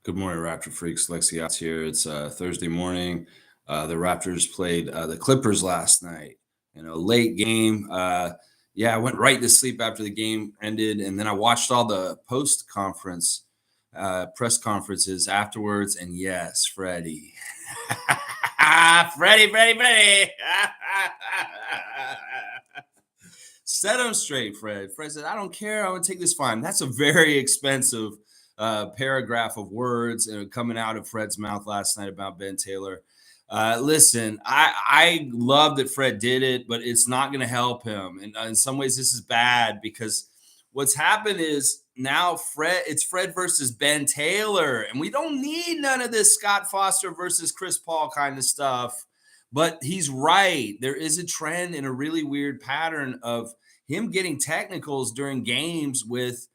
Good morning, Raptor freaks. Lexiot's here. It's Thursday morning. The Raptors played the Clippers last night. Late game. I went right to sleep after the game ended, and then I watched all the post-conference press conferences afterwards. And yes, Freddie, Freddie. Set him straight, Fred. Fred said, "I don't care. I would take this fine." That's a very expensive paragraph of words coming out of Fred's mouth last night about Ben Taylor. Listen, I love that Fred did it, but it's not going to help him. And in some ways, this is bad because what's happened is now it's Fred versus Ben Taylor, and we don't need none of this Scott Foster versus Chris Paul kind of stuff. But he's right. There is a trend and a really weird pattern of him getting technicals during games with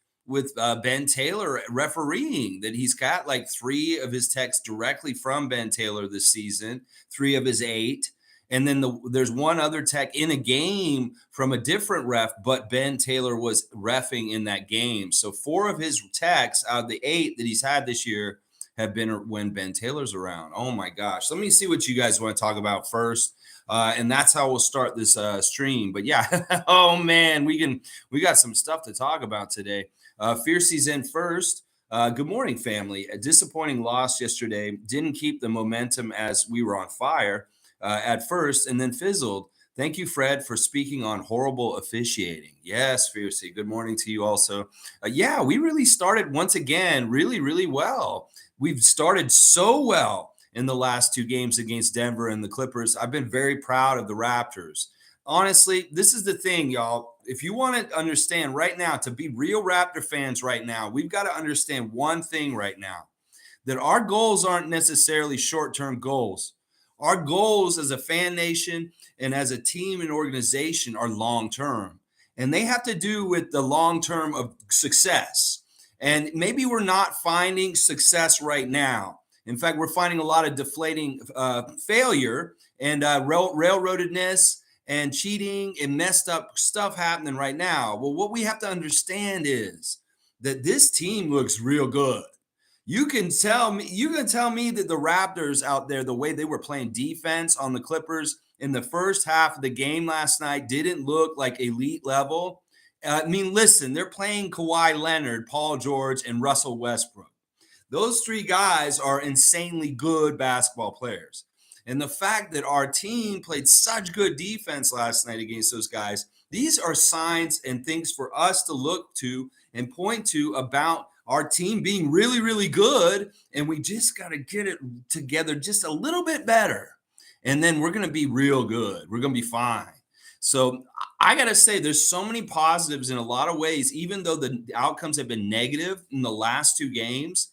Ben Taylor refereeing, that he's got like 3 of his texts directly from Ben Taylor this season, 3 of his 8. And then there's one other tech in a game from a different ref, but Ben Taylor was reffing in that game. So 4 of his texts out of the 8 that he's had this year have been when Ben Taylor's around. Oh my gosh. Let me see what you guys want to talk about first. And that's how we'll start this stream. But yeah, oh man, we got some stuff to talk about today. Fiercey's in first. Good morning, family. A disappointing loss yesterday. Didn't keep the momentum as we were on fire at first and then fizzled. Thank you, Fred, for speaking on horrible officiating. Yes, Fiercey. Good morning to you also. We really started once again really, really well. We've started so well in the last 2 games against Denver and the Clippers. I've been very proud of the Raptors. Honestly, this is the thing, y'all. If you want to understand right now, to be real Raptor fans right now, we've got to understand one thing right now, that our goals aren't necessarily short-term goals. Our goals as a fan nation and as a team and organization are long-term, and they have to do with the long-term of success. And maybe we're not finding success right now. In fact, we're finding a lot of deflating failure and railroadedness and cheating and messed up stuff happening right now. Well, what we have to understand is that this team looks real good. You can tell me that the Raptors out there, the way they were playing defense on the Clippers in the first half of the game last night, didn't look like elite level. Listen, they're playing Kawhi Leonard, Paul George, and Russell Westbrook. Those 3 guys are insanely good basketball players. And the fact that our team played such good defense last night against those guys, these are signs and things for us to look to and point to about our team being really, really good. And we just got to get it together just a little bit better. And then we're going to be real good. We're going to be fine. So I got to say, there's so many positives in a lot of ways, even though the outcomes have been negative in the last 2 games,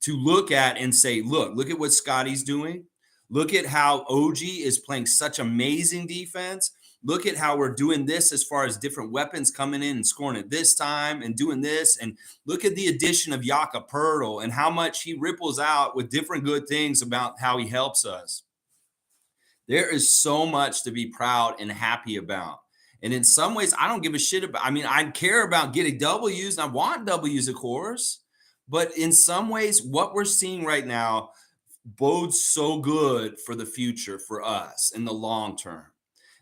to look at and say, look at what Scotties doing. Look at how OG is playing such amazing defense. Look at how we're doing this as far as different weapons coming in and scoring at this time and doing this. And look at the addition of Jakob Poeltle and how much he ripples out with different good things about how he helps us. There is so much to be proud and happy about. And in some ways, I don't give a shit about. I care about getting W's, and I want W's, of course. But in some ways, what we're seeing right now bodes so good for the future for us in the long term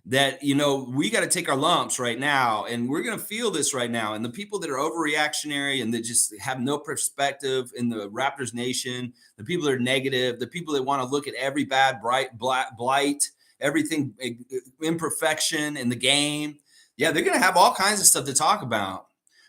that, we got to take our lumps right now, and we're going to feel this right now. And the people that are overreactionary and that just have no perspective in the Raptors nation, the people that are negative, the people that want to look at every bad blight, everything imperfection in the game. Yeah, they're going to have all kinds of stuff to talk about.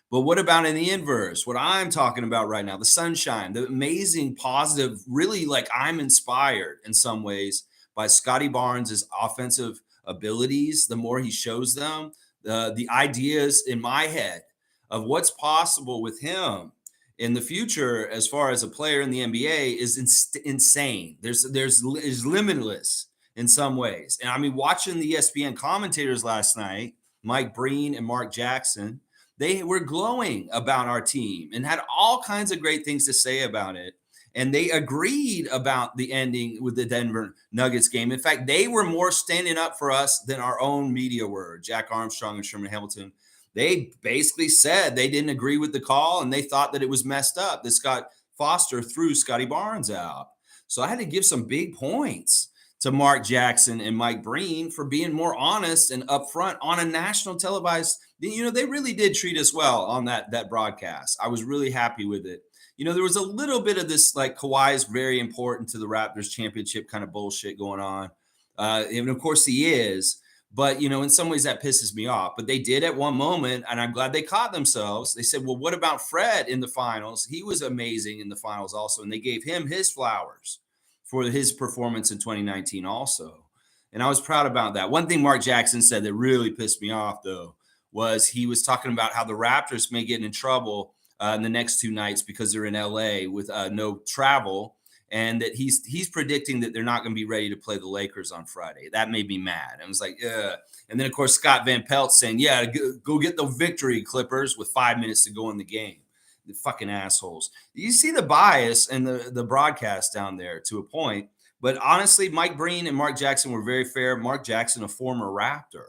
But what about in the inverse? What I'm talking about right now, the sunshine, the amazing, positive, really, like, I'm inspired in some ways by Scottie Barnes' offensive abilities. The more he shows them, the ideas in my head of what's possible with him in the future as far as a player in the NBA is insane. There's limitless in some ways. And watching the ESPN commentators last night, Mike Breen and Mark Jackson, they were glowing about our team and had all kinds of great things to say about it. And they agreed about the ending with the Denver Nuggets game. In fact, they were more standing up for us than our own media were. Jack Armstrong and Sherman Hamilton, they basically said they didn't agree with the call and they thought that it was messed up, that Scott Foster threw Scottie Barnes out. So I had to give some big points to Mark Jackson and Mike Breen for being more honest and upfront on a national televised. They really did treat us well on that broadcast. I was really happy with it. There was a little bit of this, like, Kawhi is very important to the Raptors championship kind of bullshit going on. And of course he is. But, in some ways that pisses me off. But they did at one moment, and I'm glad they caught themselves. They said, well, what about Fred in the finals? He was amazing in the finals also. And they gave him his flowers for his performance in 2019 also. And I was proud about that. One thing Mark Jackson said that really pissed me off, though, was he was talking about how the Raptors may get in trouble in the next 2 nights because they're in LA with no travel. And that he's predicting that they're not going to be ready to play the Lakers on Friday. That made me mad. I was like, ugh. And then, of course, Scott Van Pelt saying, yeah, go get the victory, Clippers, with 5 minutes to go in the game. The fucking assholes. You see the bias and the broadcast down there to a point. But honestly, Mike Breen and Mark Jackson were very fair. Mark Jackson, a former Raptor,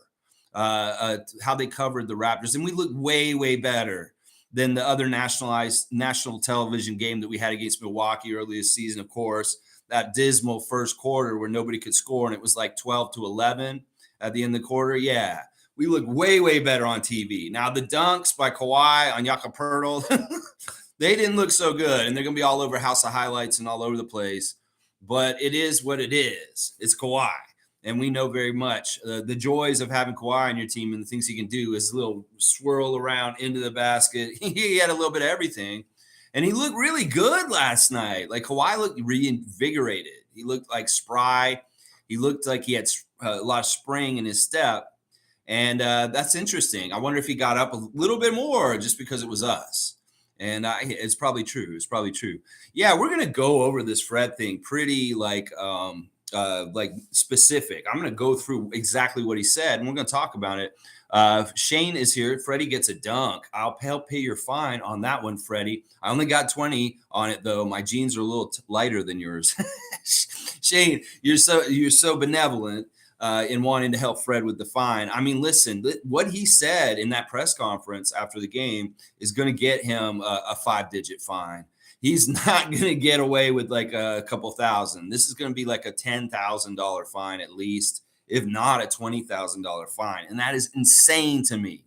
how they covered the Raptors. And we looked way, way better than the other national television game that we had against Milwaukee early this season. Of course, that dismal first quarter where nobody could score and it was like 12-11 at the end of the quarter. Yeah, we look way, way better on TV. Now, the dunks by Kawhi on Jakob Poeltle, they didn't look so good, and they're going to be all over House of Highlights and all over the place. But it is what it is. It's Kawhi. And we know very much the joys of having Kawhi on your team and the things he can do is a little swirl around into the basket. He had a little bit of everything. And he looked really good last night. Like, Kawhi looked reinvigorated. He looked like spry. He looked like he had a lot of spring in his step. And that's interesting. I wonder if he got up a little bit more just because it was us. And it's probably true. It's probably true. Yeah, we're going to go over this Fred thing pretty like specific. I'm going to go through exactly what he said, and we're going to talk about it. Shane is here. Freddie gets a dunk. I'll help pay your fine on that one, Freddie. I only got 20 on it, though. My jeans are a little lighter than yours. Shane, you're so benevolent in wanting to help Fred with the fine. I mean, listen, what he said in that press conference after the game is going to get him a 5-digit fine. He's not going to get away with like a couple thousand. This is going to be like a $10,000 fine at least, if not a $20,000 fine. And that is insane to me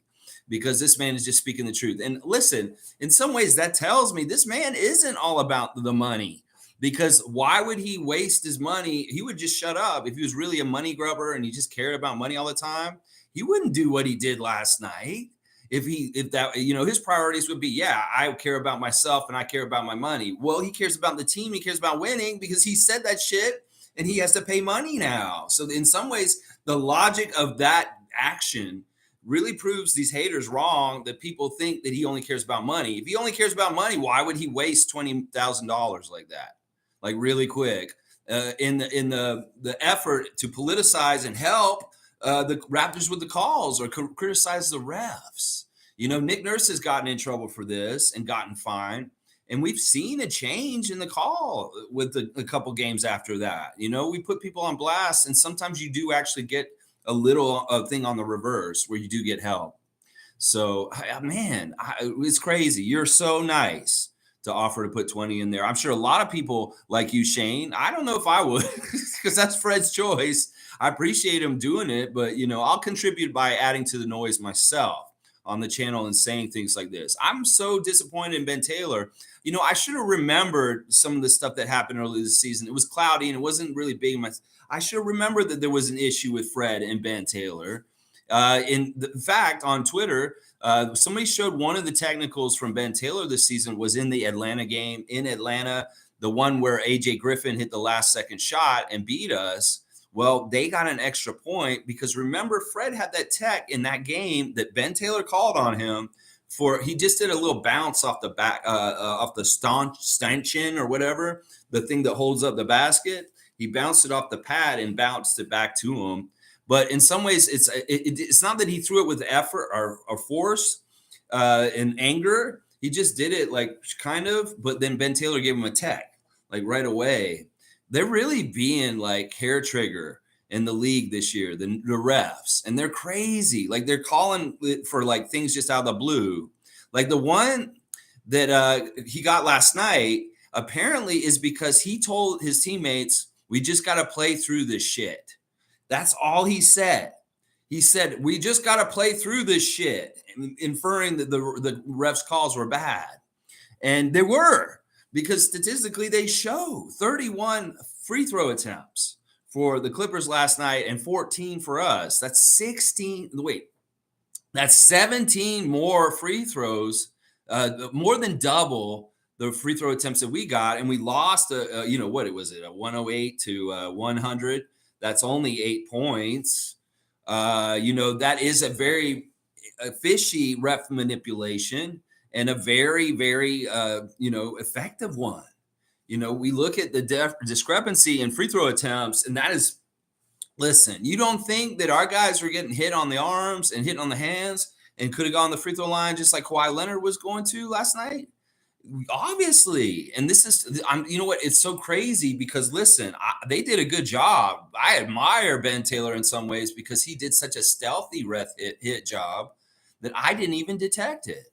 because this man is just speaking the truth. And listen, in some ways that tells me this man isn't all about the money, because why would he waste his money? He would just shut up. If he was really a money grubber and he just cared about money all the time, he wouldn't do what he did last night. If that, his priorities would be, yeah, I care about myself and I care about my money. Well, he cares about the team. He cares about winning because he said that shit and he has to pay money now. So in some ways, the logic of that action really proves these haters wrong, that people think that he only cares about money. If he only cares about money, why would he waste $20,000 like that? Like really quick in the effort to politicize and help the Raptors with the calls or criticize the refs. Nick Nurse has gotten in trouble for this and gotten fined. And we've seen a change in the call with a couple games after that. We put people on blast, and sometimes you do actually get a little thing on the reverse where you do get help. So, man, it's crazy. You're so nice to offer to put 20 in there. I'm sure a lot of people like you, Shane. I don't know if I would because that's Fred's choice. I appreciate him doing it, but, I'll contribute by adding to the noise myself on the channel and saying things like this. I'm so disappointed in Ben Taylor. I should have remembered some of the stuff that happened early this season. It was cloudy and it wasn't really big. I should have remembered that there was an issue with Fred and Ben Taylor. In fact, on Twitter, somebody showed one of the technicals from Ben Taylor this season was in the Atlanta game in Atlanta, the one where AJ Griffin hit the last second shot and beat us. Well, they got an extra point because remember, Fred had that tech in that game that Ben Taylor called on him for. He just did a little bounce off the back, off the stanchion or whatever, the thing that holds up the basket. He bounced it off the pad and bounced it back to him. But in some ways, it's not that he threw it with effort or force and anger. He just did it like kind of. But then Ben Taylor gave him a tech like right away. They're really being like hair trigger in the league this year, the refs, and they're crazy. Like they're calling for like things just out of the blue. Like the one that he got last night, apparently is because he told his teammates, we just got to play through this shit. That's all he said. He said, we just got to play through this shit, inferring that the refs' calls were bad. And they were, because statistically they show 31 free throw attempts for the Clippers last night and 14 for us. That's 17 more free throws, more than double the free throw attempts that we got. And we lost, what was it, a 108 to 100. That's only 8 points. That is a very fishy ref manipulation and a very, very, effective one. We look at the discrepancy in free throw attempts, and that is, listen, you don't think that our guys were getting hit on the arms and hit on the hands and could have gone the free throw line just like Kawhi Leonard was going to last night? Obviously. And this is, you know what? It's so crazy because, listen, they did a good job. I admire Ben Taylor in some ways because he did such a stealthy ref hit job that I didn't even detect it.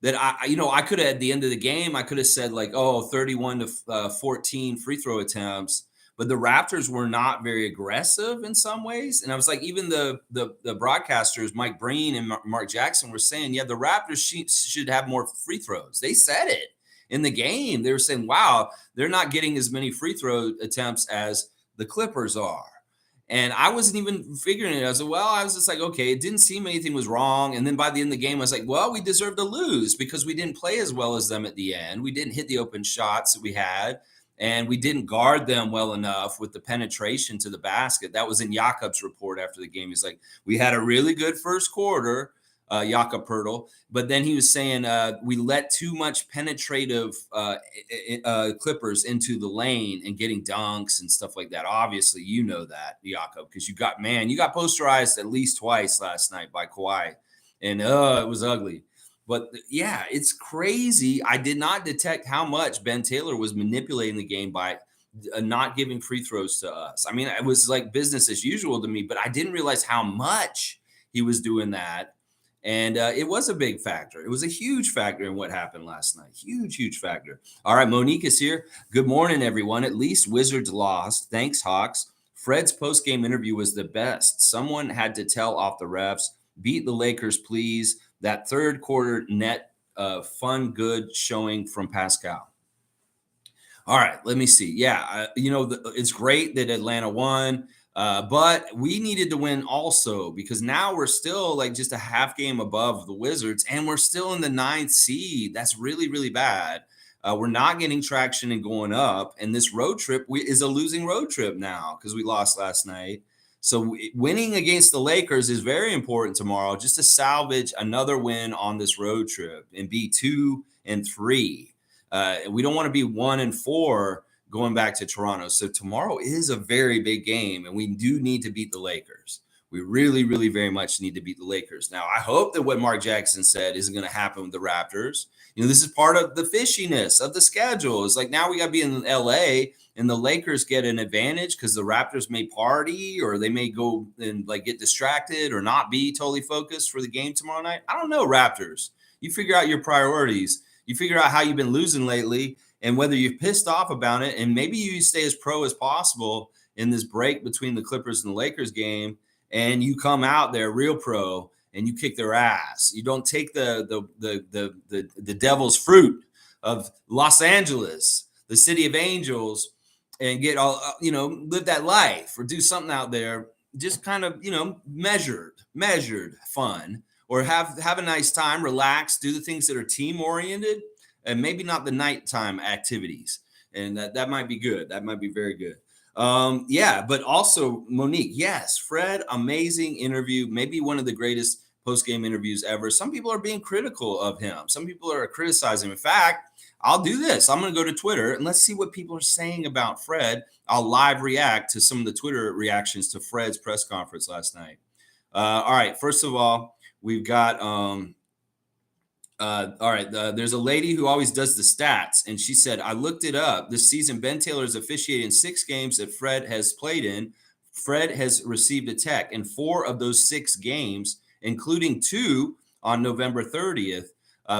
That I could have, at the end of the game, I could have said 31 to 14 free throw attempts, but the Raptors were not very aggressive in some ways. And I was like, even the broadcasters, Mike Breen and Mark Jackson, were saying, yeah, the Raptors should have more free throws. They said it in the game. They were saying, wow, they're not getting as many free throw attempts as the Clippers are. And I wasn't even figuring it. I was just like, okay, it didn't seem anything was wrong. And then by the end of the game, I was like, well, we deserve to lose because we didn't play as well as them at the end. We didn't hit the open shots that we had, and we didn't guard them well enough with the penetration to the basket. That was in Jakob's report after the game. He's like, we had a really good first quarter, Jakob Poeltle, but then he was saying we let too much penetrative Clippers into the lane and getting dunks and stuff like that. Obviously, you know that, Jakob, because you got posterized at least twice last night by Kawhi, and it was ugly. But yeah, it's crazy. I did not detect how much Ben Taylor was manipulating the game by not giving free throws to us. I mean, it was like business as usual to me, but I didn't realize how much he was doing that. And it was a big factor. It was a huge factor in what happened last night. Huge, huge factor. All right, Monique is here. Good morning, everyone. At least Wizards lost. Thanks, Hawks. Fred's post-game interview was the best. Someone had to tell off the refs. Beat the Lakers, please. That third quarter net fun, good showing from Pascal. All right, let me see. Yeah, it's great that Atlanta won. But we needed to win also because now we're still just a half game above the Wizards and we're still in the 9th seed. That's really, really bad. We're not getting traction and going up. And this road trip is a losing road trip now because we lost last night. So winning against the Lakers is very important tomorrow just to salvage another win on this road trip and be 2-3. We don't want to be 1-4 going back to Toronto. So tomorrow is a very big game, and we do need to beat the Lakers. We really, really very much need to beat the Lakers. Now, I hope that what Mark Jackson said isn't going to happen with the Raptors. This is part of the fishiness of the schedule. It's like now we got to be in LA, and the Lakers get an advantage because the Raptors may party or they may go and get distracted or not be totally focused for the game tomorrow night. I don't know, Raptors. You figure out your priorities. You figure out how you've been losing lately and whether you're pissed off about it, and maybe you stay as pro as possible in this break between the Clippers and the Lakers game, and you come out there real pro and you kick their ass. You don't take the devil's fruit of Los Angeles, the city of angels, and get all live that life or do something out there just kind of measured fun, or have a nice time, relax, do the things that are team oriented. And maybe not the nighttime activities. And that might be good. That might be very good. But also, Monique, yes, Fred, amazing interview. Maybe one of the greatest post-game interviews ever. Some people are being critical of him. Some people are criticizing him. In fact, I'll do this. I'm going to go to Twitter and let's see what people are saying about Fred. I'll live react to some of the Twitter reactions to Fred's press conference last night. All right. First of all, we've got... there's a lady who always does the stats, and she said, I looked it up. This season, Ben Taylor has officiated in 6 games that Fred has played in. Fred has received a tech in 4 of those 6 games, including 2 on November 30th.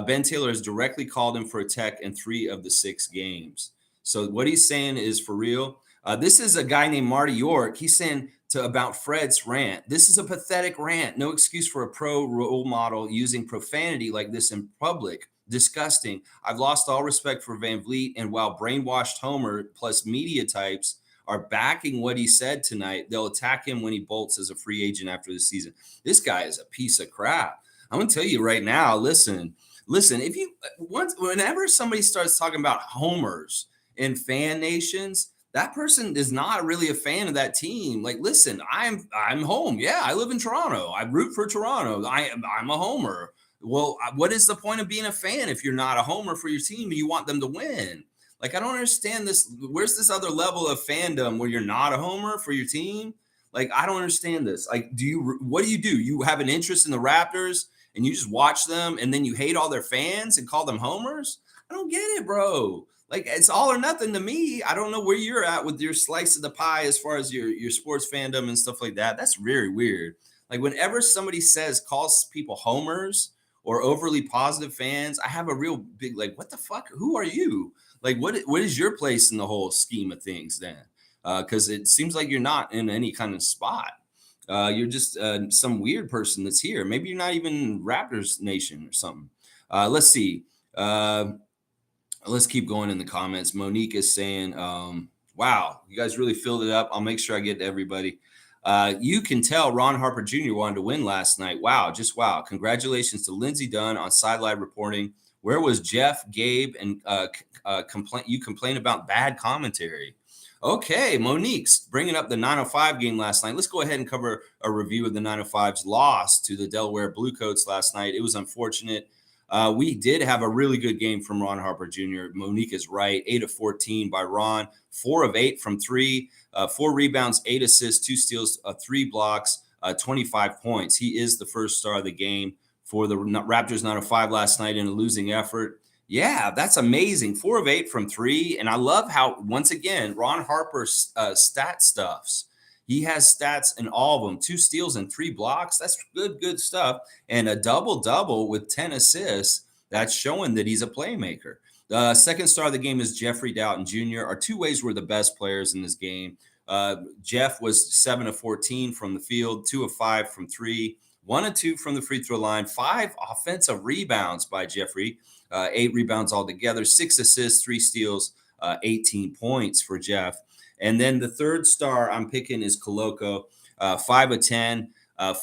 Ben Taylor has directly called him for a tech in 3 of the 6 games. So what he's saying is for real. This is a guy named Marty York. He's saying about Fred's rant. This is a pathetic rant. No excuse for a pro role model using profanity like this in public. Disgusting. I've lost all respect for Van Vliet. And while brainwashed Homer plus media types are backing what he said tonight, they'll attack him when he bolts as a free agent after the season. This guy is a piece of crap. I'm going to tell you right now, listen, if you whenever somebody starts talking about homers in fan nations, that person is not really a fan of that team. Like, listen, I'm home. Yeah, I live in Toronto. I root for Toronto. I'm a homer. Well, what is the point of being a fan if you're not a homer for your team and you want them to win? Like, I don't understand this. Where's this other level of fandom where you're not a homer for your team? Like, I don't understand this. Like, what do? You have an interest in the Raptors and you just watch them and then you hate all their fans and call them homers? I don't get it, bro. Like, it's all or nothing to me. I don't know where you're at with your slice of the pie as far as your sports fandom and stuff like that. That's very weird. Like, whenever somebody calls people homers or overly positive fans, I have a real big, like, what the fuck? Who are you? Like, what is your place in the whole scheme of things then? Because it seems like you're not in any kind of spot. You're just some weird person that's here. Maybe you're not even Raptors Nation or something. Let's see. Let's keep going in the comments. Monique is saying, wow, you guys really filled it up. I'll make sure I get to everybody. You can tell Ron Harper Jr. wanted to win last night. Wow, just wow. Congratulations to Lindsey Dunn on sideline reporting. Where was Jeff, Gabe, and complain about bad commentary? Okay, Monique's bringing up the 905 game last night. Let's go ahead and cover a review of the 905's loss to the Delaware Blue Coats last night. It was unfortunate. We did have a really good game from Ron Harper Jr. Monique is right. 8 of 14 by Ron. 4 of 8 from 3. 4 rebounds, 8 assists, 2 steals, 3 blocks, 25 points. He is the first star of the game for the Raptors 905 last night in a losing effort. Yeah, that's amazing. 4 of 8 from 3. And I love how, once again, Ron Harper's stat stuffs. He has stats in all of them, 2 steals and 3 blocks. That's good stuff. And a double-double with 10 assists. That's showing that he's a playmaker. The second star of the game is Jeffrey Doughton Jr. Our two ways were the best players in this game. Jeff was 7 of 14 from the field, 2 of 5 from 3, 1 of 2 from the free throw line, 5 offensive rebounds by Jeffrey, 8 rebounds altogether, 6 assists, 3 steals, 18 points for Jeff. And then the third star I'm picking is Koloko, 5 of 10,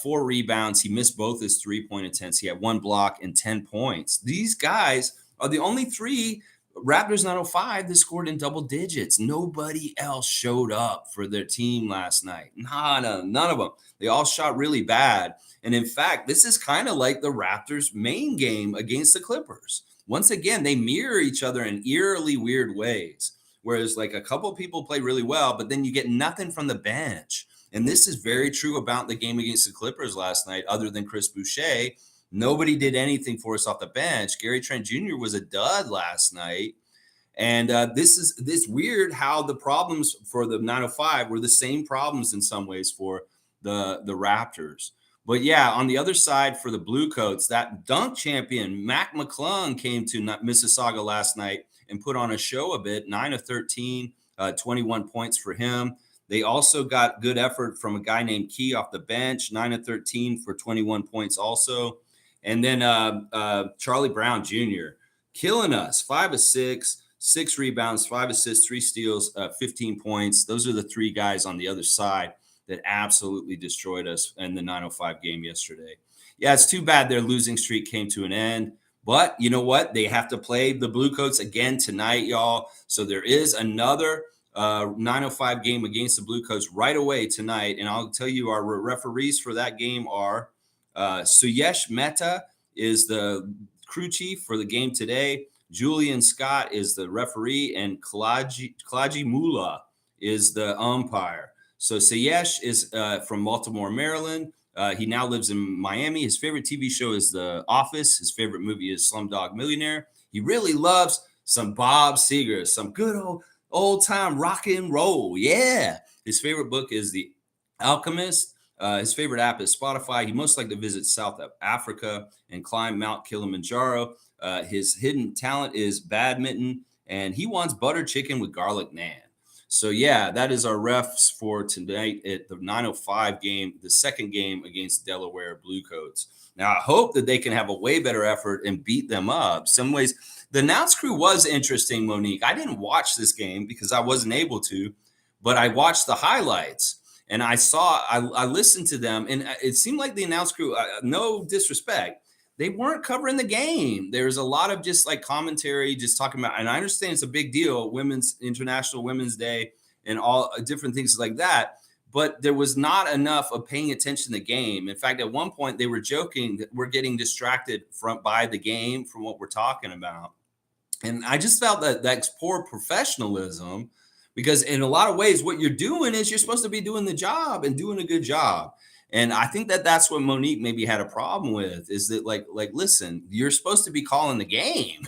4 rebounds. He missed both his 3-point attempts. He had 1 block and 10 points. These guys are the only 3 Raptors 905 that scored in double digits. Nobody else showed up for their team last night. None of them. They all shot really bad. And in fact, this is kind of like the Raptors' main game against the Clippers. Once again, they mirror each other in eerily weird ways. Whereas like a couple of people play really well, but then you get nothing from the bench. And this is very true about the game against the Clippers last night, other than Chris Boucher. Nobody did anything for us off the bench. Gary Trent Jr. was a dud last night. And this weird how the problems for the 905 were the same problems in some ways for the Raptors. But yeah, on the other side for the Blue Coats, that dunk champion, Mac McClung, came to Mississauga last night and put on a show a bit, 9 of 13, 21 points for him. They also got good effort from a guy named Key off the bench, 9 of 13 for 21 points also. And then Charlie Brown Jr. killing us, 5 of 6, 6 rebounds, 5 assists, 3 steals, 15 points. Those are the 3 guys on the other side that absolutely destroyed us in the 905 game yesterday. Yeah, it's too bad their losing streak came to an end. But you know what? They have to play the Blue Coats again tonight, y'all. So there is another 905 game against the Blue Coats right away tonight. And I'll tell you, our referees for that game are Suyesh Mehta is the crew chief for the game today. Julian Scott is the referee, and Klaji Mula is the umpire. So Suyesh is from Baltimore, Maryland. He now lives in Miami. His favorite TV show is The Office. His favorite movie is Slumdog Millionaire. He really loves some Bob Seger, some good old time rock and roll. Yeah. His favorite book is The Alchemist. His favorite app is Spotify. He most like to visit South Africa and climb Mount Kilimanjaro. His hidden talent is badminton and he wants butter chicken with garlic naan. So yeah, that is our refs for tonight at the 9:05 game, the second game against Delaware Blue Coats. Now I hope that they can have a way better effort and beat them up. Some ways, the announce crew was interesting, Monique. I didn't watch this game because I wasn't able to, but I watched the highlights and I listened to them, and it seemed like the announce crew, no disrespect, they weren't covering the game. There's a lot of just like commentary, just talking about, and I understand it's a big deal, International Women's Day and all different things like that. But there was not enough of paying attention to the game. In fact, at one point they were joking that we're getting distracted by the game from what we're talking about. And I just felt that that's poor professionalism, because in a lot of ways, what you're doing is you're supposed to be doing the job and doing a good job. And I think that that's what Monique maybe had a problem with, is that listen, you're supposed to be calling the game.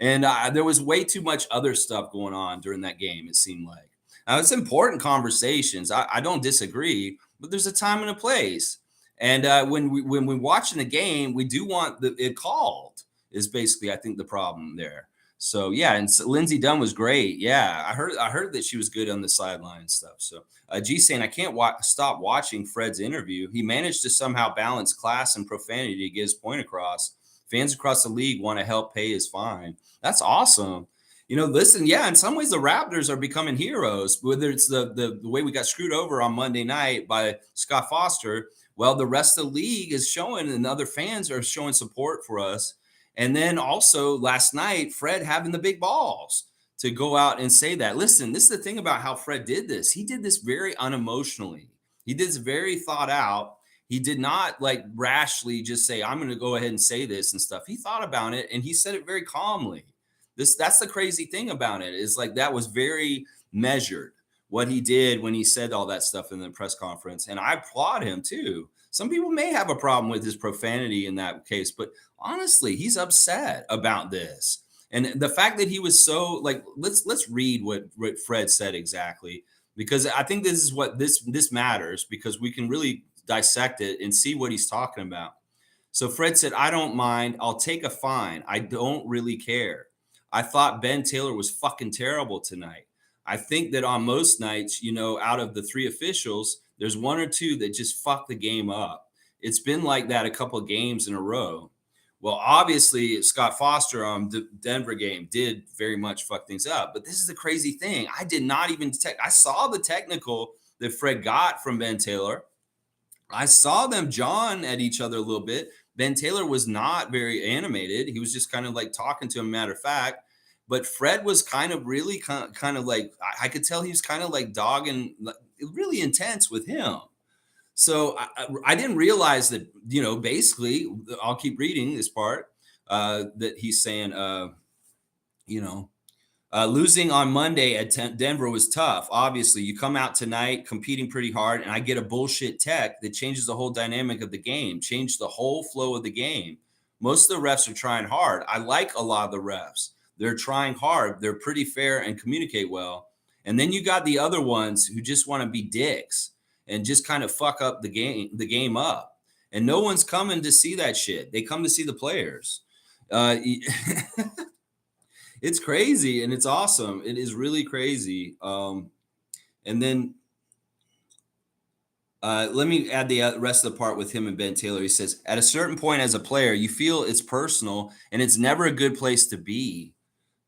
And there was way too much other stuff going on during that game, it seemed like. Now, it's important conversations. I don't disagree, but there's a time and a place. And when we're watching the game, we do want it called, is basically, I think, the problem there. So yeah, and so Lindsey Dunn was great. Yeah, I heard that she was good on the sideline and stuff. So G saying, I can't stop watching Fred's interview. He managed to somehow balance class and profanity to get his point across. Fans across the league want to help pay his fine. That's awesome. Listen, yeah, in some ways the Raptors are becoming heroes, whether it's the way we got screwed over on Monday night by Scott Foster. Well, the rest of the league is showing, and other fans are showing support for us. And then also last night, Fred having the big balls to go out and say that. Listen, this is the thing about how Fred did this. He did this very unemotionally. He did this very thought out. He did not rashly just say, I'm going to go ahead and say this and stuff. He thought about it, and he said it very calmly. That's the crazy thing about it, is that was very measured, what he did when he said all that stuff in the press conference. And I applaud him too. Some people may have a problem with his profanity in that case, but honestly, he's upset about this. And the fact that he was so let's read what Fred said exactly, because I think this is what this matters, because we can really dissect it and see what he's talking about. So Fred said, I don't mind. I'll take a fine. I don't really care. I thought Ben Taylor was fucking terrible tonight. I think that on most nights, out of the three officials, there's one or two that just fuck the game up. It's been like that a couple of games in a row. Well, obviously, Scott Foster on the Denver game did very much fuck things up. But this is the crazy thing. I did not even I saw the technical that Fred got from Ben Taylor. I saw them jawing at each other a little bit. Ben Taylor was not very animated. He was just kind of talking to him, matter of fact. But Fred was kind of really kind of I could tell he was kind of dogging, really intense with him. So I didn't realize that, basically, I'll keep reading this part, that he's saying, losing on Monday at Denver was tough. Obviously, you come out tonight competing pretty hard, and I get a bullshit tech that changes the whole dynamic of the game, changed the whole flow of the game. Most of the refs are trying hard. I like a lot of the refs. They're trying hard. They're pretty fair and communicate well. And then you got the other ones who just want to be dicks and just kind of fuck up the game up. And no one's coming to see that shit. They come to see the players. It's crazy, and it's awesome. It is really crazy. And then let me add the rest of the part with him and Ben Taylor. He says, at a certain point as a player, you feel it's personal, and it's never a good place to be.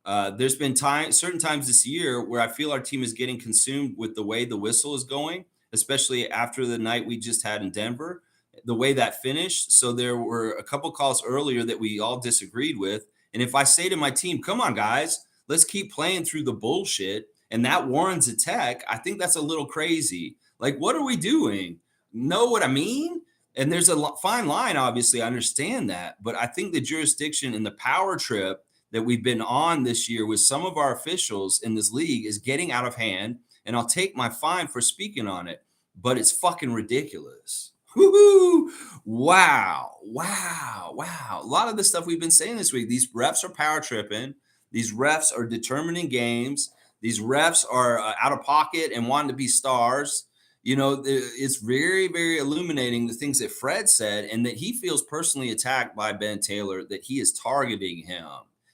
There's been certain times this year where I feel our team is getting consumed with the way the whistle is going, especially after the night we just had in Denver, the way that finished. So there were a couple calls earlier that we all disagreed with. And if I say to my team, come on, guys, let's keep playing through the bullshit, and that warrants a tech, I think that's a little crazy. What are we doing? Know what I mean? And there's a fine line, obviously. I understand that. But I think the jurisdiction and the power trip that we've been on this year with some of our officials in this league is getting out of hand. And I'll take my fine for speaking on it. But it's fucking ridiculous. Woo-hoo! Wow. A lot of the stuff we've been saying this week, these refs are power tripping. These refs are determining games. These refs are out of pocket and wanting to be stars. It's very, very illuminating the things that Fred said, and that he feels personally attacked by Ben Taylor, that he is targeting him,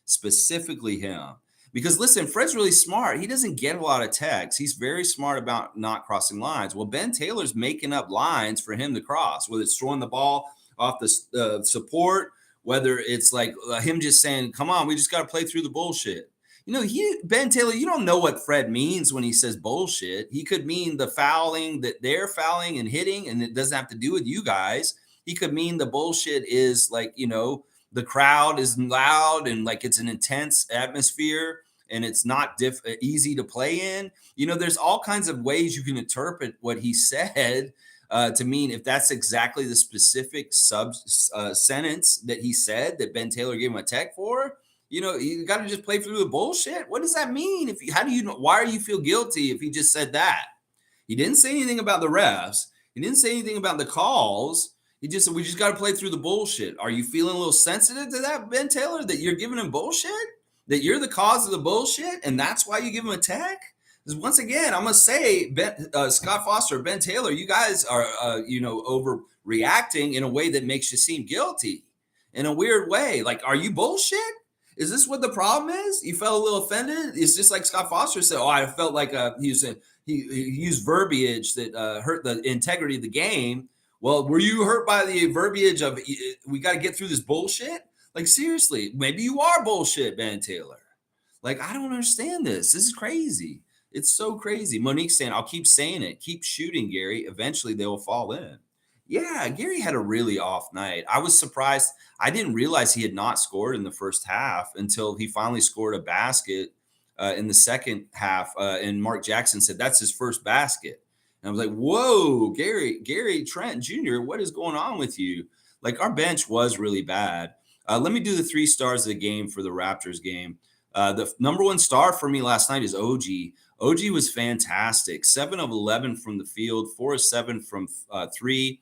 specifically him. Because listen, Fred's really smart. He doesn't get a lot of texts. He's very smart about not crossing lines. Well, Ben Taylor's making up lines for him to cross, whether it's throwing the ball off the support, whether it's like him just saying, come on, we just got to play through the bullshit. Ben Taylor, you don't know what Fred means when he says bullshit. He could mean the fouling, that they're fouling and hitting, and it doesn't have to do with you guys. He could mean the bullshit is like, the crowd is loud and like it's an intense atmosphere and it's not easy to play in. There's all kinds of ways you can interpret what he said to mean if that's exactly the specific sentence that he said that Ben Taylor gave him a tech for. You got to just play through the bullshit. What does that mean? Why do you feel guilty if he just said that? He didn't say anything about the refs. He didn't say anything about the calls. He just said, we just got to play through the bullshit. Are you feeling a little sensitive to that, Ben Taylor, that you're giving him bullshit? That you're the cause of the bullshit? And that's why you give him a tech? Because once again, I'm going to say, Scott Foster, Ben Taylor, you guys are, overreacting in a way that makes you seem guilty in a weird way. Like, are you bullshit? Is this what the problem is? You felt a little offended? It's just like Scott Foster said, I felt like he used verbiage that hurt the integrity of the game. Well, were you hurt by the verbiage of we got to get through this bullshit? Like, seriously, maybe you are bullshit, Ben Taylor. Like, I don't understand this. This is crazy. It's so crazy. Monique's saying, I'll keep saying it. Keep shooting, Gary. Eventually they will fall in. Yeah, Gary had a really off night. I was surprised. I didn't realize he had not scored in the first half until he finally scored a basket in the second half. And Mark Jackson said that's his first basket. And I was like, whoa, Gary Trent Jr., what is going on with you? Like, our bench was really bad. Let me do the 3 stars of the game for the Raptors game. The number 1 star for me last night is OG. OG was fantastic. 7 of 11 from the field, 4 of 7 from 3.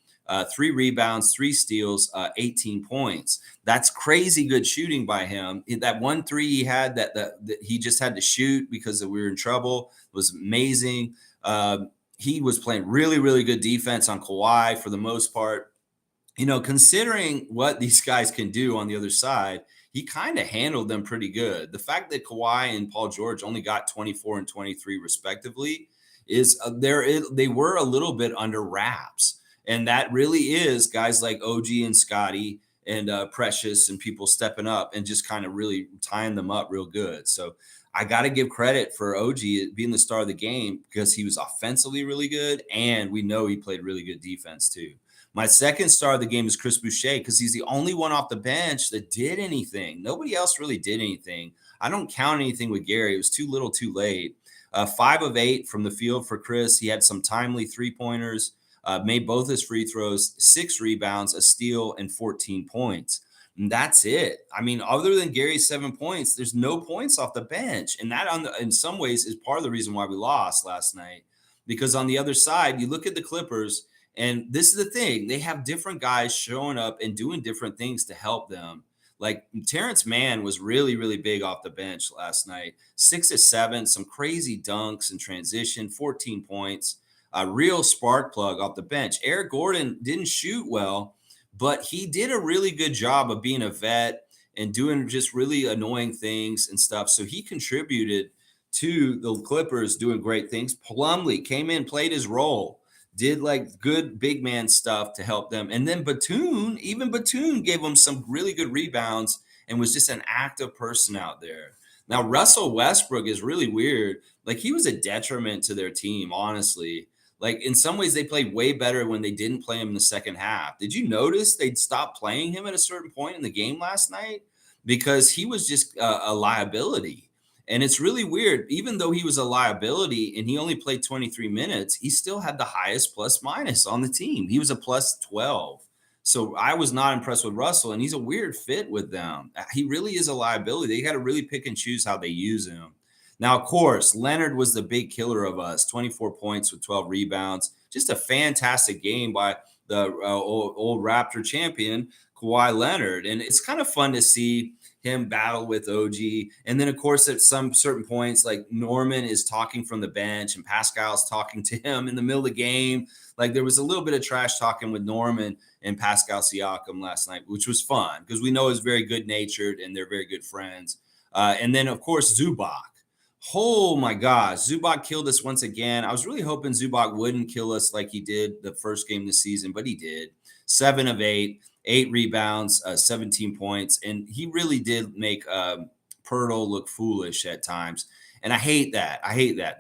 3 rebounds, 3 steals, 18 points. That's crazy good shooting by him. That 1 3 he had that he just had to shoot because we were in trouble was amazing. He was playing really, really good defense on Kawhi for the most part. Considering what these guys can do on the other side, he kind of handled them pretty good. The fact that Kawhi and Paul George only got 24 and 23 respectively is they were a little bit under wraps. And that really is guys like OG and Scottie and Precious and people stepping up and just kind of really tying them up real good. So I got to give credit for OG being the star of the game because he was offensively really good. And we know he played really good defense too. My second star of the game is Chris Boucher because he's the only one off the bench that did anything. Nobody else really did anything. I don't count anything with Gary. It was too little too late. 5 of 8 from the field for Chris. He had some timely 3-pointers. Made both his free throws, 6 rebounds, a steal, and 14 points. And that's it. I mean, other than Gary's 7 points, there's no points off the bench. And that in some ways is part of the reason why we lost last night. Because on the other side, you look at the Clippers, and this is the thing. They have different guys showing up and doing different things to help them. Like Terrence Mann was really, really big off the bench last night. 6 of 7, some crazy dunks and transition, 14 points. A real spark plug off the bench. Eric Gordon didn't shoot well, but he did a really good job of being a vet and doing just really annoying things and stuff. So he contributed to the Clippers doing great things. Plumlee came in, played his role, did like good big man stuff to help them. And then Batum gave them some really good rebounds and was just an active person out there. Now, Russell Westbrook is really weird. Like, he was a detriment to their team, honestly. Like, in some ways, they played way better when they didn't play him in the second half. Did you notice they'd stop playing him at a certain point in the game last night? Because he was just a liability. And it's really weird. Even though he was a liability and he only played 23 minutes, he still had the highest plus minus on the team. He was a plus 12. So I was not impressed with Russell, and he's a weird fit with them. He really is a liability. They got to really pick and choose how they use him. Now, of course, Leonard was the big killer of us, 24 points with 12 rebounds. Just a fantastic game by the old Raptor champion, Kawhi Leonard. And it's kind of fun to see him battle with OG. And then, of course, at some certain points, like Norman is talking from the bench and Pascal's talking to him in the middle of the game. Like, there was a little bit of trash talking with Norman and Pascal Siakam last night, which was fun because we know he's very good-natured and they're very good friends. And then, of course, Zubac. Oh my gosh, Zubac killed us once again. I was really hoping Zubac wouldn't kill us like he did the first game this season, but he did. 7 of 8, 8 rebounds, 17 points, and he really did make Poeltle look foolish at times. And I hate that.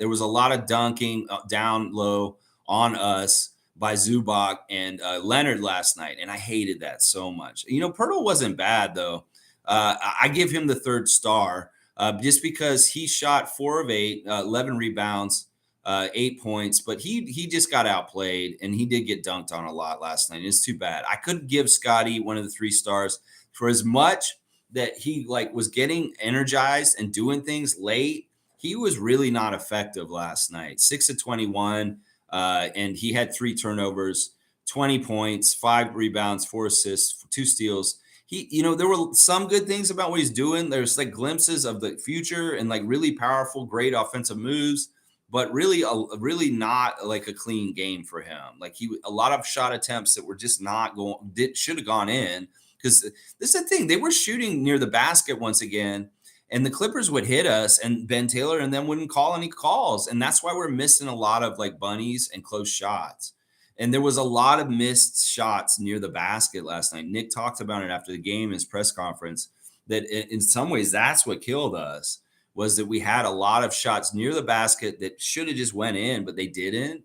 There was a lot of dunking down low on us by Zubac and Leonard last night, and I hated that so much. Poeltle wasn't bad though. I give him the 3rd star. Just because he shot 4 of 8, 11 rebounds, 8 points, but he just got outplayed and he did get dunked on a lot last night. It's too bad. I could give Scottie one of the 3 stars for as much that he was getting energized and doing things late. He was really not effective last night. 6 of 21, and he had 3 turnovers, 20 points, 5 rebounds, 4 assists, 2 steals. There were some good things about what he's doing. There's glimpses of the future and really powerful, great offensive moves, but really not a clean game for him. A lot of shot attempts that were just not should have gone in, because this is the thing. They were shooting near the basket once again, and the Clippers would hit us, and Ben Taylor and them wouldn't call any calls. And that's why we're missing a lot of bunnies and close shots. And there was a lot of missed shots near the basket last night. Nick talked about it after the game in his press conference, that in some ways that's what killed us, was that we had a lot of shots near the basket that should have just went in, but they didn't.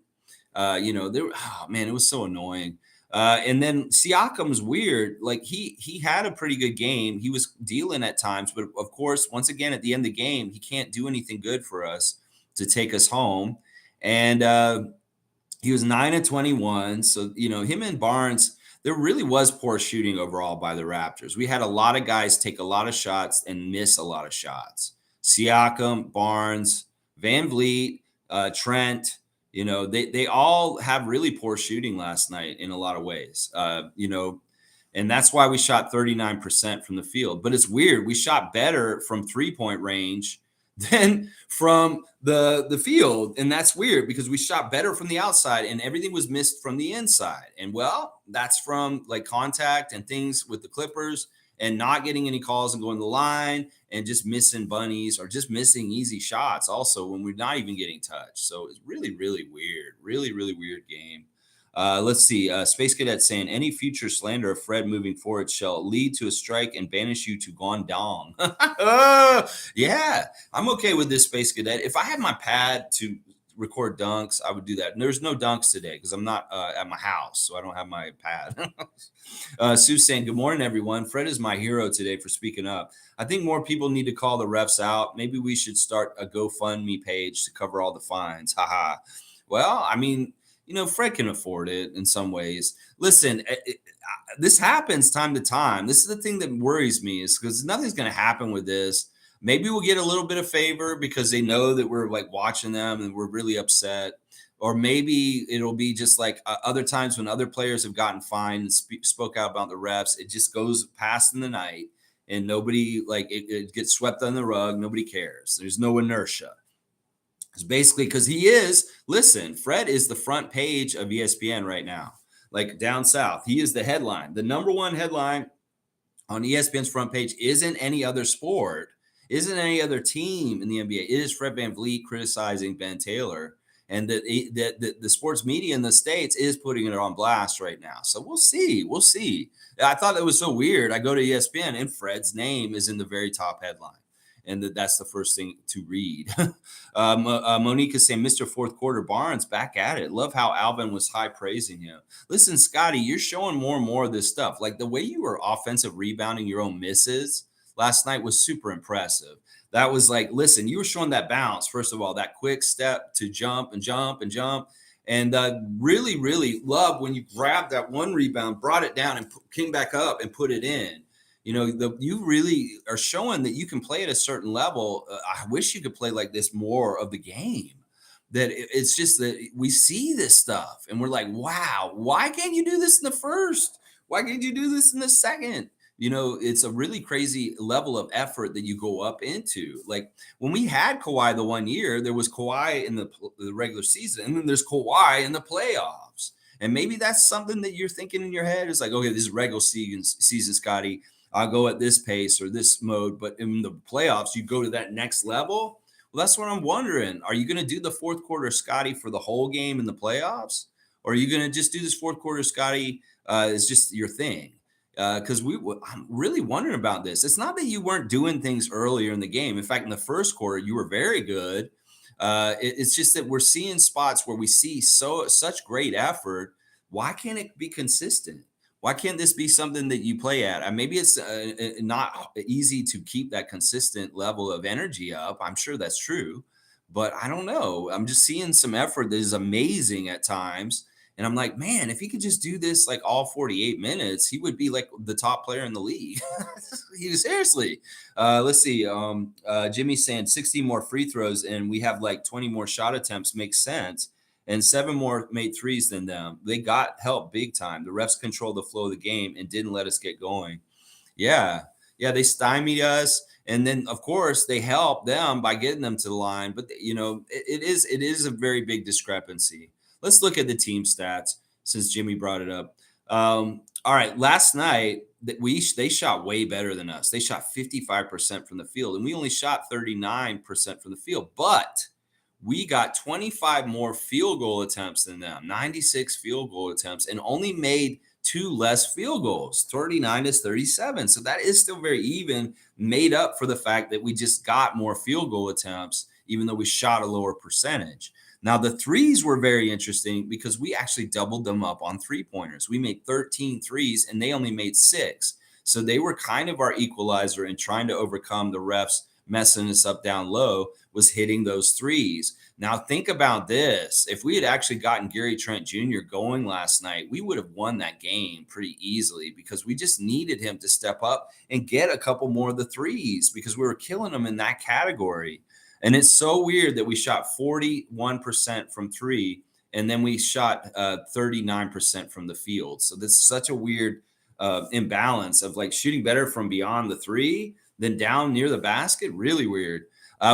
It was so annoying. And then Siakam's weird. He had a pretty good game. He was dealing at times, but of course, once again, at the end of the game, he can't do anything good for us to take us home. And, he was 9 of 21. So, him and Barnes, there really was poor shooting overall by the Raptors. We had a lot of guys take a lot of shots and miss a lot of shots. Siakam, Barnes, Van Vliet, Trent, they all have really poor shooting last night in a lot of ways, and that's why we shot 39% from the field. But it's weird. We shot better from 3-point range than from the field. And that's weird, because we shot better from the outside and everything was missed from the inside. And that's from contact and things with the Clippers and not getting any calls and going to the line and just missing bunnies or just missing easy shots also when we're not even getting touched. So it's really, really weird, really, really weird game. Let's see. Space Cadet saying, any future slander of Fred moving forward shall lead to a strike and banish you to Guangdong. Yeah, I'm okay with this, Space Cadet. If I had my pad to record dunks, I would do that. And there's no dunks today because I'm not at my house, so I don't have my pad. Sue's saying, good morning, everyone. Fred is my hero today for speaking up. I think more people need to call the refs out. Maybe we should start a GoFundMe page to cover all the fines. Haha. Well, I mean, Fred can afford it in some ways. Listen, this happens time to time. This is the thing that worries me, is because nothing's going to happen with this. Maybe we'll get a little bit of favor because they know that we're watching them and we're really upset. Or maybe it'll be just like other times when other players have gotten fined and spoke out about the refs. It just goes past in the night and nobody, it gets swept under the rug. Nobody cares. There's no inertia. It's basically because Fred is the front page of ESPN right now, down south. He is the headline. The number one headline on ESPN's front page isn't any other sport, isn't any other team in the NBA. It is Fred VanVleet criticizing Ben Taylor, and that the sports media in the States is putting it on blast right now. So we'll see. I thought that was so weird. I go to ESPN and Fred's name is in the very top headline. And that's the first thing to read. Monique is saying, Mr. Fourth Quarter Barnes back at it. Love how Alvin was high praising him. Listen, Scotty, you're showing more and more of this stuff. The way you were offensive rebounding your own misses last night was super impressive. That was listen, you were showing that bounce. First of all, that quick step to jump and jump and jump. And really, really love when you grabbed that one rebound, brought it down and came back up and put it in. You really are showing that you can play at a certain level. I wish you could play like this more of the game. That it's just that we see this stuff and we're like, wow, why can't you do this in the first? Why can't you do this in the second? It's a really crazy level of effort that you go up into. When we had Kawhi the 1 year, there was Kawhi in the regular season, and then there's Kawhi in the playoffs. And maybe that's something that you're thinking in your head is okay, this is regular season, Scotty. I'll go at this pace or this mode. But in the playoffs, you go to that next level. Well, that's what I'm wondering. Are you going to do the fourth quarter Scottie for the whole game in the playoffs? Or are you going to just do this fourth quarter Scottie is just your thing? Because I'm really wondering about this. It's not that you weren't doing things earlier in the game. In fact, in the first quarter, you were very good. It's just that we're seeing spots where we see such great effort. Why can't it be consistent? Why can't this be something that you play at? Maybe it's not easy to keep that consistent level of energy up. I'm sure that's true, but I don't know. I'm just seeing some effort that is amazing at times. And I'm like, man, if he could just do this like all 48 minutes, he would be like the top player in the league. Seriously. Let's see. Jimmy's saying 60 more free throws and we have like 20 more shot attempts. Makes sense. And 7 more made threes than them. They got help big time. The refs controlled the flow of the game and didn't let us get going. Yeah. They stymied us. And then, of course, they helped them by getting them to the line. But, it is a very big discrepancy. Let's look at the team stats since Jimmy brought it up. All right. Last night, they shot way better than us. They shot 55% from the field, and we only shot 39% from the field. But we got 25 more field goal attempts than them, 96 field goal attempts, and only made 2 less field goals, 39 to 37. So that is still very even, made up for the fact that we just got more field goal attempts, even though we shot a lower percentage. Now, the threes were very interesting because we actually doubled them up on three-pointers. We made 13 threes, and they only made 6. So they were kind of our equalizer in trying to overcome the refs messing us up down low, was hitting those threes. Now, think about this. If we had actually gotten Gary Trent Jr. going last night, we would have won that game pretty easily because we just needed him to step up and get a couple more of the threes because we were killing them in that category. And it's so weird that we shot 41% from three, and then we shot 39% from the field. So this is such a weird imbalance of like shooting better from beyond the three than down near the basket. Really weird.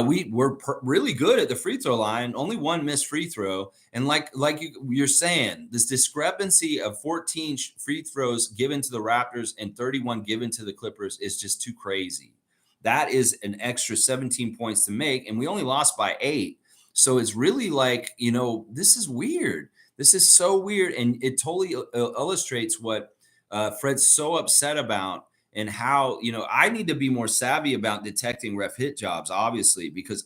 We were really good at the free throw line, only 1 missed free throw. And like you're saying, this discrepancy of 14 free throws given to the Raptors and 31 given to the Clippers is just too crazy. That is an extra 17 points to make, and we only lost by 8. So it's really like, this is weird. This is so weird, and it totally illustrates what Fred's so upset about and how, I need to be more savvy about detecting ref hit jobs, obviously, because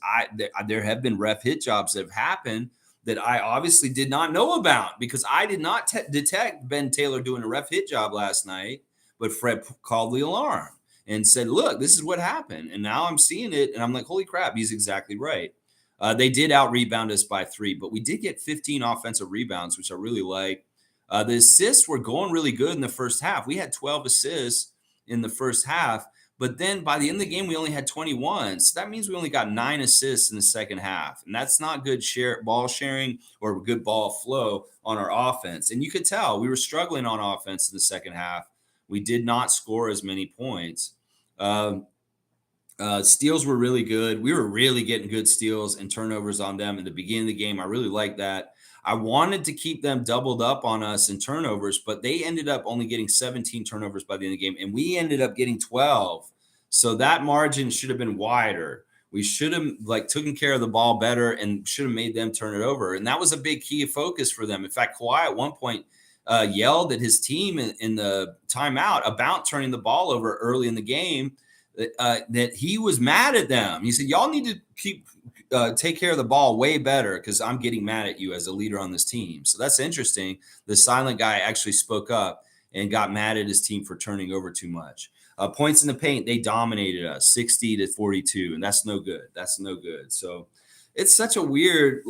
there have been ref hit jobs that have happened that I obviously did not know about because I did not detect Ben Taylor doing a ref hit job last night, but Fred called the alarm and said, look, this is what happened. And now I'm seeing it, and I'm like, holy crap, he's exactly right. They did out-rebound us by 3, but we did get 15 offensive rebounds, which I really like. The assists were going really good in the first half. We had 12 assists in the first half, but then by the end of the game, we only had 21. So that means we only got 9 assists in the second half. And that's not good ball sharing or good ball flow on our offense. And you could tell we were struggling on offense in the second half. We did not score as many points. Steals were really good. We were really getting good steals and turnovers on them in the beginning of the game. I really liked that. I wanted to keep them doubled up on us in turnovers, but they ended up only getting 17 turnovers by the end of the game, and we ended up getting 12. So that margin should have been wider. We should have taken care of the ball better and should have made them turn it over. And that was a big key focus for them. In fact, Kawhi at one point yelled at his team in the timeout about turning the ball over early in the game, that he was mad at them. He said, y'all need to take care of the ball way better because I'm getting mad at you as a leader on this team. So that's interesting. The silent guy actually spoke up and got mad at his team for turning over too much. Points in the paint, they dominated us 60 to 42, and that's no good. That's no good. So it's such a weird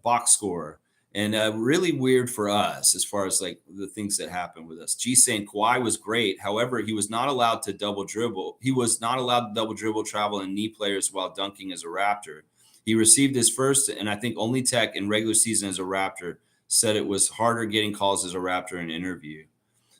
box score. And really weird for us as far as the things that happened with us. G saying Kawhi was great. However, he was not allowed to double dribble. He was not allowed to double dribble, travel, and knee players while dunking as a Raptor. He received his first and I think only tech in regular season as a Raptor. Said it was harder getting calls as a Raptor in an interview.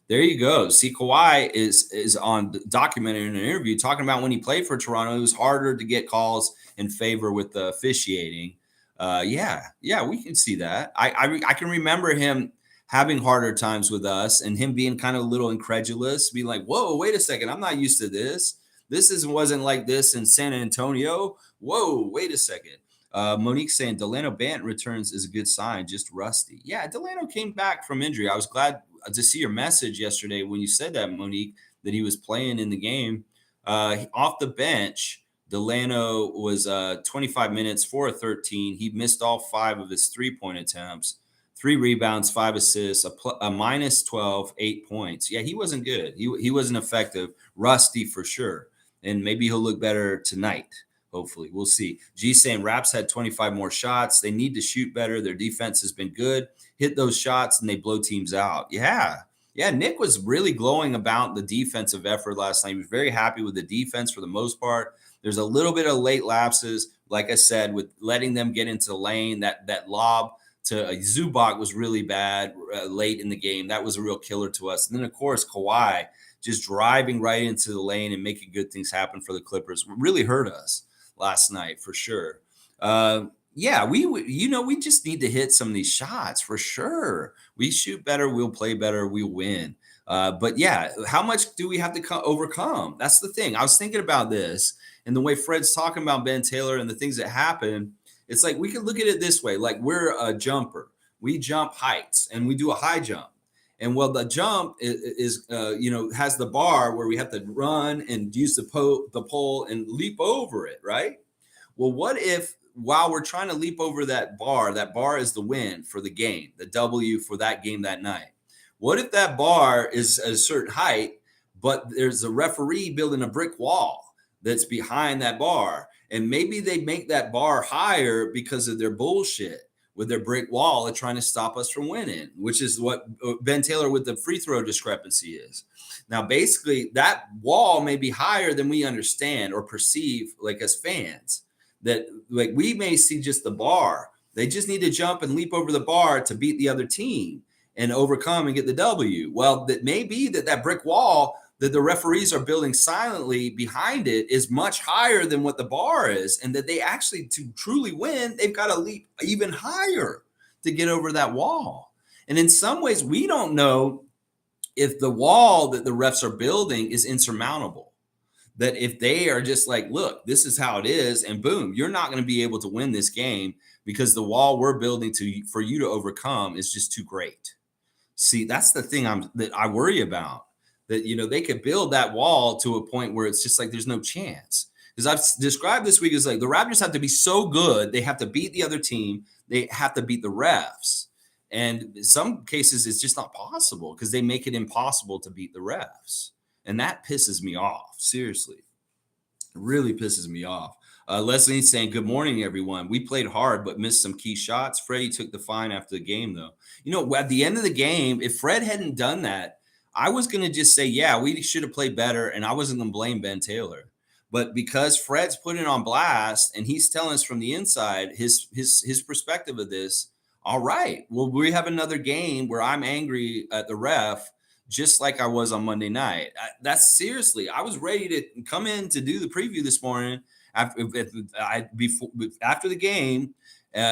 There you go. See, Kawhi is on documented in an interview talking about when he played for Toronto, it was harder to get calls in favor with the officiating. Yeah, we can see that. I can remember him having harder times with us, and him being kind of a little incredulous, being like, whoa, wait a second, I'm not used to this. Wasn't like this in San Antonio. Whoa, wait a second. Monique saying Delano Bant returns is a good sign, just rusty. Yeah, Delano came back from injury. I was glad to see your message yesterday when you said that, Monique, that he was playing in the game. Off the bench, Delano was 25 minutes, 4 of 13. He missed all 5 of his 3-point attempts, 3 rebounds, 5 assists, a minus 12, 8 points. Yeah, he wasn't good. He wasn't effective. Rusty for sure. And maybe he'll look better tonight. Hopefully, we'll see. G saying Raps had 25 more shots. They need to shoot better. Their defense has been good. Hit those shots and they blow teams out. Yeah. Nick was really glowing about the defensive effort last night. He was very happy with the defense for the most part. There's a little bit of late lapses, like I said, with letting them get into the lane. That lob to Zubac was really bad late in the game. That was a real killer to us. And then, of course, Kawhi just driving right into the lane and making good things happen for the Clippers really hurt us last night for sure. We just need to hit some of these shots for sure. We shoot better, we'll play better, we'll win. But yeah, how much do we have to overcome? That's the thing. I was thinking about this and the way Fred's talking about Ben Taylor and the things that happen. It's like we can look at it this way: like we're a jumper, we jump heights, and we do a high jump. And well, the jump is has the bar where we have to run and use the pole and leap over it, right? Well, what if while we're trying to leap over that bar is the win for the game, the W for that game that night? What if that bar is a certain height, but there's a referee building a brick wall that's behind that bar? And maybe they make that bar higher because of their bullshit with their brick wall and trying to stop us from winning, which is what Ben Taylor with the free throw discrepancy is. Now, basically, that wall may be higher than we understand or perceive, like as fans, that like we may see just the bar. They just need to jump and leap over the bar to beat the other team and overcome and get the W. Well, that may be that brick wall that the referees are building silently behind it is much higher than what the bar is, and that they actually, to truly win, they've got to leap even higher to get over that wall. And in some ways, we don't know if the wall that the refs are building is insurmountable. That if they are just like, look, this is how it is, and boom, you're not going to be able to win this game because the wall we're building for you to overcome is just too great. See, that's the thing that I worry about. That, they could build that wall to a point where it's just like there's no chance. Because I've described this week as like the Raptors have to be so good, they have to beat the other team, they have to beat the refs. And in some cases, it's just not possible because they make it impossible to beat the refs. And that pisses me off, seriously. It really pisses me off. Leslie's saying, good morning, everyone. We played hard, but missed some key shots. Freddie took the fine after the game, though. At the end of the game, if Fred hadn't done that, I was going to just say, yeah, we should have played better, and I wasn't going to blame Ben Taylor. But because Fred's putting it on blast, and he's telling us from the inside his perspective of this, all right, well, we have another game where I'm angry at the ref, just like I was on Monday night. That's seriously, I was ready to come in to do the preview this morning after the game,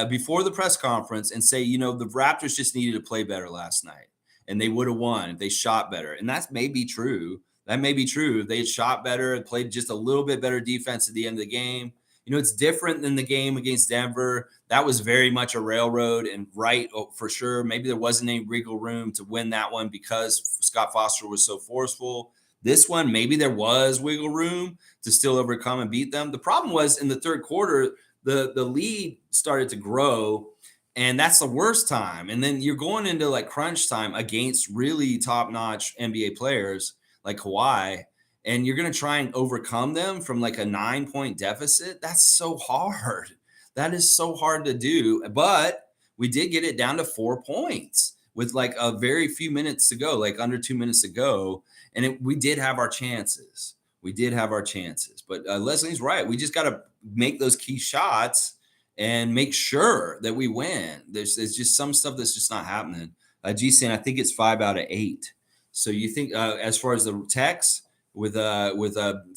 before the press conference, and say, the Raptors just needed to play better last night. And they would have won if they shot better. And that may be true. That may be true. If they had shot better and played just a little bit better defense at the end of the game. It's different than the game against Denver. That was very much a railroad, and right, for sure. Maybe there wasn't any wiggle room to win that one because Scott Foster was so forceful. This one, maybe there was wiggle room to still overcome and beat them. The problem was in the third quarter, the lead started to grow. And that's the worst time. And then you're going into like crunch time against really top-notch NBA players like Kawhi, and you're going to try and overcome them from like a 9-point deficit. That's so hard. That is so hard to do. But we did get it down to 4 points with like a very few minutes to go, like under 2 minutes to go. And we did have our chances. But Leslie's right. We just got to make those key shots and make sure that we win. There's just some stuff that's just not happening. G saying, I think it's 5 out of 8. So you think as far as the text with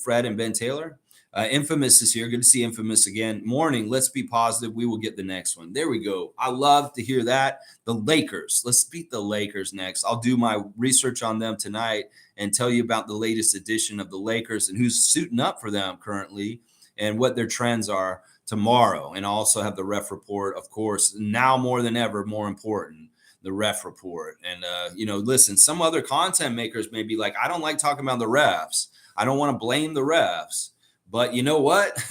Fred and Ben Taylor, Infamous is here. Good to see Infamous again. Morning. Let's be positive. We will get the next one. There we go. I love to hear that. The Lakers. Let's beat the Lakers next. I'll do my research on them tonight and tell you about the latest edition of the Lakers and who's suiting up for them currently and what their trends are tomorrow. And I'll also have the ref report, of course, now more than ever, more important, the ref report. And, listen, some other content makers may be like, I don't like talking about the refs. I don't want to blame the refs. But you know what?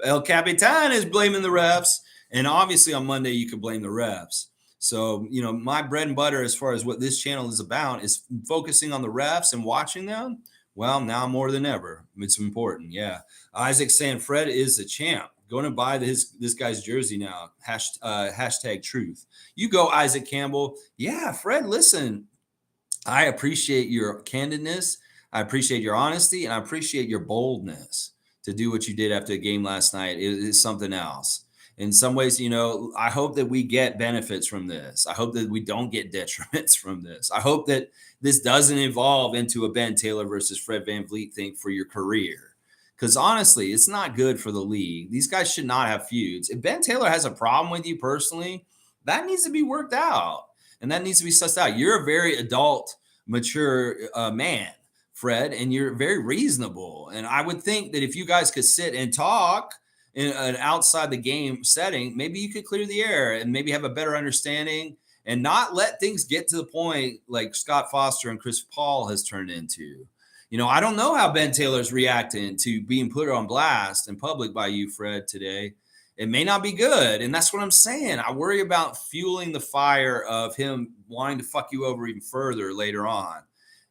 El Capitan is blaming the refs. And obviously on Monday, you can blame the refs. So, my bread and butter as far as what this channel is about is focusing on the refs and watching them. Well, now more than ever, it's important. Yeah. Isaac saying Fred is the champ. Going to buy this guy's jersey now. Hashtag truth. You go, Isaac Campbell. Yeah, Fred, listen, I appreciate your candidness. I appreciate your honesty, and I appreciate your boldness to do what you did after the game last night. It is something else. In some ways, I hope that we get benefits from this. I hope that we don't get detriments from this. I hope that this doesn't evolve into a Ben Taylor versus Fred VanVleet thing for your career. Because honestly, it's not good for the league. These guys should not have feuds. If Ben Taylor has a problem with you personally, that needs to be worked out. And that needs to be sussed out. You're a very adult, mature man, Fred, and you're very reasonable. And I would think that if you guys could sit and talk in an outside the game setting, maybe you could clear the air and maybe have a better understanding and not let things get to the point like Scott Foster and Chris Paul has turned into. I don't know how Ben Taylor's reacting to being put on blast in public by you, Fred, today. It may not be good. And that's what I'm saying. I worry about fueling the fire of him wanting to fuck you over even further later on.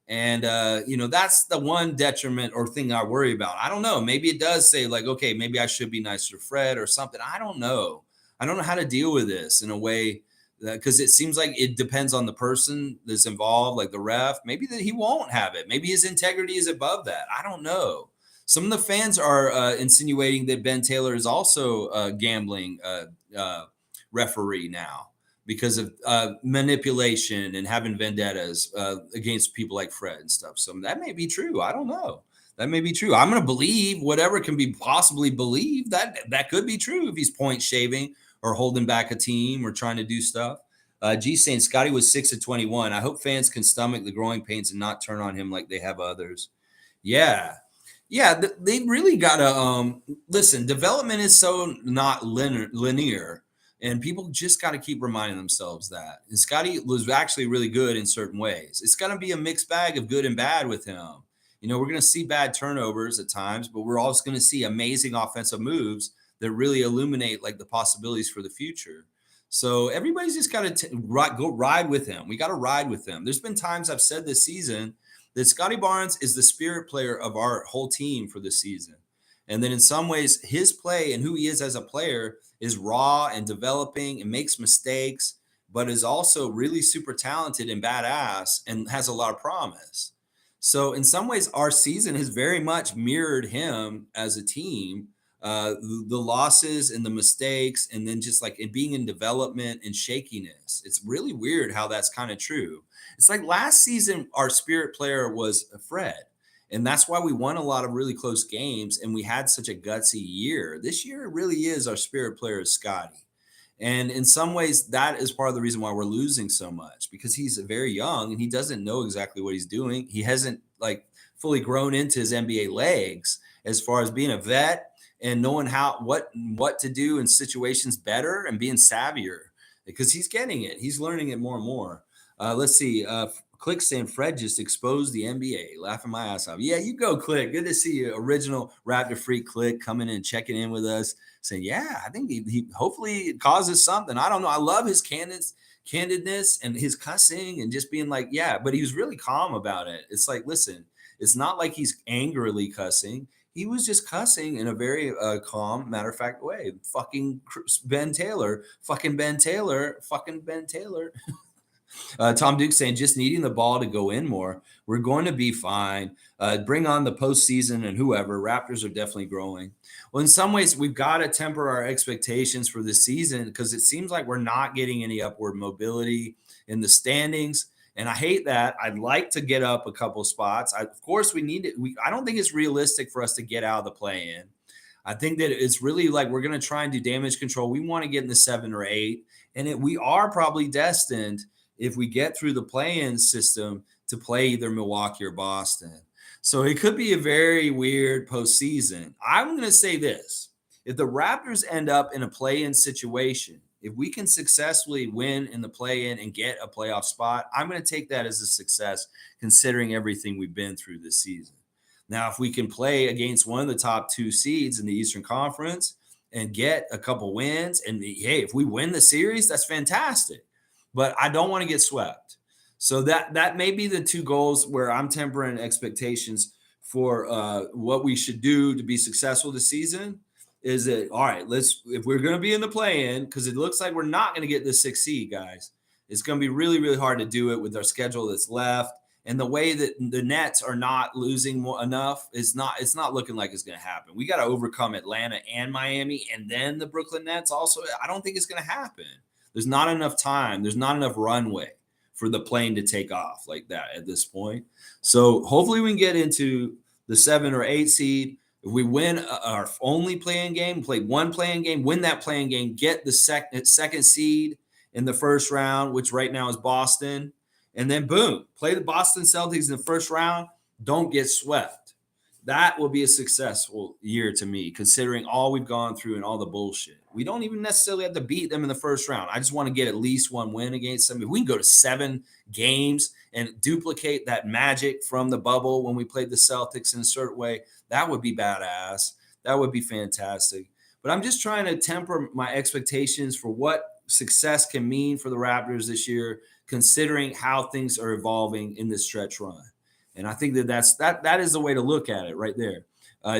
And, that's the one detriment or thing I worry about. I don't know. Maybe it does say like, okay, maybe I should be nicer to Fred or something. I don't know. I don't know how to deal with this in a way because it seems like it depends on the person that's involved, like the ref. Maybe that he won't have it. Maybe his integrity is above that. I don't know. Some of the fans are insinuating that Ben Taylor is also a gambling referee now because of manipulation and having vendettas against people like Fred and stuff. So that may be true. I don't know. That may be true. I'm going to believe whatever can be possibly believed. That could be true if he's point shaving or holding back a team or trying to do stuff. G saying Scottie was 6 of 21. I hope fans can stomach the growing pains and not turn on him like they have others. Yeah. Yeah, they really got to listen. Development is so not linear, and people just got to keep reminding themselves that. And Scottie was actually really good in certain ways. It's going to be a mixed bag of good and bad with him. We're going to see bad turnovers at times, but we're also going to see amazing offensive moves that really illuminate like the possibilities for the future. So everybody's just got to go ride with him. We got to ride with him. There's been times I've said this season that Scottie Barnes is the spirit player of our whole team for this season. And then in some ways, his play and who he is as a player is raw and developing and makes mistakes, but is also really super talented and badass and has a lot of promise. So in some ways, our season has very much mirrored him as a team. The losses and the mistakes, and then just like it being in development and shakiness. It's really weird how that's kind of true. It's like last season, our spirit player was Fred, and that's why we won a lot of really close games, and we had such a gutsy year. This year, it really is our spirit player is Scottie. And in some ways, that is part of the reason why we're losing so much, because he's very young and he doesn't know exactly what he's doing. He hasn't like fully grown into his NBA legs as far as being a vet and knowing what to do in situations better and being savvier, because he's getting it. He's learning it more and more. Let's see. Click saying Fred just exposed the NBA. Laughing my ass off. Yeah, you go, Click. Good to see you. Original Raptor Freak Click coming in and checking in with us. Saying, yeah, I think he hopefully causes something. I don't know. I love his candidness and his cussing and just being like, yeah, but he was really calm about it. It's like, listen, it's not like he's angrily cussing. He was just cussing in a very calm, matter-of-fact way. Fucking Ben Taylor. Fucking Ben Taylor. Fucking Ben Taylor. Tom Duke saying, just needing the ball to go in more. We're going to be fine. Bring on the postseason and whoever. Raptors are definitely growing. Well, in some ways, we've got to temper our expectations for this season because it seems like we're not getting any upward mobility in the standings. And I hate that. I'd like to get up a couple spots. Of course, we need it. I don't think it's realistic for us to get out of the play-in. I think that it's really like we're going to try and do damage control. We want to get in the 7 or 8. And we are probably destined, if we get through the play-in system, to play either Milwaukee or Boston. So it could be a very weird postseason. I'm going to say this. If the Raptors end up in a play-in situation, if we can successfully win in the play-in and get a playoff spot, I'm going to take that as a success considering everything we've been through this season. Now, if we can play against one of the top 2 seeds in the Eastern Conference and get a couple wins, and hey, if we win the series, that's fantastic. But I don't want to get swept. So that may be the 2 goals where I'm tempering expectations for what we should do to be successful this season. Is that all right? If we're going to be in the play-in, because it looks like we're not going to get the 6th seed, guys. It's going to be really, really hard to do it with our schedule that's left. And the way that the Nets are not losing enough it's not looking like it's going to happen. We got to overcome Atlanta and Miami, and then the Brooklyn Nets also. I don't think it's going to happen. There's not enough time. There's not enough runway for the plane to take off like that at this point. So hopefully we can get into the 7 or 8 seed. If we win our only play-in game, play one play-in game, win that play-in game, get the second seed in the first round, which right now is Boston. And then, boom, play the Boston Celtics in the first round. Don't get swept. That will be a successful year to me, considering all we've gone through and all the bullshit. We don't even necessarily have to beat them in the first round. I just want to get at least one win against them. If we can go to 7 games and duplicate that magic from the bubble when we played the Celtics in a certain way, that would be badass. That would be fantastic. But I'm just trying to temper my expectations for what success can mean for the Raptors this year, considering how things are evolving in this stretch run. And I think that is the way to look at it right there.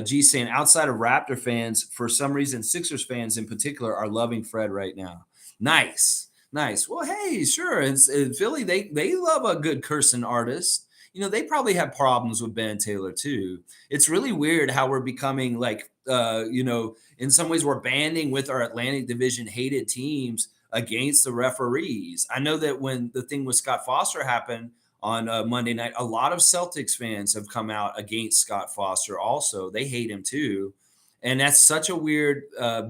G saying, outside of Raptor fans, for some reason, Sixers fans in particular are loving Fred right now. Nice. Well, hey, sure. And Philly, they love a good cursing artist. You know, they probably have problems with Ben Taylor too. It's really weird how we're becoming like, in some ways we're banding with our Atlantic Division hated teams against the referees. I know that when the thing with Scott Foster happened on Monday night, a lot of Celtics fans have come out against Scott Foster also. They hate him too. And that's such a weird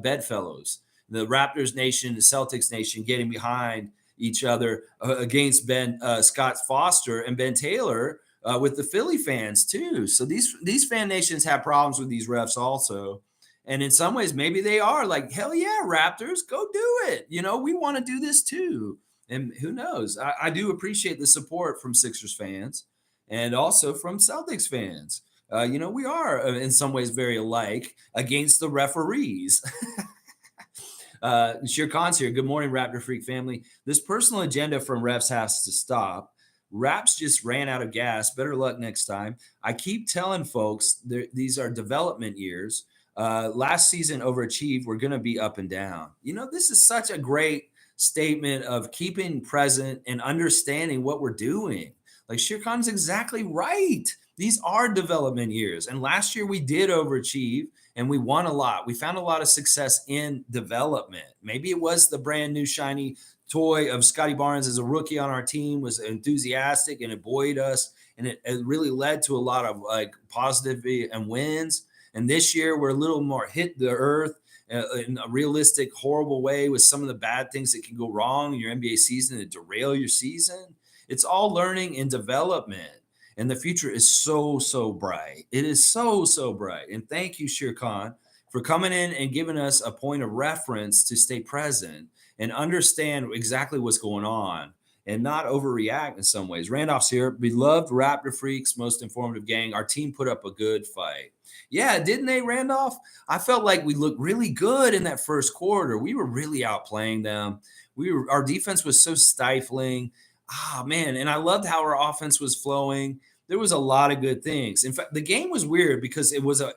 bedfellows. The Raptors nation, the Celtics nation getting behind each other against Scott Foster and Ben Taylor with the Philly fans too. So these fan nations have problems with these refs also. And in some ways, maybe they are like, hell yeah, Raptors, go do it. You know, we want to do this too. And who knows? I do appreciate the support from Sixers fans and also from Celtics fans. We are in some ways very alike against the referees. Shir Khan's here. Good morning, Raptor Freak family. This personal agenda from refs has to stop. Raps just ran out of gas. Better luck next time. I keep telling folks these are development years. Last season overachieved. We're going to be up and down. You know, this is such a great statement of keeping present and understanding what we're doing. Like Shir Khan's exactly right. These are development years. And last year we did overachieve and we won a lot. We found a lot of success in development. Maybe it was the brand new shiny toy of Scottie Barnes as a rookie on our team was enthusiastic and it buoyed us. And it really led to a lot of like positivity and wins. And this year we're a little more hit the earth in a realistic, horrible way with some of the bad things that can go wrong in your NBA season and derail your season. It's all learning and development. And the future is so, so bright. It is so, so bright. And thank you, Shir Khan, for coming in and giving us a point of reference to stay present and understand exactly what's going on and not overreact in some ways. Randolph's here. Beloved Raptor Freaks, most informative gang. Our team put up a good fight. Yeah, didn't they, Randolph? I felt like we looked really good in that first quarter. We were really outplaying them. Our defense was so stifling. Man, and I loved how our offense was flowing. There was a lot of good things. In fact, the game was weird because it was a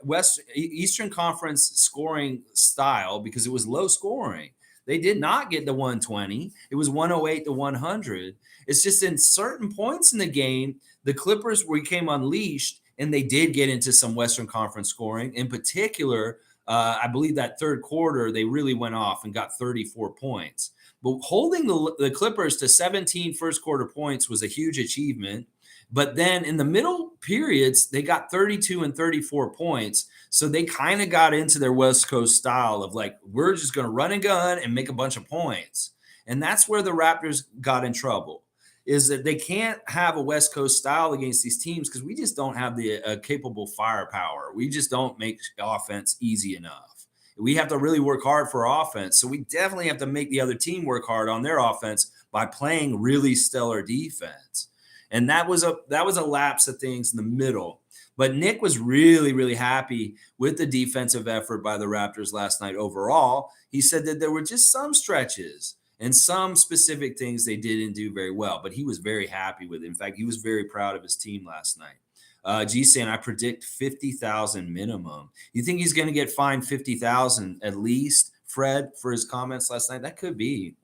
Eastern Conference scoring style because it was low scoring. They did not get to 120. It was 108 to 100. It's just in certain points in the game, the Clippers became unleashed, and they did get into some Western Conference scoring. In particular, I believe that third quarter, they really went off and got 34 points. But holding the Clippers to 17 first quarter points was a huge achievement. But then in the middle periods, they got 32 and 34 points. So they kind of got into their West Coast style of like, we're just going to run and gun and make a bunch of points. And that's where the Raptors got in trouble, is that they can't have a West Coast style against these teams because we just don't have the capable firepower. We just don't make offense easy enough. We have to really work hard for offense. So we definitely have to make the other team work hard on their offense by playing really stellar defense. And that was a lapse of things in the middle. But Nick was really, really happy with the defensive effort by the Raptors last night overall. He said that there were just some stretches and some specific things they didn't do very well, but he was very happy with it. In fact, he was very proud of his team last night. G saying, I predict 50,000 minimum. You think he's going to get fined 50,000 at least, Fred, for his comments last night? That could be.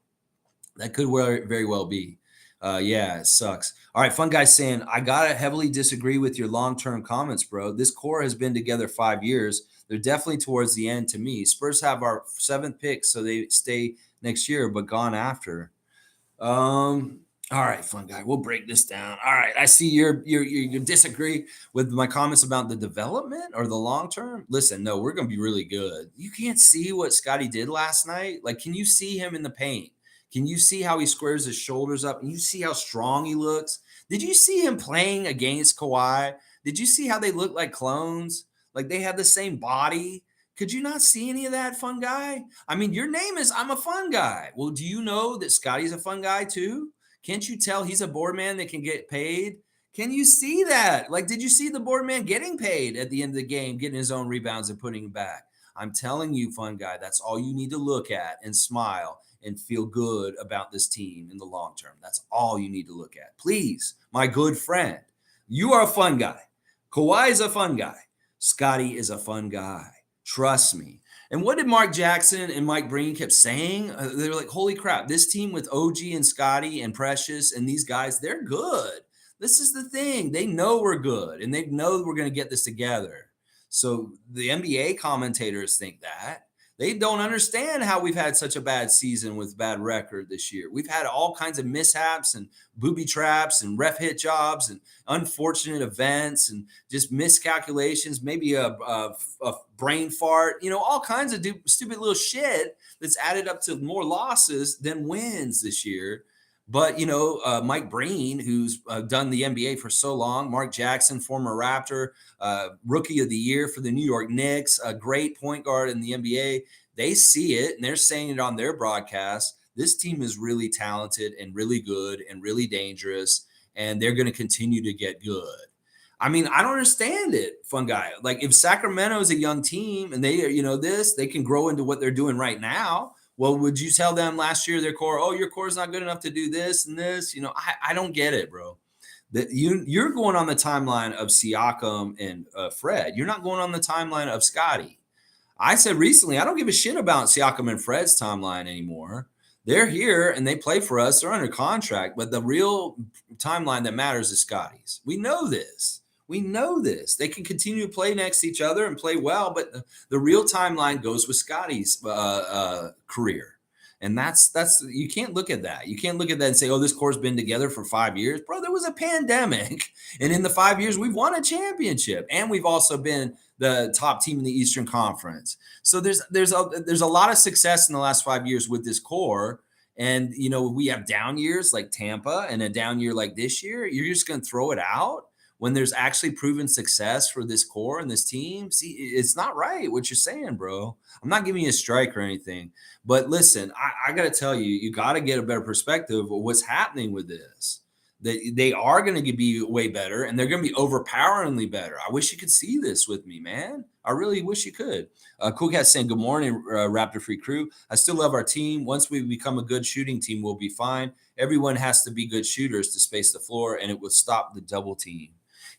That could very well be. Yeah, it sucks. All right, FunGuy saying, I got to heavily disagree with your long-term comments, bro. This core has been together 5 years. They're definitely towards the end to me. Spurs have our 7th pick, so they stay next year, but gone after. All right, FunGuy, we'll break this down. All right, I see you disagree with my comments about the development or the long term. Listen, no, we're going to be really good. You can't see what Scottie did last night. Like, can you see him in the paint? Can you see how he squares his shoulders up? And you see how strong he looks? Did you see him playing against Kawhi? Did you see how they look like clones? Like they have the same body? Could you not see any of that, FunGuy? I mean, your name is I'm a fun guy. Well, do you know that Scottie's a fun guy too? Can't you tell he's a board man that can get paid? Can you see that? Like, did you see the board man getting paid at the end of the game, getting his own rebounds and putting them back? I'm telling you, FunGuy, that's all you need to look at and smile and feel good about this team in the long term. That's all you need to look at. Please, my good friend, you are a fun guy. Kawhi is a fun guy. Scottie is a fun guy. Trust me. And what did Mark Jackson and Mike Breen kept saying? They were like, holy crap, this team with OG and Scottie and Precious and these guys, they're good. This is the thing. They know we're good, and they know we're going to get this together. So the NBA commentators think that. They don't understand how we've had such a bad season with bad record this year. We've had all kinds of mishaps and booby traps and ref hit jobs and unfortunate events and just miscalculations, maybe a brain fart, all kinds of stupid little shit that's added up to more losses than wins this year. But, Mike Breen, who's done the NBA for so long, Mark Jackson, former Raptor, rookie of the year for the New York Knicks, a great point guard in the NBA, they see it and they're saying it on their broadcast. This team is really talented and really good and really dangerous, and they're going to continue to get good. I mean, I don't understand it, FunGuy. Like, if Sacramento is a young team and they are, they can grow into what they're doing right now. Well, would you tell them last year their core, oh, your core is not good enough to do this and this? I don't get it, bro. That you're going on the timeline of Siakam and Fred. You're not going on the timeline of Scottie. I said recently, I don't give a shit about Siakam and Fred's timeline anymore. They're here and they play for us. They're under contract, but the real timeline that matters is Scottie's. We know this. They can continue to play next to each other and play well, but the real timeline goes with Scottie's career. And that's you can't look at that. You can't look at that and say, oh, this core's been together for 5 years. Bro, there was a pandemic. And in the 5 years, we've won a championship. And we've also been the top team in the Eastern Conference. So there's a lot of success in the last 5 years with this core. And, we have down years like Tampa and a down year like this year. You're just going to throw it out when there's actually proven success for this core and this team. See, it's not right what you're saying, bro. I'm not giving you a strike or anything. But listen, I got to tell you, you got to get a better perspective of what's happening with this. They are going to be way better, and they're going to be overpoweringly better. I wish you could see this with me, man. I really wish you could. Cool Cat saying, good morning, Raptor Free Crew. I still love our team. Once we become a good shooting team, we'll be fine. Everyone has to be good shooters to space the floor, and it will stop the double team.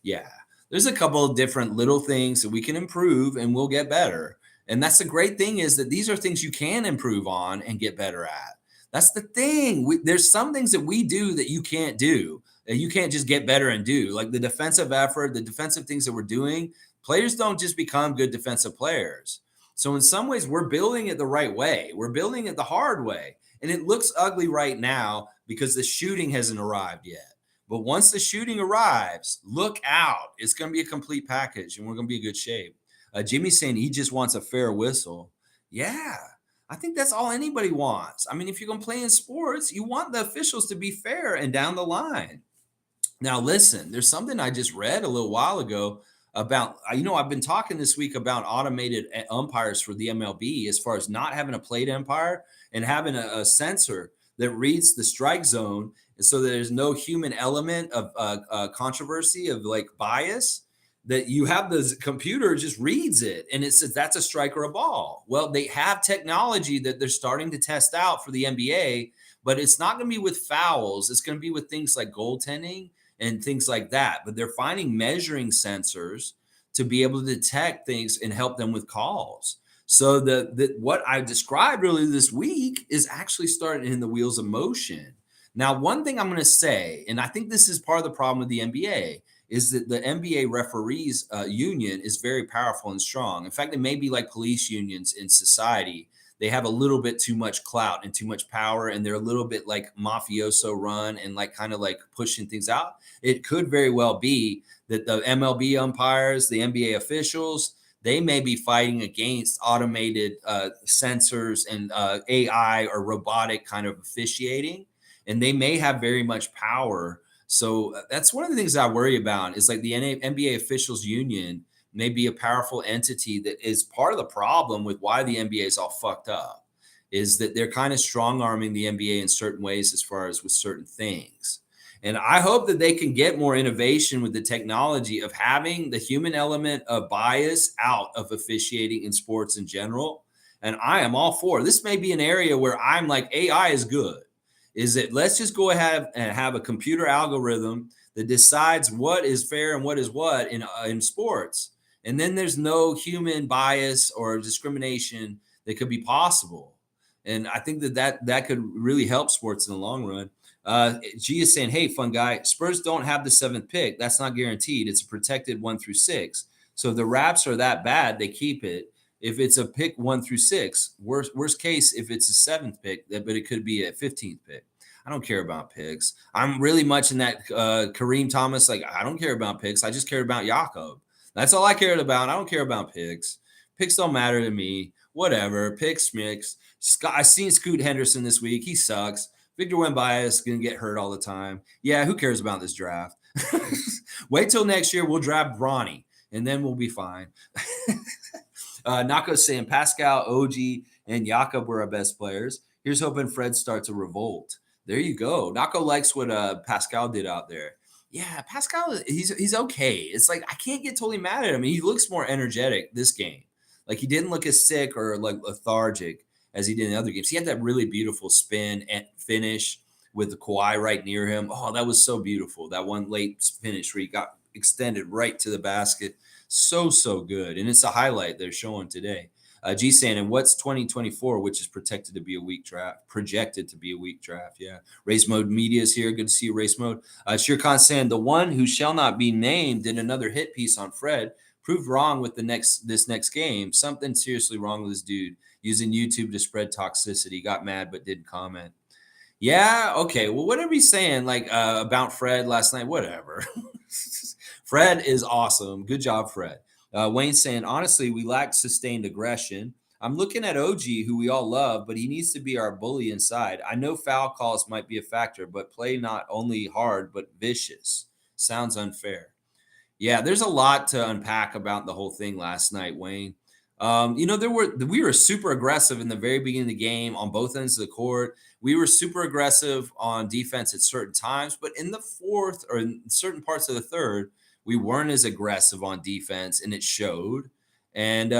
Yeah, there's a couple of different little things that we can improve and we'll get better. And that's the great thing, is that these are things you can improve on and get better at. That's the thing. There's some things that we do that you can't do, that you can't just get better and do. Like the defensive effort, the defensive things that we're doing. Players don't just become good defensive players. So in some ways, we're building it the right way. We're building it the hard way. And it looks ugly right now because the shooting hasn't arrived yet. But once the shooting arrives, look out. It's going to be a complete package and we're going to be in good shape. Jimmy's saying he just wants a fair whistle. Yeah, I think that's all anybody wants. I mean, if you're going to play in sports, you want the officials to be fair and down the line. Now, listen, there's something I just read a little while ago about, I've been talking this week about automated umpires for the MLB as far as not having a plate umpire and having a sensor that reads the strike zone. And so there's no human element of controversy of like bias, that you have the computer just reads it and it says that's a strike or a ball. Well, they have technology that they're starting to test out for the NBA, but it's not going to be with fouls. It's going to be with things like goaltending and things like that. But they're finding measuring sensors to be able to detect things and help them with calls. So what I described really this week is actually starting in the wheels of motion. Now, one thing I'm going to say, and I think this is part of the problem with the NBA, is that the NBA referees union is very powerful and strong. In fact, they may be like police unions in society. They have a little bit too much clout and too much power, and they're a little bit like mafioso run and like kind of like pushing things out. It could very well be that the MLB umpires, the NBA officials, they may be fighting against automated sensors and AI or robotic kind of officiating, and they may have very much power. So that's one of the things I worry about is like the NBA officials union may be a powerful entity that is part of the problem with why the NBA is all fucked up, is that they're kind of strong arming the NBA in certain ways as far as with certain things. And I hope that they can get more innovation with the technology of having the human element of bias out of officiating in sports in general. And I am all for this. May be an area where I'm like, AI is good. Is that let's just go ahead and have a computer algorithm that decides what is fair and what is what in sports. And then there's no human bias or discrimination that could be possible. And I think that could really help sports in the long run. G is saying, hey, FunGuy, Spurs don't have the 7th pick. That's not guaranteed. It's a protected 1 through 6. So if the Raps are that bad, they keep it. If it's a pick 1 through 6, worst case, if it's a 7th pick, but it could be a 15th pick. I don't care about picks. I'm really much in that Kareem Thomas, like, I don't care about picks. I just care about Jakob. That's all I cared about. I don't care about picks. Picks don't matter to me. Whatever. Picks, mix. I seen Scoot Henderson this week. He sucks. Victor Wembanyama is going to get hurt all the time. Yeah, who cares about this draft? Wait till next year. We'll draft Bronny, and then we'll be fine. Nako's saying Pascal, OG, and Jakob were our best players. Here's hoping Fred starts a revolt. There you go. Nako likes what Pascal did out there. Yeah, Pascal, he's okay. It's like I can't get totally mad at him. He looks more energetic this game. Like he didn't look as sick or like lethargic as he did in other games. He had that really beautiful spin and finish with the Kawhi right near him. Oh, that was so beautiful. That one late finish where he got extended right to the basket. So good. And it's a highlight they're showing today. G saying, and what's 2024, which is projected to be a weak draft? Yeah. Race Mode Media is here. Good to see you, Race Mode. Shir Khan saying, the one who shall not be named did another hit piece on Fred. Proved wrong with this next game. Something seriously wrong with this dude. Using YouTube to spread toxicity. Got mad but didn't comment. Yeah, okay. Well, whatever he's saying, like about Fred last night, whatever. Fred is awesome. Good job, Fred. Wayne saying, honestly, we lack sustained aggression. I'm looking at OG, who we all love, but he needs to be our bully inside. I know foul calls might be a factor, but play not only hard, but vicious. Sounds unfair. Yeah, there's a lot to unpack about the whole thing last night, Wayne. We were super aggressive in the very beginning of the game on both ends of the court. We were super aggressive on defense at certain times, but in the fourth or in certain parts of the third, we weren't as aggressive on defense, and it showed. And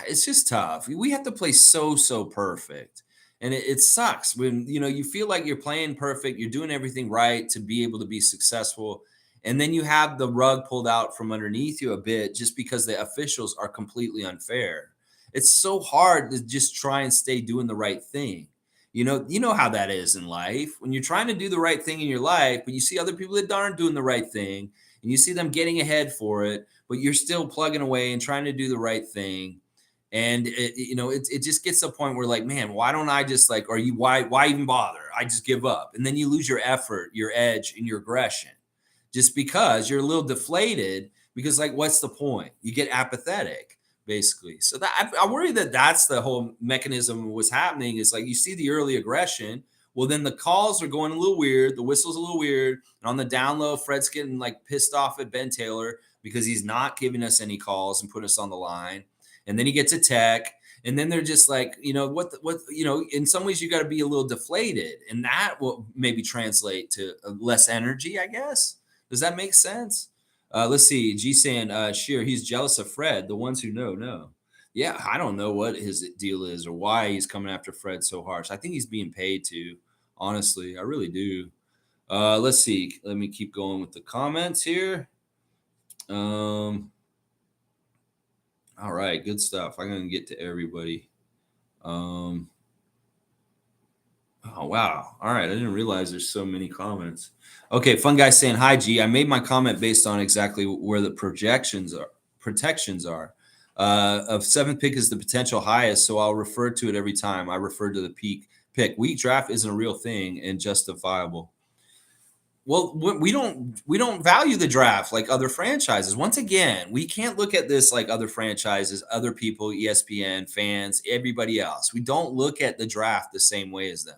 it's just tough. We have to play so perfect. And it sucks when, you feel like you're playing perfect, you're doing everything right to be able to be successful. And then you have the rug pulled out from underneath you a bit just because the officials are completely unfair. It's so hard to just try and stay doing the right thing. You know how that is in life. When you're trying to do the right thing in your life, but you see other people that aren't doing the right thing, and you see them getting ahead for it, but you're still plugging away and trying to do the right thing. And it just gets to a point where like, man, why don't I just like, why even bother? I just give up. And then you lose your effort, your edge, and your aggression just because you're a little deflated because like, what's the point? You get apathetic basically. So that I worry that that's the whole mechanism of what's happening is like, you see the early aggression. Well, then the calls are going a little weird. The whistle's a little weird. And on the down low, Fred's getting like pissed off at Ben Taylor because he's not giving us any calls and putting us on the line. And then he gets a tech, and then they're just like, in some ways you got to be a little deflated, and that will maybe translate to less energy, I guess. Does that make sense? Let's see. G saying, Sheer, he's jealous of Fred. The ones who know, no. Yeah, I don't know what his deal is or why he's coming after Fred so harsh. I think he's being paid to, honestly. I really do. Let's see. Let me keep going with the comments here. All right, good stuff. I'm going to get to everybody. Oh, wow. All right, I didn't realize there's so many comments. Okay, FunGuy saying, hi, G. I made my comment based on exactly where the protections are. Of 7th pick is the potential highest, so I'll refer to it every time I refer to the peak pick. Weak draft isn't a real thing and justifiable. Well, we don't value the draft like other franchises. Once again, we can't look at this like other franchises, other people, ESPN, fans, everybody else. We don't look at the draft the same way as them.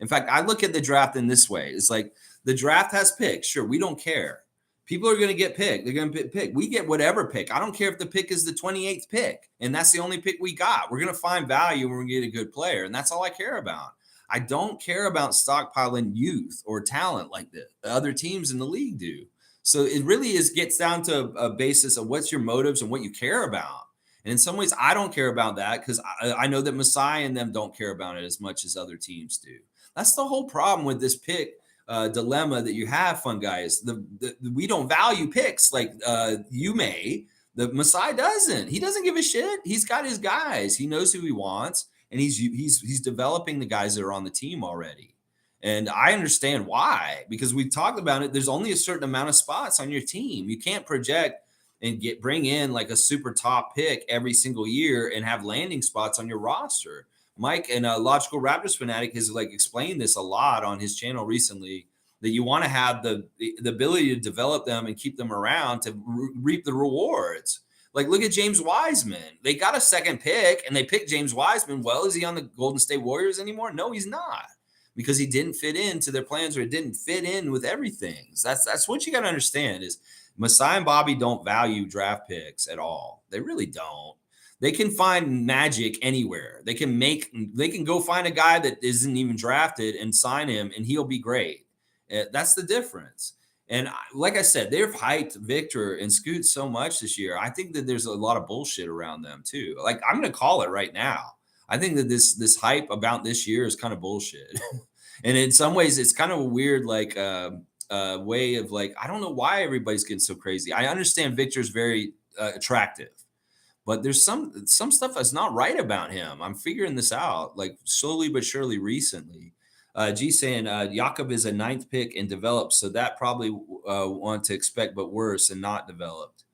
In fact, I look at the draft in this way. It's like the draft has picks. Sure, we don't care. People are going to get picked. They're going to pick. We get whatever pick. I don't care if the pick is the 28th pick, and that's the only pick we got. We're going to find value and we're going to get a good player, and that's all I care about. I don't care about stockpiling youth or talent like the other teams in the league do. So it really gets down to a basis of what's your motives and what you care about. And in some ways, I don't care about that because I know that Masai and them don't care about it as much as other teams do. That's the whole problem with this pick dilemma that you have, FunGuy, is we don't value picks like you may. The Masai doesn't. He doesn't give a shit. He's got his guys. He knows who he wants. And he's developing the guys that are on the team already. And I understand why, because we've talked about it. There's only a certain amount of spots on your team. You can't project and bring in like a super top pick every single year and have landing spots on your roster. Mike and Logical Raptors Fanatic has like explained this a lot on his channel recently, that you want to have the ability to develop them and keep them around to reap the rewards. Like, look at James Wiseman. They got a 2nd pick, and they picked James Wiseman. Well, is he on the Golden State Warriors anymore? No, he's not, because he didn't fit into their plans, or it didn't fit in with everything. So that's what you got to understand is Masai and Bobby don't value draft picks at all. They really don't. They can find magic anywhere. They can go find a guy that isn't even drafted and sign him, and he'll be great. That's the difference. And like I said, they've hyped Victor and Scoot so much this year. I think that there's a lot of bullshit around them too. Like, I'm going to call it right now. I think that this hype about this year is kind of bullshit. And in some ways, it's kind of a weird like way of like, I don't know why everybody's getting so crazy. I understand Victor's very attractive, but there's some stuff that's not right about him. I'm figuring this out like slowly but surely recently. G saying Jakob is a 9th pick and developed, so that probably want to expect, but worse and not developed.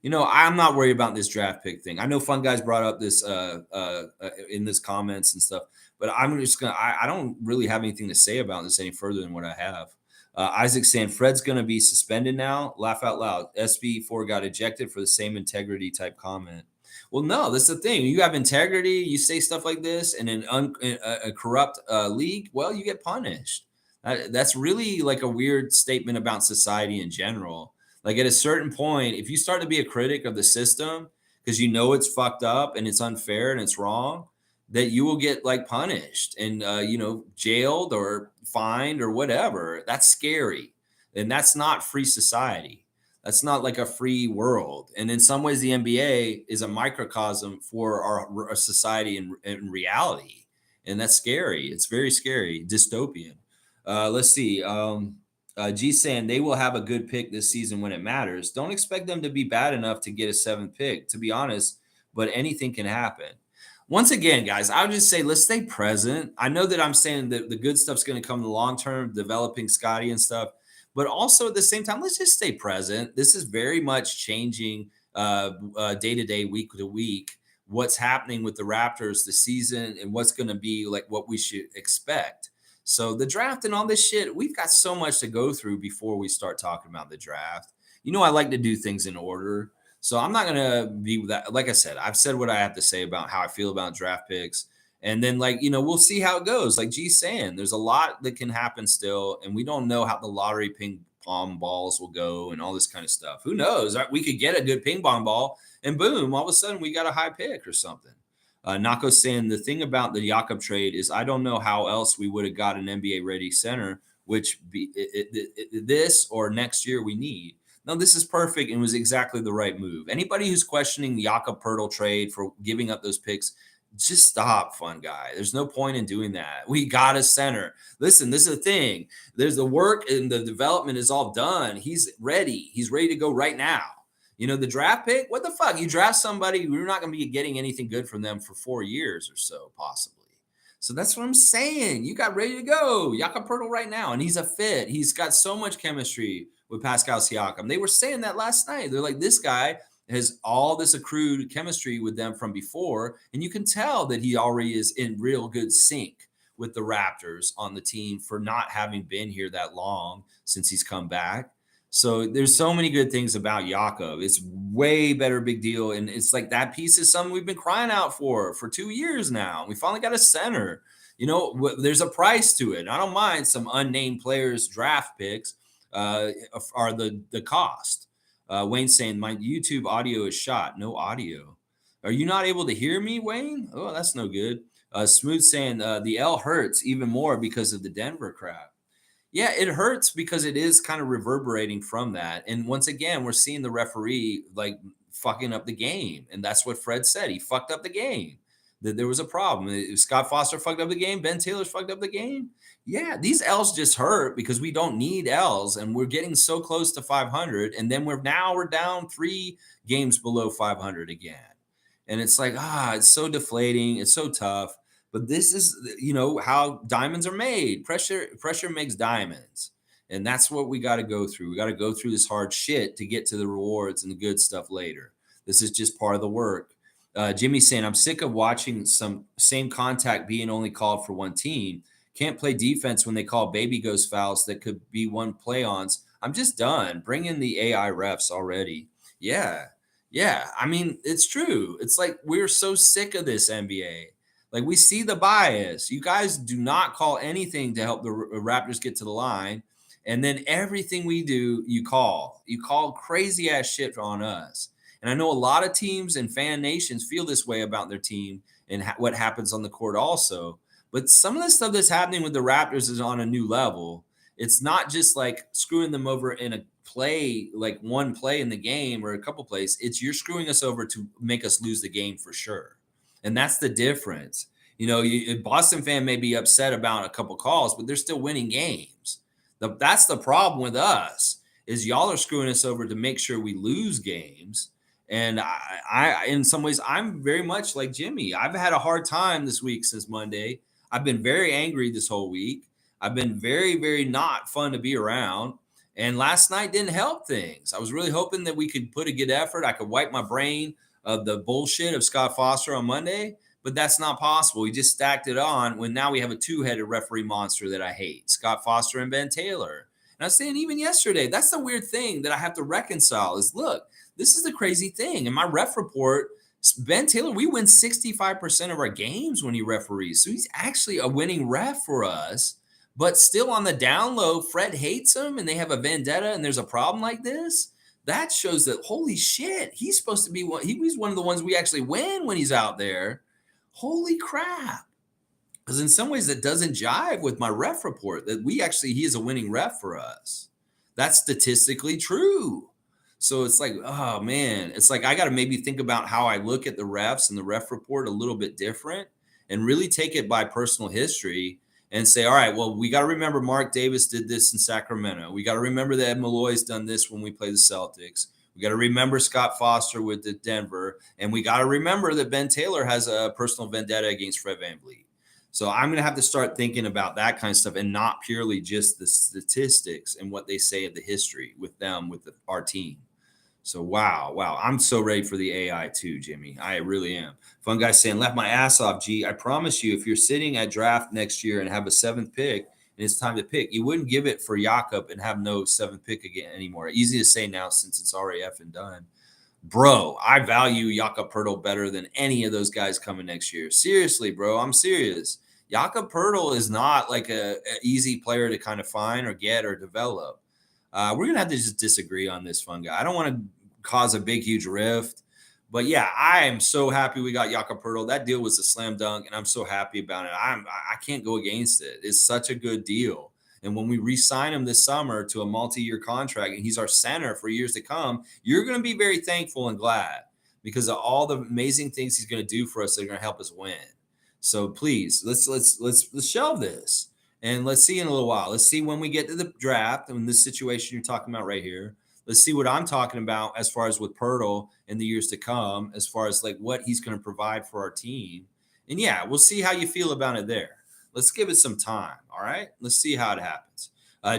I'm not worried about this draft pick thing. I know FunGuys brought up this in this comments and stuff, but I'm just gonna. I don't really have anything to say about this any further than what I have. Isaac saying Fred's gonna be suspended now. Laugh out loud. SB4 got ejected for the same integrity type comment. Well, no, that's the thing. You have integrity. You say stuff like this in a corrupt league. Well, you get punished. That's really like a weird statement about society in general. Like at a certain point, if you start to be a critic of the system because you know it's fucked up and it's unfair and it's wrong, that you will get like punished and jailed or fined or whatever. That's scary, and that's not free society. That's not like a free world. And in some ways, the NBA is a microcosm for our society in reality. And that's scary. It's very scary, dystopian. Let's see. G saying they will have a good pick this season when it matters. Don't expect them to be bad enough to get a 7th pick, to be honest, but anything can happen. Once again, guys, I would just say let's stay present. I know that I'm saying that the good stuff's going to come in the long term, developing Scottie and stuff. But also at the same time, let's just stay present. This is very much changing day to day, week to week. what's happening with the Raptors this season and what's going to be like what we should expect. So the draft and all this shit, we've got so much to go through before we start talking about the draft. I like to do things in order. So I'm not going to be that. Like I said, I've said what I have to say about how I feel about draft picks. And then, we'll see how it goes. Like G's saying, there's a lot that can happen still. And we don't know how the lottery ping pong balls will go and all this kind of stuff. Who knows? We could get a good ping pong ball and boom, all of a sudden we got a high pick or something. Nako's saying the thing about the Jakob trade is I don't know how else we would have got an NBA ready center, which this or next year we need. No, this is perfect and was exactly the right move. Anybody who's questioning the Jakob Poeltle trade for giving up those picks, just stop, FunGuy. There's no point in doing that. We got a center. Listen, this is the thing. There's the work and the development is all done. He's ready. He's ready to go right now. The draft pick, what the fuck? You draft somebody, we're not going to be getting anything good from them for 4 years or so, possibly. So that's what I'm saying. You got ready to go. Jakob Poeltle right now, and he's a fit. He's got so much chemistry with Pascal Siakam. They were saying that last night. They're like, this guy has all this accrued chemistry with them from before, and you can tell that he already is in real good sync with the Raptors on the team for not having been here that long since he's come back. So there's so many good things about Jakob. It's way better big deal. And it's like that piece is something we've been crying out for 2 years now. We finally got a center. There's a price to it. I don't mind some unnamed players draft picks are the cost. Wayne's saying my YouTube audio is shot. No audio. Are you not able to hear me, Wayne? Oh, that's no good. Smooth saying the L hurts even more because of the Denver crap. Yeah, it hurts because it is kind of reverberating from that. And once again, we're seeing the referee fucking up the game. And that's what Fred said. He fucked up the game. That there was a problem. Scott Foster fucked up the game. Ben Taylor's fucked up the game. Yeah, these L's just hurt because we don't need L's. And we're getting so close to 500. And then we're down 3 games below 500 again. And it's like, it's so deflating. It's so tough. But this is, how diamonds are made. Pressure makes diamonds. And that's what we got to go through. We got to go through this hard shit to get to the rewards and the good stuff later. This is just part of the work. Jimmy's saying, I'm sick of watching some same contact being only called for one team. Can't play defense when they call baby ghost fouls that could be one play-ons. I'm just done. Bring in the AI refs already. Yeah. I mean, it's true. It's like we're so sick of this NBA. Like, we see the bias. You guys do not call anything to help the Raptors get to the line. And then everything we do, you call. You call crazy-ass shit on us. And I know a lot of teams and fan nations feel this way about their team and what happens on the court also. But some of the stuff that's happening with the Raptors is on a new level. It's not just like screwing them over in a play, like one play in the game or a couple plays. It's you're screwing us over to make us lose the game for sure. And that's the difference. A Boston fan may be upset about a couple calls, but they're still winning games. That's the problem with us is y'all are screwing us over to make sure we lose games. And I in some ways, I'm very much like Jimmy. I've had a hard time this week since Monday. I've been very angry this whole week. I've been very, very not fun to be around. And last night didn't help things. I was really hoping that we could put a good effort. I could wipe my brain of the bullshit of Scott Foster on Monday, but that's not possible. We just stacked it on when now we have a 2-headed referee monster that I hate, Scott Foster and Ben Taylor. And I was saying even yesterday, that's the weird thing that I have to reconcile is, look, this is the crazy thing. In my ref report, Ben Taylor, we win 65% of our games when he referees. So he's actually a winning ref for us, but still on the down low, Fred hates him and they have a vendetta and there's a problem like this. That shows that, holy shit, he's supposed to be he's one of the ones we actually win when he's out there. Holy crap. Because in some ways that doesn't jive with my ref report that he is a winning ref for us. That's statistically true. So it's like, oh man, it's like I got to maybe think about how I look at the refs and the ref report a little bit different and really take it by personal history and say, all right, well, we got to remember Mark Davis did this in Sacramento. We got to remember that Ed Malloy's done this when we play the Celtics. We got to remember Scott Foster with the Denver. And we got to remember that Ben Taylor has a personal vendetta against Fred VanVleet. So I'm going to have to start thinking about that kind of stuff and not purely just the statistics and what they say of the history with them, with our team. So wow. I'm so ready for the AI too, Jimmy. I really am. FunGuy saying, left my ass off, G. I promise you, if you're sitting at draft next year and have a 7th pick and it's time to pick, you wouldn't give it for Jakob and have no 7th pick again anymore. Easy to say now since it's already effing done. Bro, I value Jakob Poeltle better than any of those guys coming next year. Seriously, bro, I'm serious. Jakob Poeltle is not like a easy player to kind of find or get or develop. We're gonna have to just disagree on this, FunGuy. I don't want to cause a big, huge rift, but yeah, I am so happy we got Jakob Poeltle. That deal was a slam dunk, and I'm so happy about it. I can't go against it. It's such a good deal. And when we re-sign him this summer to a multi-year contract, and he's our center for years to come, you're going to be very thankful and glad because of all the amazing things he's going to do for us that are going to help us win. So please, let's shelve this and let's see in a little while. Let's see when we get to the draft and this situation you're talking about right here. Let's see what I'm talking about as far as with Poeltle in the years to come, as far as like what he's going to provide for our team. And yeah, we'll see how you feel about it there. Let's give it some time. All right. Let's see how it happens.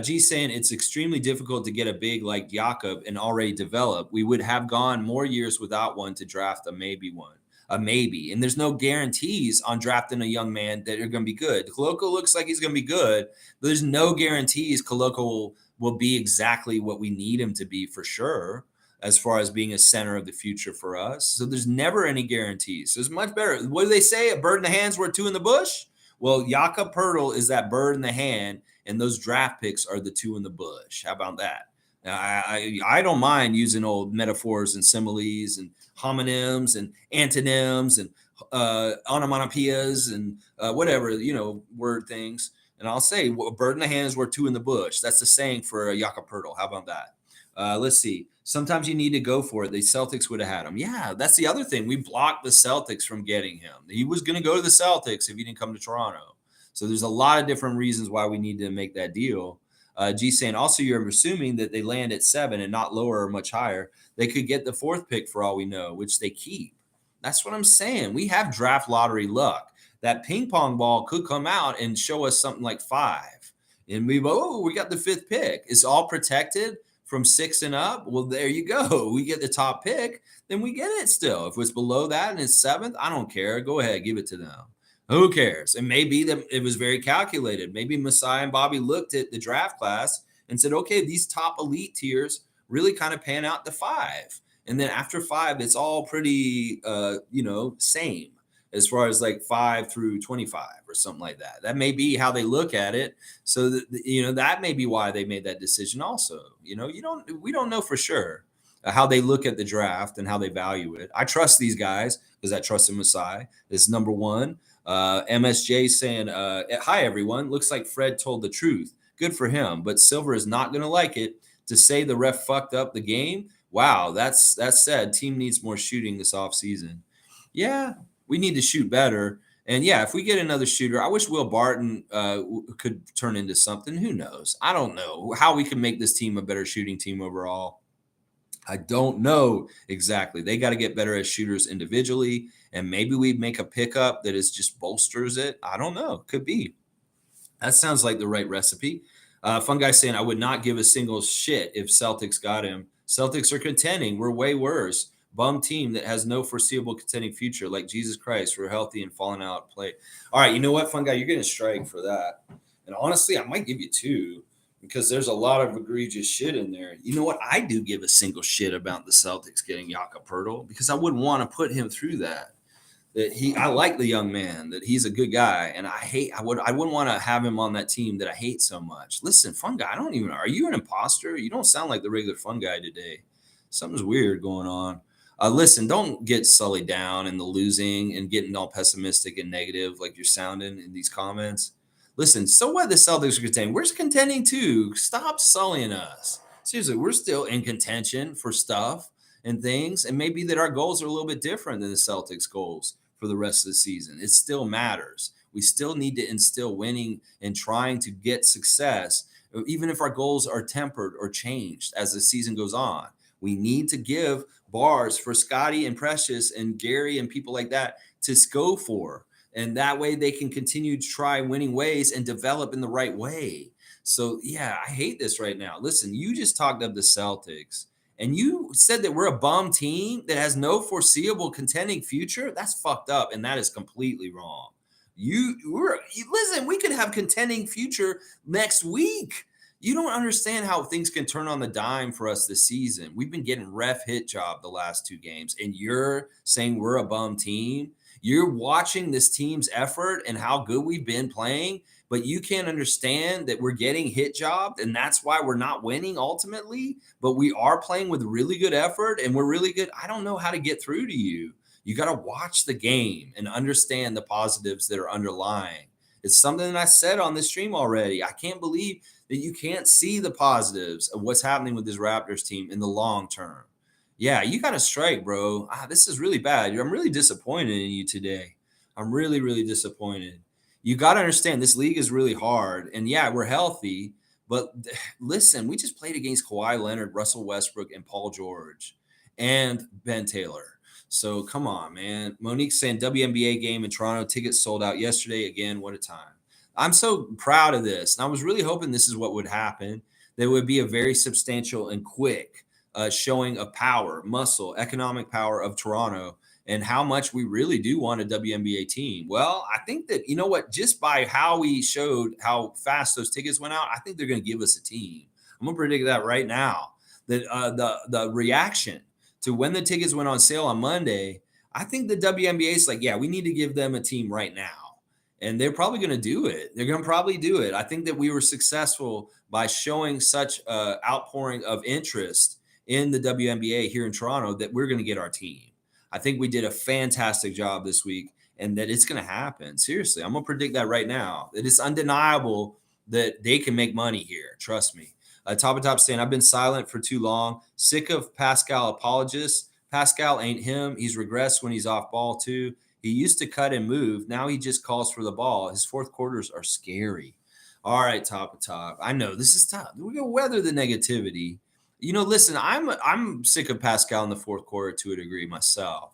G saying it's extremely difficult to get a big like Jakob and already develop. We would have gone more years without one to draft a maybe one, a maybe. And there's no guarantees on drafting a young man that are going to be good. Koloko looks like he's going to be good, but there's no guarantees Koloko will be exactly what we need him to be for sure, as far as being a center of the future for us. So there's never any guarantees. So it's much better. What do they say? A bird in the hand's worth 2 in the bush. Well, Jakob Poeltle is that bird in the hand, and those draft picks are the 2 in the bush. How about that? I don't mind using old metaphors and similes and homonyms and antonyms and onomatopoeias and whatever, word things. And I'll say, a bird in the hand is worth 2 in the bush. That's the saying for Jakob Poeltle. How about that? Let's see. Sometimes you need to go for it. The Celtics would have had him. Yeah, that's the other thing. We blocked the Celtics from getting him. He was going to go to the Celtics if he didn't come to Toronto. So there's a lot of different reasons why we need to make that deal. G saying, also, you're assuming that they land at 7 and not lower or much higher. They could get the 4th pick for all we know, which they keep. That's what I'm saying. We have draft lottery luck. That ping pong ball could come out and show us something like 5. And we got the 5th pick. It's all protected from 6 and up. Well, there you go. We get the top pick, then we get it still. If it's below that and it's 7th, I don't care. Go ahead, give it to them. Who cares? And maybe that it was very calculated. Maybe Masai and Bobby looked at the draft class and said, okay, these top elite tiers really kind of pan out to 5. And then after 5, it's all pretty, same as far as like 5 through 25 or something like that. That may be how they look at it. So that may be why they made that decision also. We don't know for sure how they look at the draft and how they value it. I trust these guys because I trust in Masai. This is number 1. MSJ saying, hi, everyone. Looks like Fred told the truth. Good for him. But Silver is not going to like it to say the ref fucked up the game. Wow, that's said. Team needs more shooting this offseason. Yeah, we need to shoot better. And yeah, if we get another shooter, I wish Will Barton could turn into something. Who knows? I don't know how we can make this team a better shooting team overall. I don't know exactly. They got to get better as shooters individually. And maybe we make a pickup that is just bolsters it. I don't know. Could be. That sounds like the right recipe. FunGuy saying, I would not give a single shit if Celtics got him. Celtics are contending. We're way worse. Bum team that has no foreseeable contending future. Like Jesus Christ, we're healthy and falling out of play. All right, you know what, FunGuy? You're getting a strike for that. And honestly, I might give you 2 because there's a lot of egregious shit in there. You know what? I do give a single shit about the Celtics getting Jakob Poeltle because I wouldn't want to put him through that. I like the young man, that he's a good guy, and I wouldn't want to have him on that team that I hate so much. Listen, FunGuy, are you an imposter? You don't sound like the regular FunGuy today. Something's weird going on. Listen, don't get sullied down in the losing and getting all pessimistic and negative like you're sounding in these comments. Listen, so what the Celtics are contending? We're contending too. Stop sullying us. Seriously, we're still in contention for stuff and things, and maybe that our goals are a little bit different than the Celtics' goals for the rest of the season. It still matters. We still need to instill winning and trying to get success, even if our goals are tempered or changed as the season goes on. We need to give bars for Scottie and Precious and Gary and people like that to go for. And that way they can continue to try winning ways and develop in the right way. So, yeah, I hate this right now. Listen, you just talked up the Celtics. and you said that we're a bum team that has no foreseeable contending future, that's fucked up, and that is completely wrong. Listen, we could have contending future next week. You don't understand how things can turn on the dime for us this season. We've been getting ref hit job the last 2 games, and you're saying we're a bum team. You're watching this team's effort and how good we've been playing, but you can't understand that we're getting hit jobbed, and that's why we're not winning ultimately. But we are playing with really good effort, and we're really good. I don't know how to get through to you. You got to watch the game and understand the positives that are underlying. It's something that I said on this stream already. I can't believe that you can't see the positives of what's happening with this Raptors team in the long term. Yeah, you got to strike, bro. This is really bad. I'm really disappointed in you today. I'm really, really disappointed. You got to understand this league is really hard. And yeah, we're healthy. But listen, we just played against Kawhi Leonard, Russell Westbrook, and Paul George and Ben Taylor. So come on, man. Monique's saying WNBA game in Toronto, tickets sold out yesterday. Again, what a time. I'm so proud of this. And I was really hoping this is what would happen. There would be a very substantial and quick showing of power, muscle, economic power of Toronto and how much we really do want a WNBA team. Well, I think that, you know what, just by how we showed how fast those tickets went out, I think they're going to give us a team. I'm going to predict that right now. That the reaction to when the tickets went on sale on Monday, I think the WNBA is like, yeah, we need to give them a team right now. And they're probably going to do it. They're going to probably do it. I think that we were successful by showing such outpouring of interest in the WNBA here in Toronto that we're going to get our team. I think we did a fantastic job this week and that it's going to happen. Seriously, I'm going to predict that right now. That it's undeniable that they can make money here. Trust me. Top saying, I've been silent for too long. Sick of Pascal apologists. Pascal ain't him. He's regressed when he's off ball too. He used to cut and move. Now he just calls for the ball. His fourth quarters are scary. All right, top. I know this is tough. We're going to weather the negativity. You know, listen, I'm sick of Pascal in the fourth quarter to a degree myself.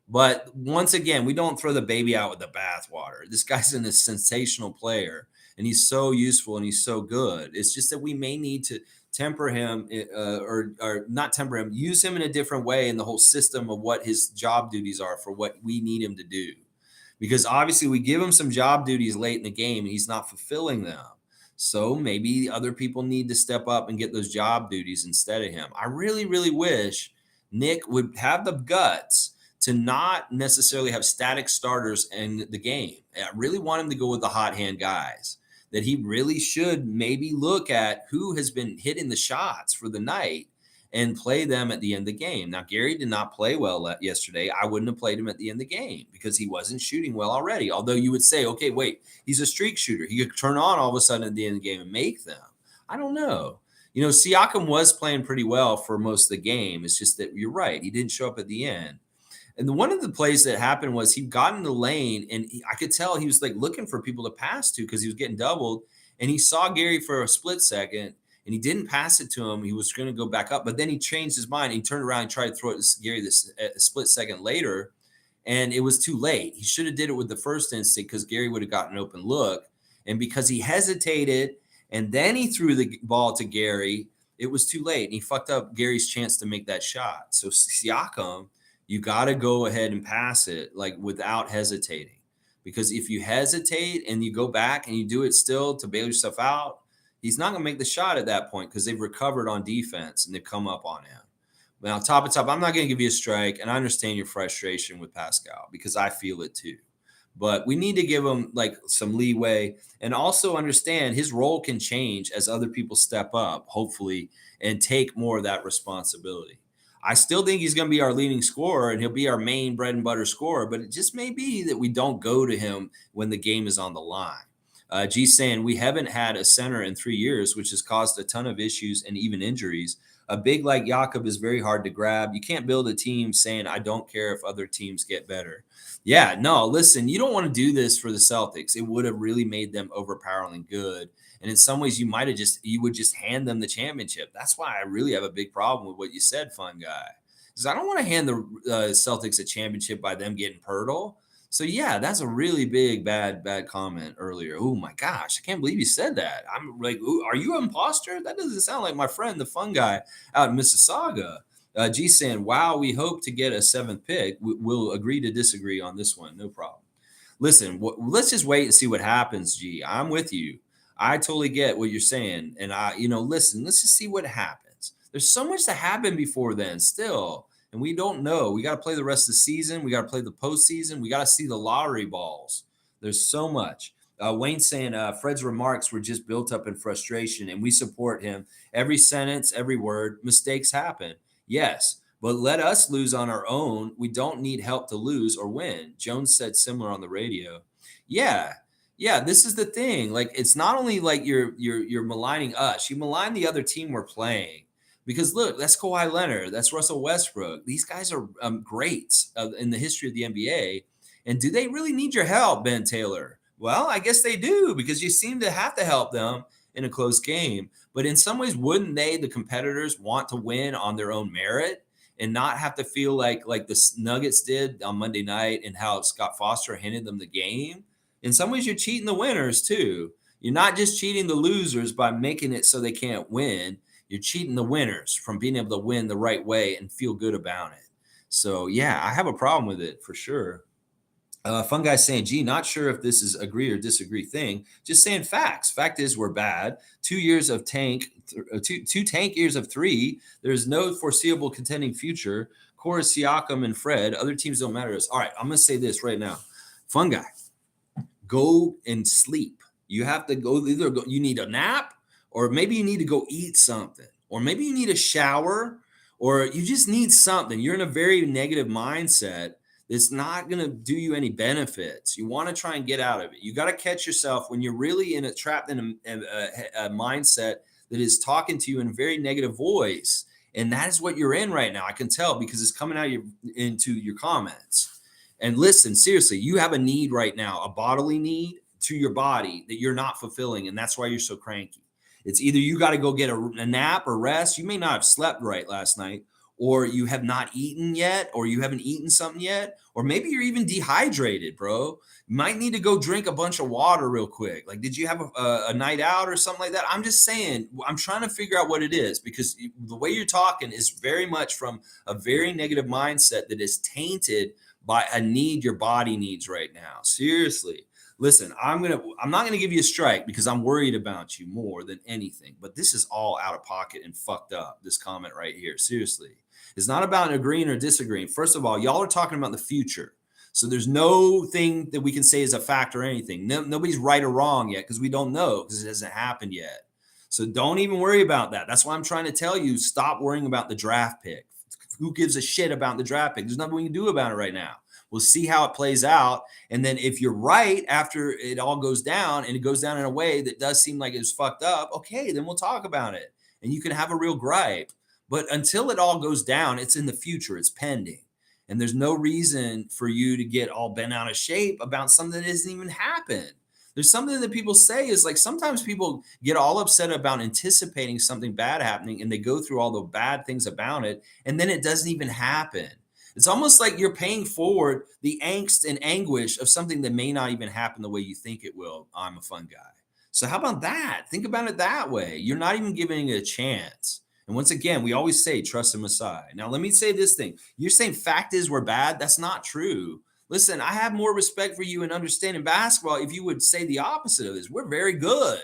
But once again, we don't throw the baby out with the bathwater. This guy's a sensational player, and he's so useful and he's so good. It's just that we may need to temper him or not temper him, use him in a different way in the whole system of what his job duties are for what we need him to do. Because obviously we give him some job duties late in the game and he's not fulfilling them. So maybe other people need to step up and get those job duties instead of him. I really, really wish Nick would have the guts to not necessarily have static starters in the game. I really want him to go with the hot hand guys, that he really should maybe look at who has been hitting the shots for the night and play them at the end of the game. Now, Gary did not play well yesterday. I wouldn't have played him at the end of the game because he wasn't shooting well already. Although you would say, okay, wait, he's a streak shooter. He could turn on all of a sudden at the end of the game and make them. I don't know. You know, Siakam was playing pretty well for most of the game. It's just that you're right. He didn't show up at the end. And one of the plays that happened was he got in the lane, and I could tell he was like looking for people to pass to because he was getting doubled. And he saw Gary for a split second, and he didn't pass it to him. He was going to go back up, but then he changed his mind. He turned around and tried to throw it to Gary a split second later, and it was too late. He should have did it with the first instinct because Gary would have gotten an open look. And because he hesitated and then he threw the ball to Gary, it was too late. And he fucked up Gary's chance to make that shot. So Siakam, you got to go ahead and pass it like without hesitating. Because if you hesitate and you go back and you do it still to bail yourself out, he's not going to make the shot at that point because they've recovered on defense and they've come up on him. Now, top, I'm not going to give you a strike, and I understand your frustration with Pascal because I feel it too. But we need to give him like some leeway and also understand his role can change as other people step up, hopefully, and take more of that responsibility. I still think he's going to be our leading scorer and he'll be our main bread and butter scorer, but it just may be that we don't go to him when the game is on the line. G saying we haven't had a center in 3 years, which has caused a ton of issues and even injuries. A big like Jakob is very hard to grab. You can't build a team saying, I don't care if other teams get better. Yeah, no, listen, you don't want to do this for the Celtics. It would have really made them overpoweringly good. And in some ways, you would just hand them the championship. That's why I really have a big problem with what you said, FunGuy. Because I don't want to hand the Celtics a championship by them getting Poeltle. So, yeah, that's a really big, bad comment earlier. Oh, my gosh. I can't believe you said that. I'm like, are you an imposter? That doesn't sound like my friend, the FunGuy out in Mississauga. G saying, wow, we hope to get a 7th pick. We'll agree to disagree on this one. No problem. Listen, let's just wait and see what happens, G. I'm with you. I totally get what you're saying. And listen, let's just see what happens. There's so much to happen before then still. And we don't know. We got to play the rest of the season. We got to play the postseason. We got to see the lottery balls. There's so much. Wayne saying Fred's remarks were just built up in frustration, and we support him. Every sentence, every word, mistakes happen. Yes, but let us lose on our own. We don't need help to lose or win. Jones said similar on the radio. Yeah. Yeah, this is the thing. Like, it's not only like you're maligning us, you malign the other team we're playing. Because look, that's Kawhi Leonard, that's Russell Westbrook. These guys are greats in the history of the NBA. And do they really need your help, Ben Taylor? Well, I guess they do, because you seem to have to help them in a close game. But in some ways, wouldn't they, the competitors, want to win on their own merit and not have to feel like the Nuggets did on Monday night and how Scott Foster handed them the game? In some ways, you're cheating the winners too. You're not just cheating the losers by making it so they can't win. You're cheating the winners from being able to win the right way and feel good about it. So, yeah, I have a problem with it for sure. FunGuy saying, gee, not sure if this is agree or disagree thing. Just saying facts. Fact is, we're bad. 2 years of tank, two tank years of 3. There's no foreseeable contending future. Cora, Siakam, and Fred. Other teams don't matter to us. All right, I'm going to say this right now. FunGuy, go and sleep. You have to go, you need a nap, or maybe you need to go eat something, or maybe you need a shower, or you just need something. You're in a very negative mindset. It's not going to do you any benefits. You want to try and get out of it. You got to catch yourself when you're really trapped in a mindset that is talking to you in a very negative voice. And that is what you're in right now. I can tell because it's coming out into your comments. And listen, seriously, you have a need right now, a bodily need to your body that you're not fulfilling. And that's why you're so cranky. It's either you got to go get a nap or rest. You may not have slept right last night, or you have not eaten yet, or you haven't eaten something yet, or maybe you're even dehydrated, bro. You might need to go drink a bunch of water real quick. Like, did you have a night out or something like that? I'm just saying, I'm trying to figure out what it is, because the way you're talking is very much from a very negative mindset that is tainted by a need your body needs right now. Seriously. Listen, I'm not gonna give you a strike because I'm worried about you more than anything. But this is all out of pocket and fucked up. This comment right here, seriously, it's not about agreeing or disagreeing. First of all, y'all are talking about the future, so there's no thing that we can say is a fact or anything. Nobody's right or wrong yet because we don't know, because it hasn't happened yet. So don't even worry about that. That's why I'm trying to tell you, stop worrying about the draft pick. Who gives a shit about the draft pick? There's nothing we can do about it right now. We'll see how it plays out. And then if you're right after it all goes down, and it goes down in a way that does seem like it's fucked up, okay, then we'll talk about it. And you can have a real gripe. But until it all goes down, it's in the future. It's pending. And there's no reason for you to get all bent out of shape about something that hasn't even happened. There's something that people say is like, sometimes people get all upset about anticipating something bad happening, and they go through all the bad things about it, and then it doesn't even happen. It's almost like you're paying forward the angst and anguish of something that may not even happen the way you think it will. I'm a fun guy. So how about that? Think about it that way. You're not even giving it a chance. And once again, we always say, trust the Messiah. Now, let me say this thing. You're saying fact is we're bad. That's not true. Listen, I have more respect for you and understanding basketball if you would say the opposite of this. We're very good.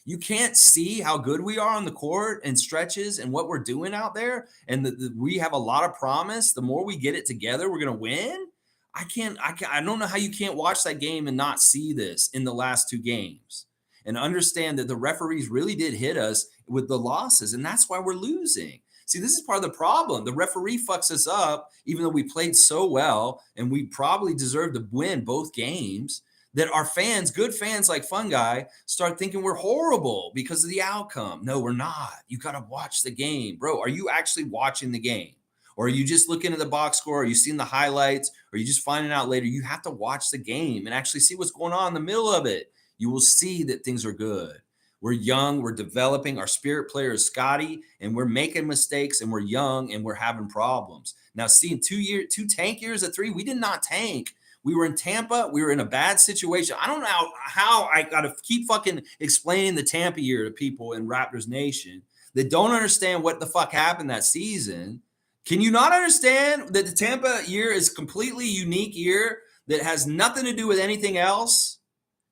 You can't see how good we are on the court and stretches and what we're doing out there, and we have a lot of promise. The more we get it together, we're going to win. I don't know how you can't watch that game and not see this in the last 2 games and understand that the referees really did hit us with the losses, and that's why we're losing. See, this is part of the problem. The referee fucks us up, even though we played so well and we probably deserved to win both games, that our fans, good fans like FunGuy, start thinking we're horrible because of the outcome. No, we're not. You got to watch the game. Bro, are you actually watching the game? Or are you just looking at the box score? Are you seeing the highlights? Or are you just finding out later? You have to watch the game and actually see what's going on in the middle of it. You will see that things are good. We're young, we're developing. Our spirit player is Scottie, and we're making mistakes, and we're young, and we're having problems. Now, seeing 2 tank years at 3, we did not tank. We were in Tampa. We were in a bad situation. I don't know how I got to keep fucking explaining the Tampa year to people in Raptors Nation that don't understand what the fuck happened that season. Can you not understand that the Tampa year is a completely unique year that has nothing to do with anything else?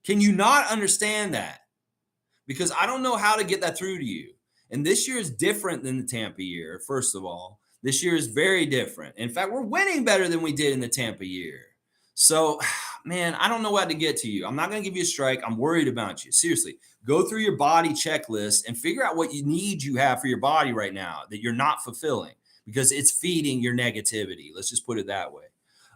Can you not understand that? Because I don't know how to get that through to you. And this year is different than the Tampa year, first of all. This year is very different. In fact, we're winning better than we did in the Tampa year. So, man, I don't know what to get to you. I'm not going to give you a strike. I'm worried about you. Seriously, go through your body checklist and figure out what you have for your body right now that you're not fulfilling because it's feeding your negativity. Let's just put it that way.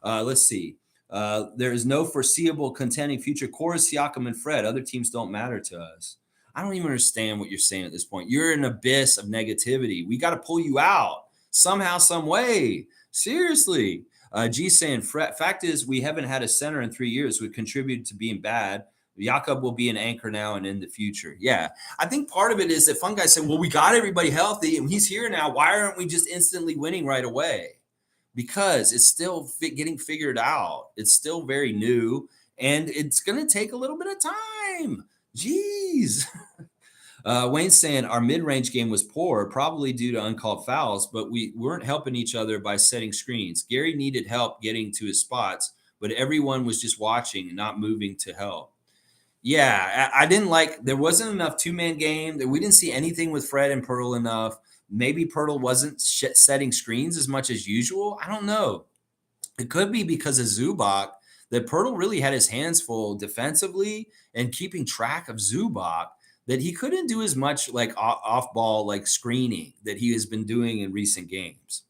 Let's see. There is no foreseeable contending future. Core Siakam and Fred. Other teams don't matter to us. I don't even understand what you're saying at this point. You're in an abyss of negativity. We got to pull you out somehow, some way. Seriously. G saying, fact is, we haven't had a center in 3 years who contributed to being bad. Jakob will be an anchor now and in the future. Yeah. I think part of it is that FunGuy said, well, we got everybody healthy and he's here now. Why aren't we just instantly winning right away? Because it's still getting figured out. It's still very new and it's going to take a little bit of time. Jeez. Wayne's saying our mid-range game was poor, probably due to uncalled fouls, but we weren't helping each other by setting screens. Gary needed help getting to his spots, but everyone was just watching and not moving to help. Yeah, I didn't like, there wasn't enough two-man game. We didn't see anything with Fred and Poeltle enough. Maybe Poeltle wasn't setting screens as much as usual. I don't know. It could be because of Zubac that Poeltle really had his hands full defensively and keeping track of Zubac that he couldn't do as much like off ball, like screening that he has been doing in recent games.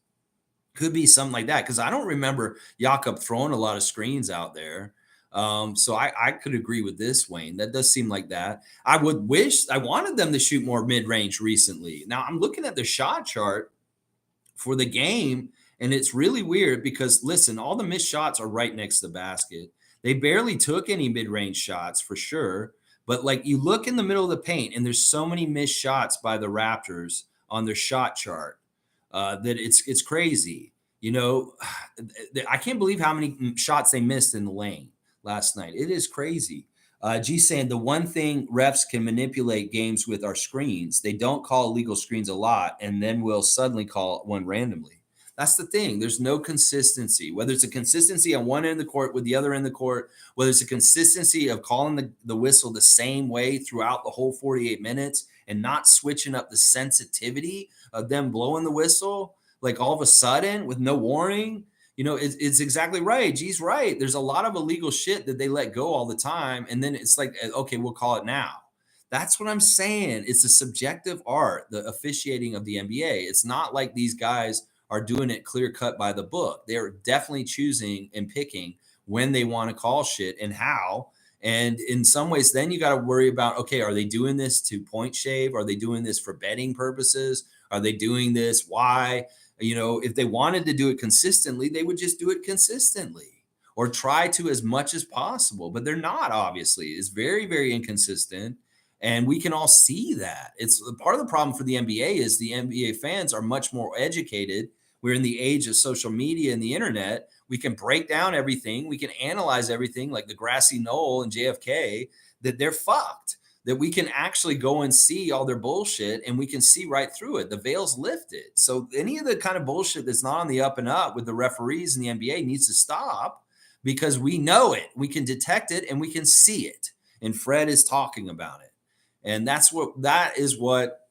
Could be something like that. Cause I don't remember Jakob throwing a lot of screens out there. So I could agree with this, Wayne. That does seem like that. I wanted them to shoot more mid-range recently. Now I'm looking at the shot chart for the game, and it's really weird because listen, all the missed shots are right next to the basket. They barely took any mid-range shots for sure. But like you look in the middle of the paint, and there's so many missed shots by the Raptors on their shot chart that it's crazy. You know, I can't believe how many shots they missed in the lane last night. It is crazy. G saying the one thing refs can manipulate games with are screens. They don't call illegal screens a lot, and then will suddenly call one randomly. That's the thing. There's no consistency, whether it's a consistency on one end of the court with the other end of the court, whether it's a consistency of calling the whistle the same way throughout the whole 48 minutes and not switching up the sensitivity of them blowing the whistle, like all of a sudden with no warning. You know, it's exactly right. G's right. There's a lot of illegal shit that they let go all the time. And then it's like, okay, we'll call it now. That's what I'm saying. It's a subjective art, the officiating of the NBA. It's not like these guys are doing it clear cut by the book. They're definitely choosing and picking when they want to call shit and how. And in some ways, then you got to worry about, okay, are they doing this to point shave? Are they doing this for betting purposes? Are they doing this? Why? You know, if they wanted to do it consistently, they would just do it consistently or try to as much as possible. But they're not, obviously. It's very, very inconsistent. And we can all see that. It's part of the problem for the NBA is the NBA fans are much more educated. We're in the age of social media and the internet. We can break down everything. We can analyze everything like the grassy knoll and JFK, that they're fucked, that we can actually go and see all their bullshit and we can see right through it. The veil's lifted. So any of the kind of bullshit that's not on the up and up with the referees in the NBA needs to stop because we know it. We can detect it and we can see it. And Fred is talking about it. And that is what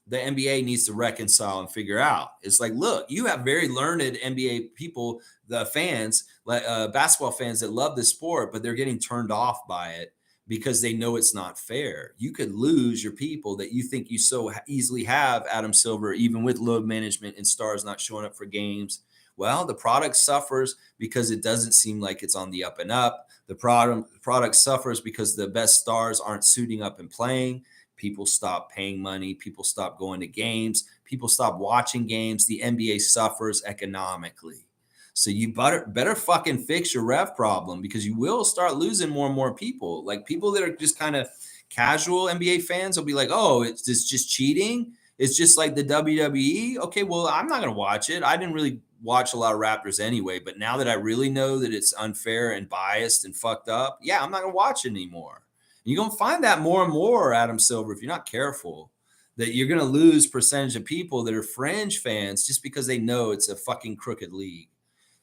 the NBA needs to reconcile and figure out. It's like, look, you have very learned NBA people, the fans, basketball fans that love the sport, but they're getting turned off by it because they know it's not fair. You could lose your people that you think you so easily have, Adam Silver, even with load management and stars not showing up for games. Well, the product suffers because it doesn't seem like it's on the up and up. The product suffers because the best stars aren't suiting up and playing. People stop paying money. People stop going to games. People stop watching games. The NBA suffers economically. So you better fucking fix your ref problem because you will start losing more and more people. Like people that are just kind of casual NBA fans will be like, oh, it's just cheating. It's just like the WWE. Okay, well, I'm not going to watch it. I didn't really watch a lot of Raptors anyway, but now that I really know that it's unfair and biased and fucked up, I'm not going to watch it anymore. You're going to find that more and more, Adam Silver, if you're not careful. that you're going to lose percentage of people that are fringe fans just because they know it's a fucking crooked league.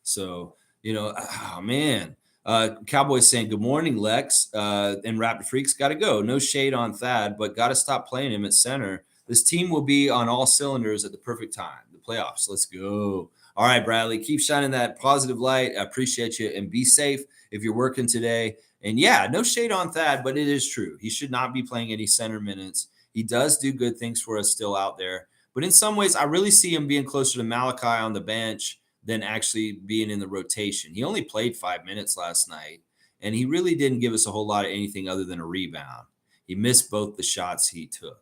So, oh man. Cowboys saying, good morning, Lex. And Raptor Freaks got to go. No shade on Thad, but got to stop playing him at center. This team will be on all cylinders at the perfect time. The playoffs. Let's go. All right, Bradley, keep shining that positive light. I appreciate you, and be safe if you're working today. And yeah, no shade on Thad, but it is true. He should not be playing any center minutes. He does do good things for us still out there. But in some ways, I really see him being closer to Malachi on the bench than actually being in the rotation. He only played 5 minutes last night, and he really didn't give us a whole lot of anything other than a rebound. He missed both the shots he took.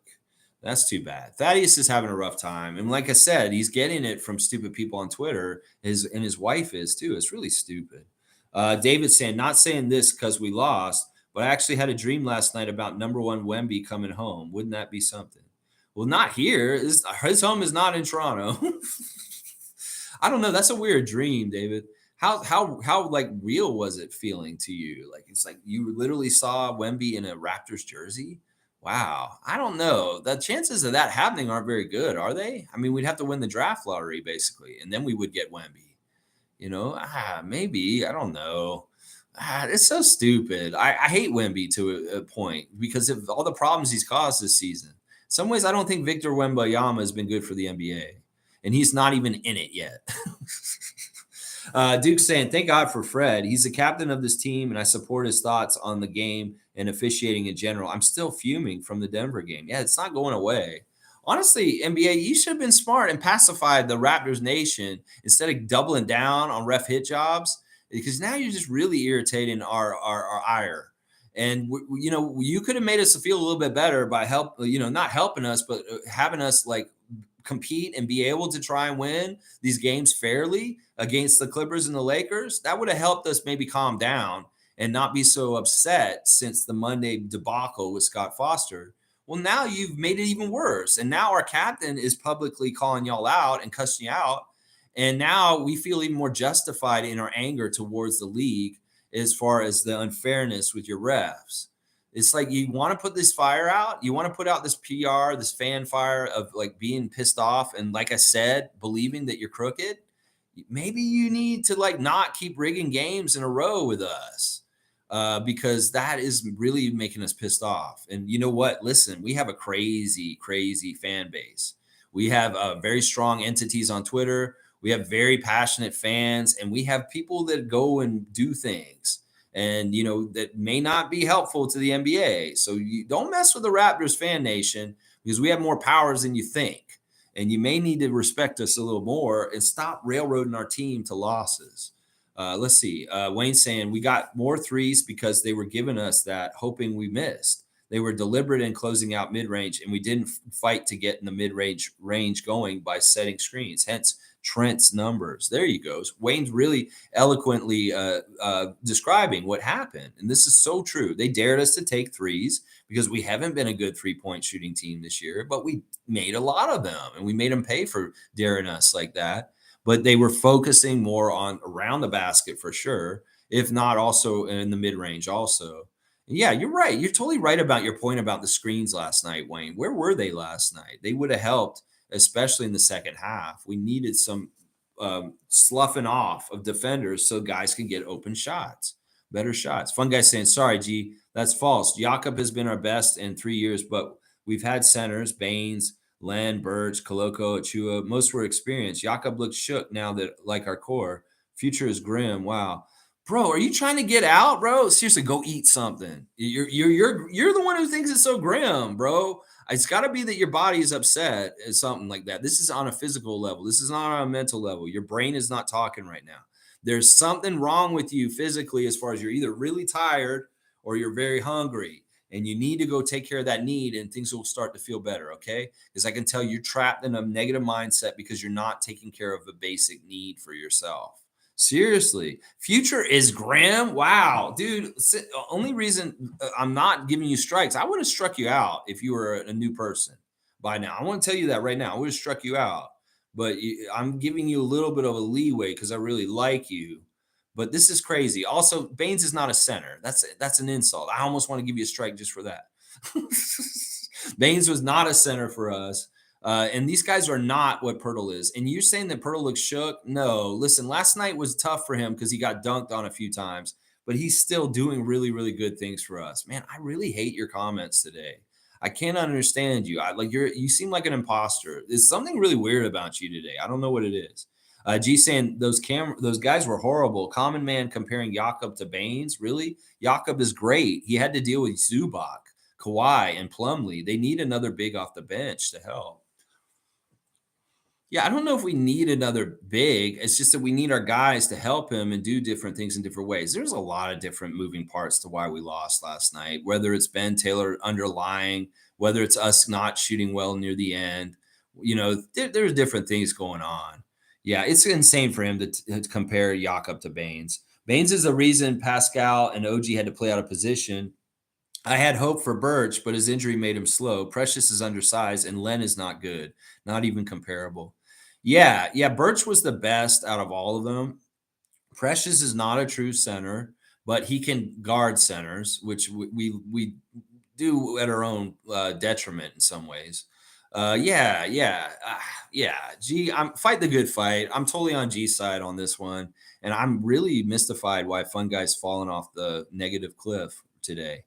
That's too bad. Thaddeus is having a rough time. And like I said, he's getting it from stupid people on Twitter, and his wife is too. It's really stupid. David saying, not saying this because we lost, but I actually had a dream last night about number one Wemby coming home. Wouldn't that be something? Well, not here. His home is not in Toronto. I don't know. That's a weird dream, David. How like real was it feeling to you? Like it's like you literally saw Wemby in a Raptors jersey. Wow. I don't know. The chances of that happening aren't very good, are they? I mean, we'd have to win the draft lottery basically, and then we would get Wemby. Maybe. I don't know. It's so stupid. I hate Wemby to a point because of all the problems he's caused this season. In some ways, I don't think Victor Wembanyama has been good for the NBA, and he's not even in it yet. Duke saying, thank God for Fred. He's the captain of this team, and I support his thoughts on the game and officiating in general. I'm still fuming from the Denver game. Yeah, it's not going away. Honestly, NBA, you should have been smart and pacified the Raptors nation instead of doubling down on ref hit jobs, because now you're just really irritating our ire. And, you could have made us feel a little bit better by not helping us, but having us like compete and be able to try and win these games fairly against the Clippers and the Lakers. That would have helped us maybe calm down and not be so upset since the Monday debacle with Scott Foster. Well, now you've made it even worse. And now our captain is publicly calling y'all out and cussing you out. And now we feel even more justified in our anger towards the league as far as the unfairness with your refs. It's like you want to put this fire out. You want to put out this PR, this fan fire of like being pissed off. And like I said, believing that you're crooked. Maybe you need to like not keep rigging games in a row with us. Because that is really making us pissed off. And you know what? Listen, we have a crazy, crazy fan base. We have very strong entities on Twitter. We have very passionate fans, and we have people that go and do things and, that may not be helpful to the NBA. So you don't mess with the Raptors fan nation because we have more powers than you think. And you may need to respect us a little more and stop railroading our team to losses. Let's see. Wayne saying we got more threes because they were giving us that, hoping we missed. They were deliberate in closing out mid-range, and we didn't fight to get in the mid-range range going by setting screens. Hence Trent's numbers. There you go. Wayne's really eloquently describing what happened, and this is so true. They dared us to take threes because we haven't been a good three-point shooting team this year, but we made a lot of them, and we made them pay for daring us like that. But they were focusing more on around the basket for sure, if not also in the mid-range also. And yeah, you're right. You're totally right about your point about the screens last night, Wayne. Where were they last night? They would have helped, especially in the second half. We needed some sloughing off of defenders so guys can get open shots, better shots. FunGuy saying, sorry, G, that's false. Jakob has been our best in 3 years, but we've had centers, Baines, Len, Birch, Koloko, Achua. Most were experienced. Jakob looks shook now that like our core. Future is grim. Wow. Bro, are you trying to get out, bro? Seriously, go eat something. You're the one who thinks it's so grim, bro. It's got to be that your body is upset at something like that. This is on a physical level. This is not on a mental level. Your brain is not talking right now. There's something wrong with you physically as far as you're either really tired or you're very hungry. And you need to go take care of that need and things will start to feel better, okay? Because I can tell you're trapped in a negative mindset because you're not taking care of a basic need for yourself. Seriously. Future is grim? Wow. Dude, only reason I'm not giving you strikes, I would have struck you out if you were a new person by now. I want to tell you that right now. I would have struck you out. But I'm giving you a little bit of a leeway because I really like you. But this is crazy. Also, Baines is not a center. That's an insult. I almost want to give you a strike just for that. Baines was not a center for us. And these guys are not what Poeltle is. And you're saying that Poeltle looks shook? No. Listen, last night was tough for him because he got dunked on a few times, but he's still doing really, really good things for us. Man, I really hate your comments today. I can't understand you. You seem like an imposter. There's something really weird about you today. I don't know what it is. G saying those guys were horrible. Common man comparing Jakob to Baines. Really? Jakob is great. He had to deal with Zubac, Kawhi, and Plumlee. They need another big off the bench to help. Yeah, I don't know if we need another big. It's just that we need our guys to help him and do different things in different ways. There's a lot of different moving parts to why we lost last night, whether it's Ben Taylor underlying, whether it's us not shooting well near the end. There's different things going on. Yeah, it's insane for him to compare Jakob to Baines. Baines is the reason Pascal and OG had to play out of position. I had hope for Birch, but his injury made him slow. Precious is undersized, and Len is not good, not even comparable. Yeah, Birch was the best out of all of them. Precious is not a true center, but he can guard centers, which we do at our own detriment in some ways. Yeah. I'm fight the good fight. I'm totally on G's side on this one, and I'm really mystified why FunGuy's fallen off the negative cliff today.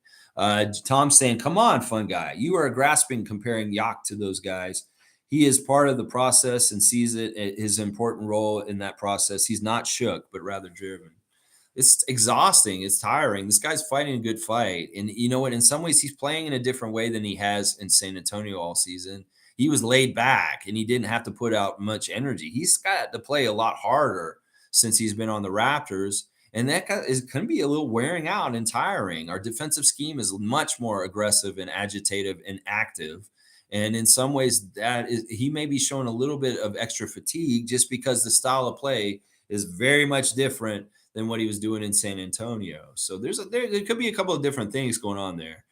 Tom's saying, "Come on, FunGuy, you are grasping comparing Yak to those guys. He is part of the process and sees his important role in that process. He's not shook, but rather driven." It's exhausting. It's tiring. This guy's fighting a good fight. And you know what? In some ways, he's playing in a different way than he has in San Antonio all season. He was laid back and he didn't have to put out much energy. He's got to play a lot harder since he's been on the Raptors. And that is going to be a little wearing out and tiring. Our defensive scheme is much more aggressive and agitative and active. And in some ways, he may be showing a little bit of extra fatigue just because the style of play is very much different than what he was doing in San Antonio. So there could be a couple of different things going on there.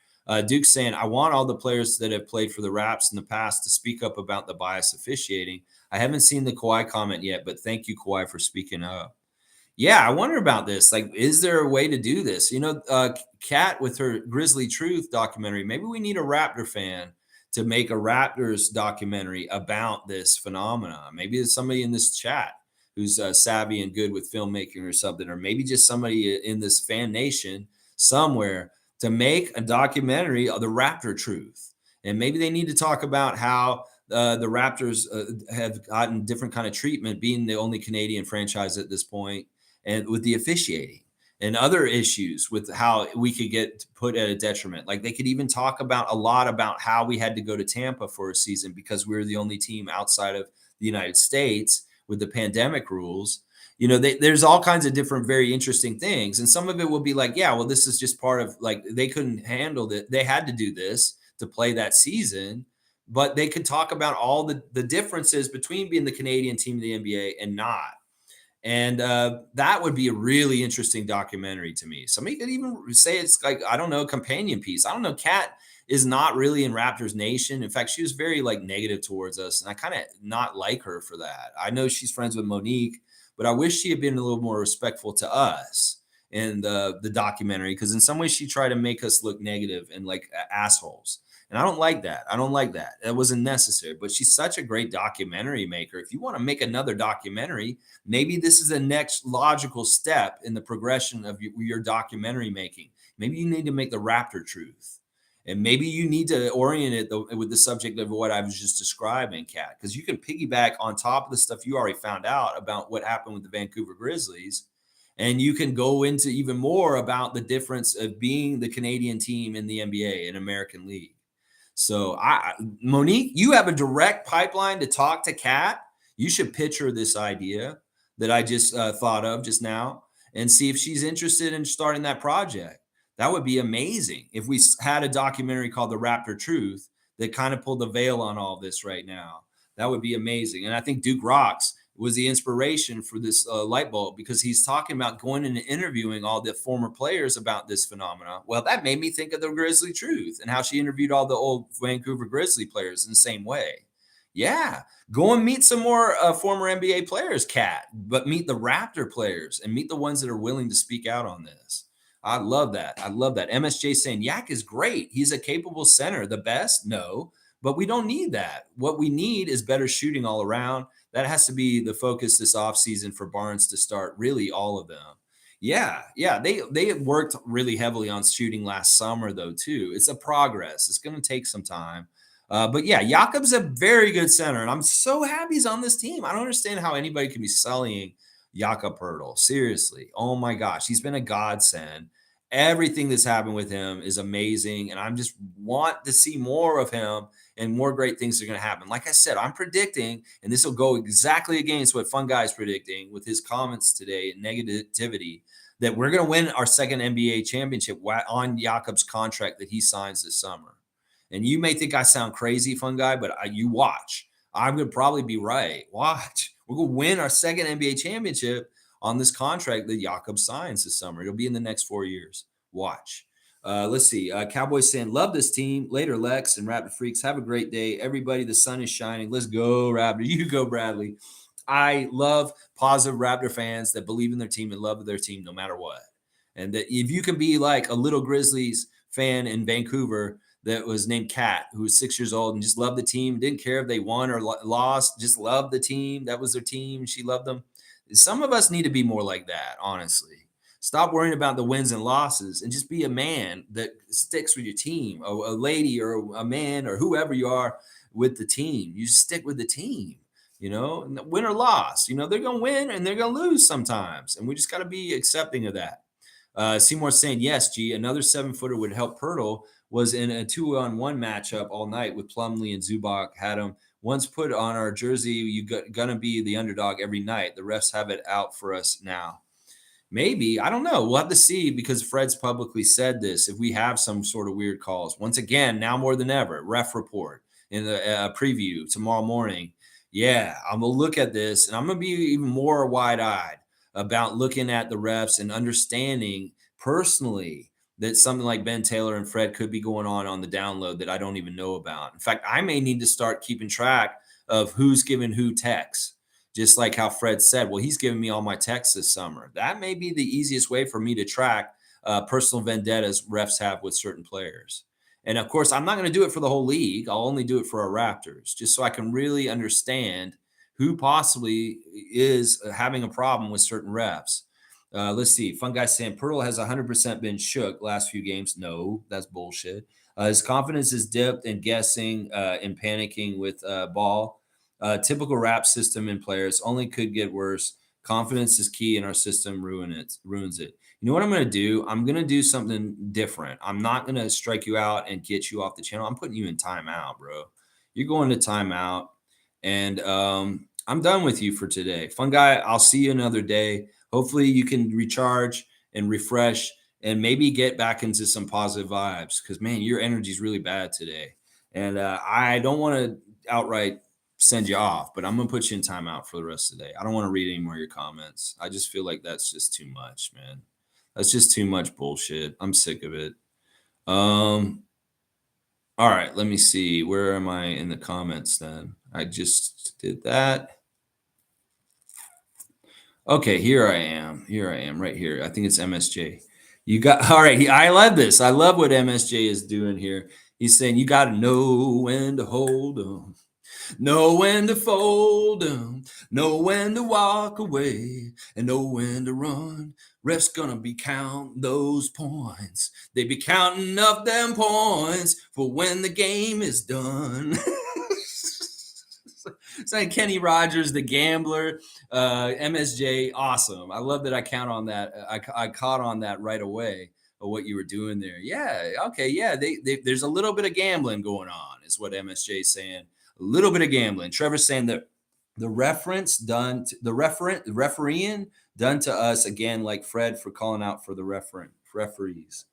Duke's saying, "I want all the players that have played for the Raps in the past to speak up about the bias officiating. I haven't seen the Kawhi comment yet, but thank you, Kawhi, for speaking up." Yeah, I wonder about this. Like, is there a way to do this? Kat with her Grizzly Truth documentary, maybe we need a Raptor fan to make a Raptors documentary about this phenomenon. Maybe there's somebody in this chat who's savvy and good with filmmaking or something, or maybe just somebody in this fan nation somewhere to make a documentary of the Raptor Truth. And maybe they need to talk about how the Raptors have gotten different kind of treatment, being the only Canadian franchise at this point, and with the officiating and other issues with how we could get put at a detriment. Like, they could even talk about a lot about how we had to go to Tampa for a season because we were the only team outside of the United States with the pandemic rules. There's all kinds of different, very interesting things. And some of it will be like, yeah, well, this is just part of, like, they couldn't handle it. They had to do this to play that season, but they could talk about all the differences between being the Canadian team of the NBA and not. And that would be a really interesting documentary to me. Somebody could even say it's like, I don't know, a companion piece. I don't know. Kat is not really in Raptors Nation. In fact, she was very negative towards us. And I kind of not like her for that. I know she's friends with Monique, but I wish she had been a little more respectful to us in the documentary. Because in some ways she tried to make us look negative and like assholes. And I don't like that. That wasn't necessary. But she's such a great documentary maker. If you want to make another documentary, maybe this is the next logical step in the progression of your documentary making. Maybe you need to make the Raptor Truth. And maybe you need to orient it with the subject of what I was just describing, Kat, because you can piggyback on top of the stuff you already found out about what happened with the Vancouver Grizzlies. And you can go into even more about the difference of being the Canadian team in the NBA and American League. So, Monique, you have a direct pipeline to talk to Kat. You should pitch her this idea that I just thought of just now and see if she's interested in starting that project. That would be amazing if we had a documentary called The Raptor Truth that kind of pulled the veil on all this right now. That would be amazing. And I think Duke Rocks was the inspiration for this light bulb, because he's talking about going and interviewing all the former players about this phenomenon. Well, that made me think of the Grizzly Truth and how she interviewed all the old Vancouver Grizzly players in the same way. Yeah, go and meet some more former NBA players, Kat, but meet the Raptor players and meet the ones that are willing to speak out on this. I love that. I love that. MSJ saying Yak is great. He's a capable center. The best? No, but we don't need that. What we need is better shooting all around. That has to be the focus this offseason for Barnes to start really all of them. Yeah. They worked really heavily on shooting last summer, though, too. It's a progress. It's going to take some time. But yeah, Jakob's a very good center, and I'm so happy he's on this team. I don't understand how anybody can be sullying Jakob Poeltle. Seriously. Oh my gosh. He's been a godsend. Everything that's happened with him is amazing. And I just want to see more of him, and more great things are going to happen. Like I said, I'm predicting, and this will go exactly against what FunGuy is predicting with his comments today and negativity, that we're going to win our second NBA championship on Jakob's contract that he signs this summer. And you may think I sound crazy, FunGuy, but you watch. I'm going to probably be right. Watch. We're going to win our second NBA championship on this contract that Jakob signs this summer. It'll be in the next 4 years. Watch. Let's see. Cowboys saying, love this team. Later, Lex and Raptor Freaks. Have a great day. Everybody, the sun is shining. Let's go, Raptor. You go, Bradley. I love positive Raptor fans that believe in their team and love their team no matter what. And that if you can be like a little Grizzlies fan in Vancouver that was named Kat, who was 6 years old and just loved the team, didn't care if they won or lost, just loved the team. That was their team. She loved them. Some of us need to be more like that, honestly. Stop worrying about the wins and losses and just be a man that sticks with your team, a lady or a man or whoever you are with the team. You stick with the team, win or loss. They're going to win and they're going to lose sometimes. And we just got to be accepting of that. Seymour saying, yes, G, another 7-footer would help. Poeltle was in a 2-on-1 matchup all night with Plumlee and Zubac. Had him once put on our jersey. You're going to be the underdog every night. The refs have it out for us now. Maybe. I don't know. We'll have to see, because Fred's publicly said this. If we have some sort of weird calls, once again, now more than ever, ref report in the preview tomorrow morning. Yeah, I'm going to look at this, and I'm going to be even more wide-eyed about looking at the refs and understanding personally that something like Ben Taylor and Fred could be going on the download that I don't even know about. In fact, I may need to start keeping track of who's giving who texts, just like how Fred said, well, he's giving me all my texts this summer. That may be the easiest way for me to track personal vendettas refs have with certain players. And of course, I'm not going to do it for the whole league. I'll only do it for our Raptors, just so I can really understand who possibly is having a problem with certain refs. Let's see. FunGuy saying Poeltle has 100% been shook last few games. No, that's bullshit. His confidence is dipped and guessing and panicking with ball. Typical rap system in players only could get worse. Confidence is key, and our system ruins it. You know what I'm going to do? I'm going to do something different. I'm not going to strike you out and get you off the channel. I'm putting you in timeout, bro. You're going to timeout, and I'm done with you for today. FunGuy, I'll see you another day. Hopefully you can recharge and refresh and maybe get back into some positive vibes, because, man, your energy is really bad today. And I don't want to outright send you off, but I'm going to put you in timeout for the rest of the day. I don't want to read any more of your comments. I just feel like that's just too much, man. That's just too much bullshit. I'm sick of it. All right, let me see. Where am I in the comments then? I just did that. Okay, here I am. Right here. I think it's MSJ. You got, all right. I love this. I love what MSJ is doing here. He's saying you got to know when to hold them, know when to fold them, know when to walk away, and know when to run. Ref's gonna be counting those points. They be counting up them points for when the game is done. It's like Kenny Rogers, the gambler, MSJ. Awesome. I love that I count on that. I caught on that right away of what you were doing there. Yeah. Okay. Yeah. There's a little bit of gambling going on, is what MSJ is saying. A little bit of gambling. Trevor's saying that the refereeing done to us again, like Fred for calling out for the referees.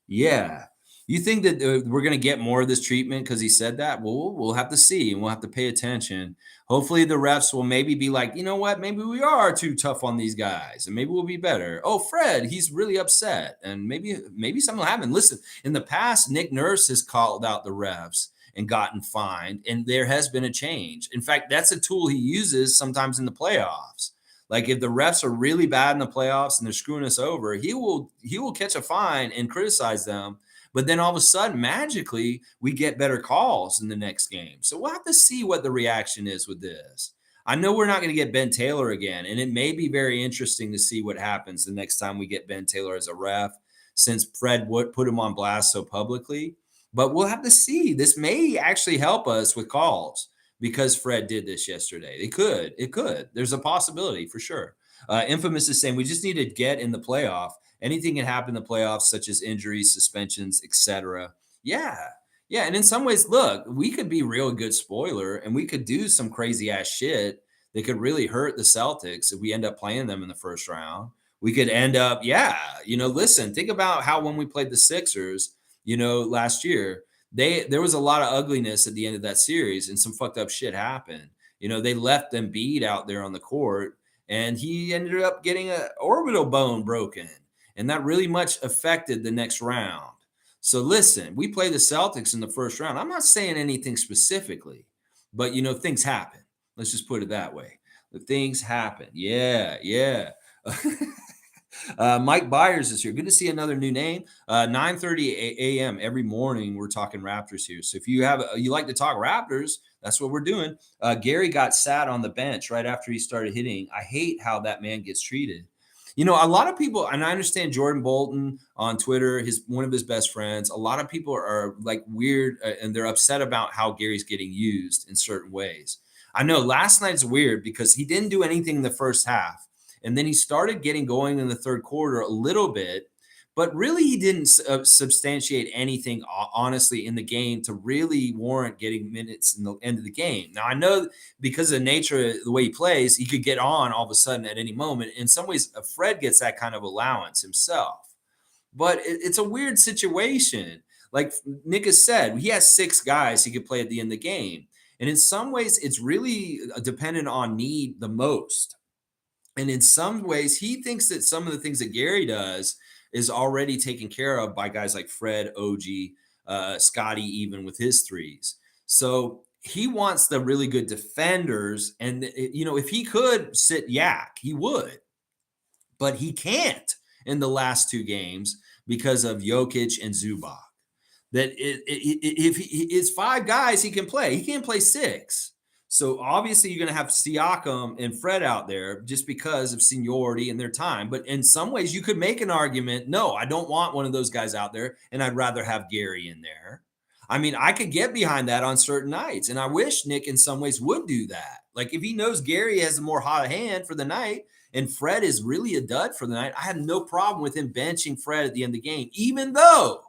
Yeah. You think that we're going to get more of this treatment because he said that? Well, we'll have to see, and we'll have to pay attention. Hopefully the refs will maybe be like, you know what? Maybe we are too tough on these guys, and maybe we'll be better. Oh, Fred, he's really upset, and maybe something will happen. Listen, in the past, Nick Nurse has called out the refs and gotten fined, and there has been a change. In fact, that's a tool he uses sometimes in the playoffs. Like if the refs are really bad in the playoffs and they're screwing us over, he will catch a fine and criticize them. But then all of a sudden, magically, we get better calls in the next game. So we'll have to see what the reaction is with this. I know we're not going to get Ben Taylor again, and it may be very interesting to see what happens the next time we get Ben Taylor as a ref, since Fred would put him on blast so publicly. But we'll have to see. This may actually help us with calls because Fred did this yesterday. It could. It could. There's a possibility for sure. Infamous is saying we just need to get in the playoff. Anything can happen in the playoffs, such as injuries, suspensions, etc. Yeah. Yeah. And in some ways, look, we could be real good spoiler and we could do some crazy ass shit that could really hurt the Celtics if we end up playing them in the first round. We could end up, listen, think about how when we played the Sixers, last year, there was a lot of ugliness at the end of that series and some fucked up shit happened. They left them beat out there on the court and he ended up getting an orbital bone broken. And that really much affected the next round. So listen, we play the Celtics in the first round. I'm not saying anything specifically, but things happen. Let's just put it that way. The things happen. Yeah, yeah. Mike Byers is here. Good to see another new name. 9:30 a.m. every morning. We're talking Raptors here. So if you like to talk Raptors, that's what we're doing. Gary got sat on the bench right after he started hitting. I hate how that man gets treated. A lot of people, and I understand Jordan Bolton on Twitter, one of his best friends. A lot of people are like weird and they're upset about how Gary's getting used in certain ways. I know last night's weird because he didn't do anything in the first half. And then he started getting going in the third quarter a little bit, but really he didn't substantiate anything, honestly, in the game to really warrant getting minutes in the end of the game. Now, I know because of the nature of the way he plays, he could get on all of a sudden at any moment. In some ways, Fred gets that kind of allowance himself. But it's a weird situation. Like Nick has said, he has 6 guys he could play at the end of the game. And in some ways, it's really dependent on need the most. And in some ways, he thinks that some of the things that Gary does is already taken care of by guys like Fred, OG, Scottie, even with his threes. So he wants the really good defenders. And, if he could sit Yak, he would. But he can't in the last 2 games because of Jokic and Zubac. That if it's 5 guys he can play, he can't play 6. So obviously you're going to have Siakam and Fred out there just because of seniority and their time. But in some ways you could make an argument, no, I don't want one of those guys out there and I'd rather have Gary in there. I mean, I could get behind that on certain nights. And I wish Nick in some ways would do that. Like if he knows Gary has a more hot hand for the night and Fred is really a dud for the night, I have no problem with him benching Fred at the end of the game, even though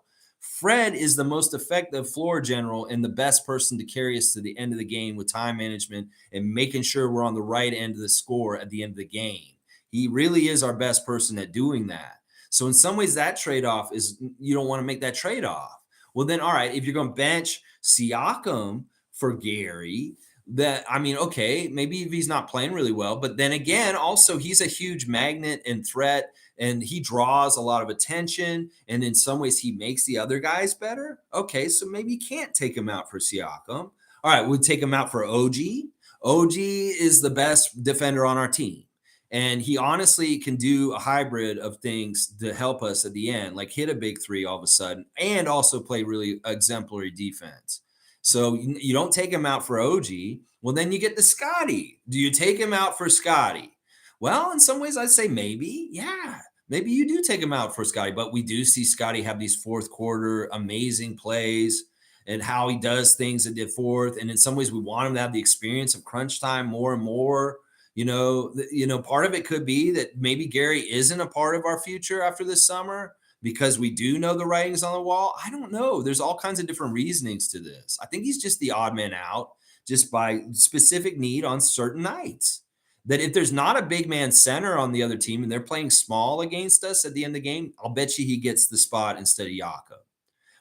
Fred is the most effective floor general and the best person to carry us to the end of the game with time management and making sure we're on the right end of the score at the end of the game. He really is our best person at doing that. So in some ways, that trade-off is you don't want to make that trade-off. Well, then, all right, if you're going to bench Siakam for Gary, okay, maybe if he's not playing really well, but then again, also he's a huge magnet and threat. And he draws a lot of attention. And in some ways, he makes the other guys better. Okay, so maybe you can't take him out for Siakam. All right, we'll take him out for OG. OG is the best defender on our team. And he honestly can do a hybrid of things to help us at the end, like hit a big 3 all of a sudden and also play really exemplary defense. So you don't take him out for OG. Well, then you get the Scottie. Do you take him out for Scottie? Well, in some ways, I'd say maybe, yeah. Maybe you do take him out for Scottie, but we do see Scottie have these fourth quarter amazing plays and how he does things at the fourth. And in some ways, we want him to have the experience of crunch time more and more. Part of it could be that maybe Gary isn't a part of our future after this summer because we do know the writing's on the wall. I don't know. There's all kinds of different reasonings to this. I think he's just the odd man out just by specific need on certain nights. That if there's not a big man center on the other team and they're playing small against us at the end of the game, I'll bet you he gets the spot instead of Jakob.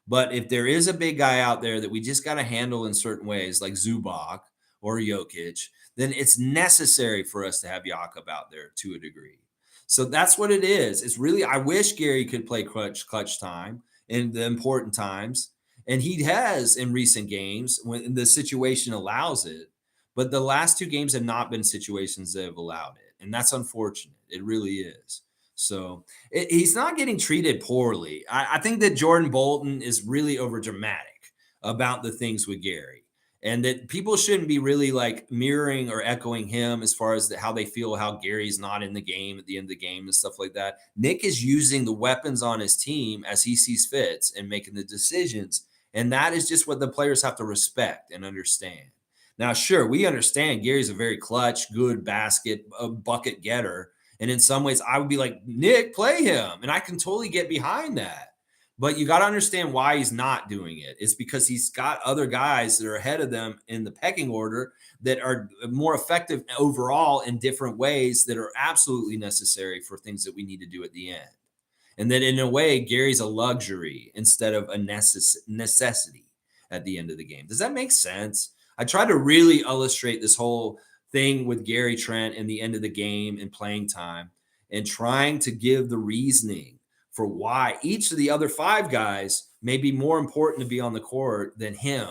But if there is a big guy out there that we just got to handle in certain ways, like Zubac or Jokic, then it's necessary for us to have Jakob out there to a degree. So that's what it is. It's really, I wish Gary could play clutch time in the important times. And he has in recent games when the situation allows it. But the last 2 games have not been situations that have allowed it. And that's unfortunate. It really is. So he's not getting treated poorly. I think that Jordan Bolton is really over dramatic about the things with Gary, and that people shouldn't be really like mirroring or echoing him as far as how they feel, how Gary's not in the game at the end of the game and stuff like that. Nick is using the weapons on his team as he sees fits and making the decisions. And that is just what the players have to respect and understand. Now, sure, we understand Gary's a very clutch, good bucket getter. And in some ways, I would be like, Nick, play him. And I can totally get behind that. But you got to understand why he's not doing it. It's because he's got other guys that are ahead of them in the pecking order that are more effective overall in different ways that are absolutely necessary for things that we need to do at the end. And that in a way, Gary's a luxury instead of a necessity at the end of the game. Does that make sense? I try to really illustrate this whole thing with Gary Trent in the end of the game and playing time, and trying to give the reasoning for why each of the other five guys may be more important to be on the court than him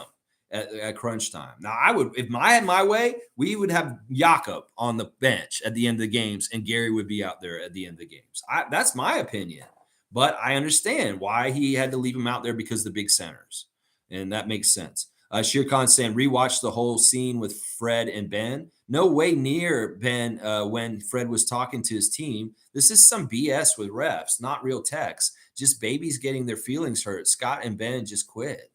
at crunch time. Now, I would, if I had my way, we would have Jakob on the bench at the end of the games, and Gary would be out there at the end of the games. That's my opinion, but I understand why he had to leave him out there because of the big centers, and that makes sense. Shere Khan saying, rewatch the whole scene with Fred and Ben. No way near Ben when Fred was talking to his team. This is some BS with refs, not real techs. Just babies getting their feelings hurt. Scott and Ben just quit.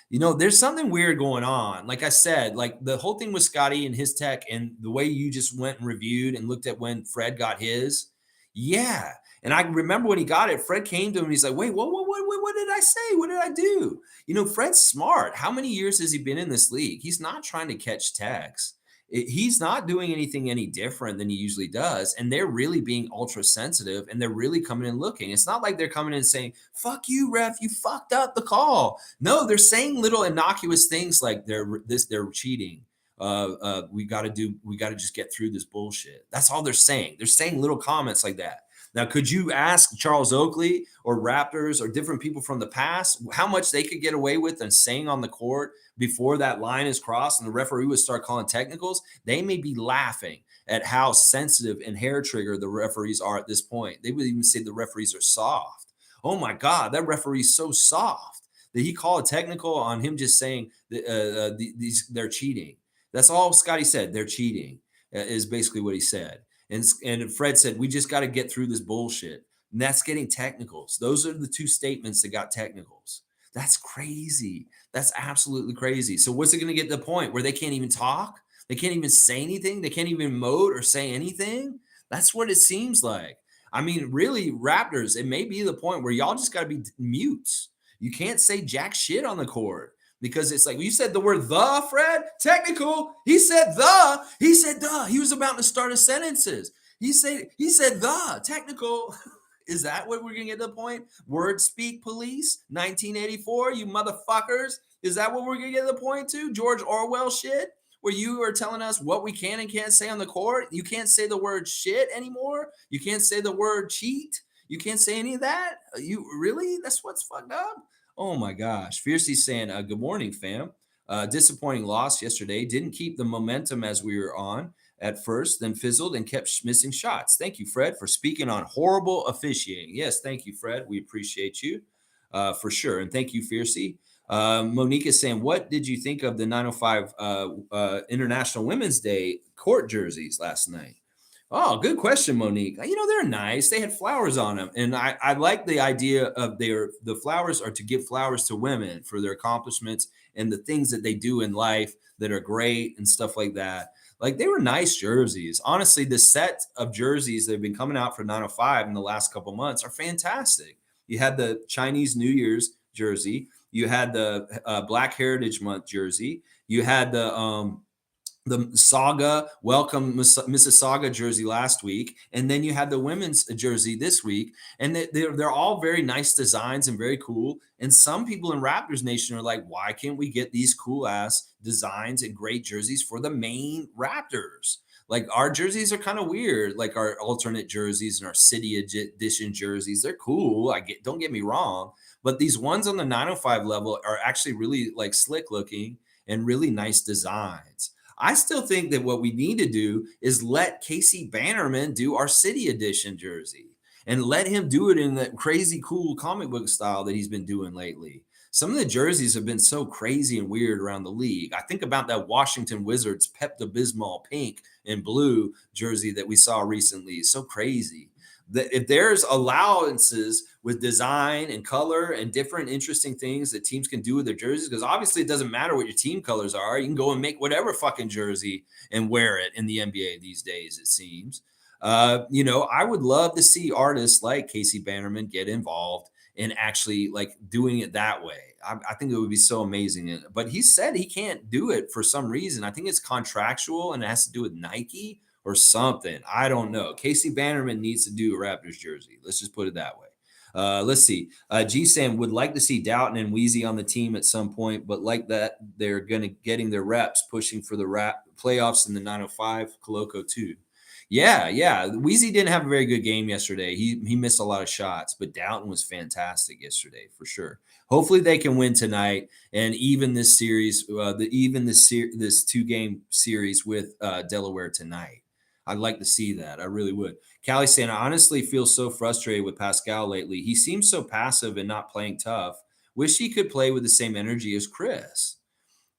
You know, there's something weird going on. Like I said, like the whole thing with Scottie and his tech and the way you just went and reviewed and looked at when Fred got his. Yeah. And I remember when he got it, Fred came to him and he's like, wait, what did I say? What did I do? You know, Fred's smart. How many years has he been in this league? He's not trying to catch techs. He's not doing anything any different than he usually does. And they're really being ultra sensitive, and they're really coming in looking. It's not like they're coming in saying, fuck you, ref, you fucked up the call. No, they're saying little innocuous things like they're cheating. We got to just get through this bullshit. That's all they're saying. They're saying little comments like that. Now, could you ask Charles Oakley or Raptors or different people from the past how much they could get away with and saying on the court before that line is crossed and the referee would start calling technicals? They may be laughing at how sensitive and hair trigger the referees are at this point. They would even say the referees are soft. Oh my God, that referee's so soft that he called a technical on him just saying that, they're cheating. That's all Scottie said. They're cheating is basically what he said. And Fred said, we just got to get through this bullshit. And that's getting technicals. Those are the two statements that got technicals. That's crazy. That's absolutely crazy. So what's it going to get to the point where they can't even talk? They can't even say anything? They can't even emote or say anything? That's what it seems like. I mean, really, Raptors, it may be the point where y'all just got to be mutes. You can't say jack shit on the court. Because it's like, you said the word the, Fred, technical. He said the. He was about to start his sentences. He said the, technical. Is that what we're going to get to the point? Word speak police, 1984, you motherfuckers. Is that what we're going to get to the point to? George Orwell shit, where you are telling us what we can and can't say on the court. You can't say the word shit anymore. You can't say the word cheat. You can't say any of that. You really? That's what's fucked up. Oh my gosh. Fiercey saying, good morning, fam. Disappointing loss yesterday. Didn't keep the momentum as we were on at first, then fizzled and kept missing shots. Thank you, Fred, for speaking on horrible officiating. Yes, thank you, Fred. We appreciate you for sure. And thank you, Fiercey. Monique is saying, what did you think of the 905 International Women's Day court jerseys last night? Oh, good question, Monique. You know, they're nice. They had flowers on them. And I like the idea of the flowers are to give flowers to women for their accomplishments and the things that they do in life that are great and stuff like that. Like, they were nice jerseys. Honestly, the set of jerseys that have been coming out for 905 in the last couple months are fantastic. You had the Chinese New Year's jersey. You had the Black Heritage Month jersey. You had the Saga Welcome Mississauga jersey last week, and then you had the women's jersey this week, and they're all very nice designs and very cool. And some people in Raptors Nation are like, why can't we get these cool ass designs and great jerseys for the main Raptors? Like, our jerseys are kind of weird, like our alternate jerseys and our city edition jerseys. They're cool. Don't get me wrong, but these ones on the 905 level are actually really like slick looking and really nice designs. I still think that what we need to do is let Casey Bannerman do our City Edition jersey and let him do it in that crazy cool comic book style that he's been doing lately. Some of the jerseys have been so crazy and weird around the league. I think about that Washington Wizards Pepto-Bismol pink and blue jersey that we saw recently. It's so crazy. That if there's allowances with design and color and different interesting things that teams can do with their jerseys, because obviously it doesn't matter what your team colors are. You can go and make whatever fucking jersey and wear it in the NBA these days, it seems. I would love to see artists like Casey Bannerman get involved in actually like doing it that way. I think it would be so amazing. But he said he can't do it for some reason. I think it's contractual and it has to do with Nike or something. I don't know. Casey Bannerman needs to do a Raptors jersey. Let's just put it that way. Let's see. G Sam would like to see Doughton and Weezy on the team at some point, but like that, they're getting their reps, pushing for the playoffs in the 905 Coloco too. Yeah. Weezy didn't have a very good game yesterday. He missed a lot of shots, but Doughton was fantastic yesterday for sure. Hopefully they can win tonight and even this series, this 2-game series with Delaware tonight. I'd like to see that. I really would. Callie saying, I honestly feel so frustrated with Pascal lately. He seems so passive and not playing tough. Wish he could play with the same energy as Chris.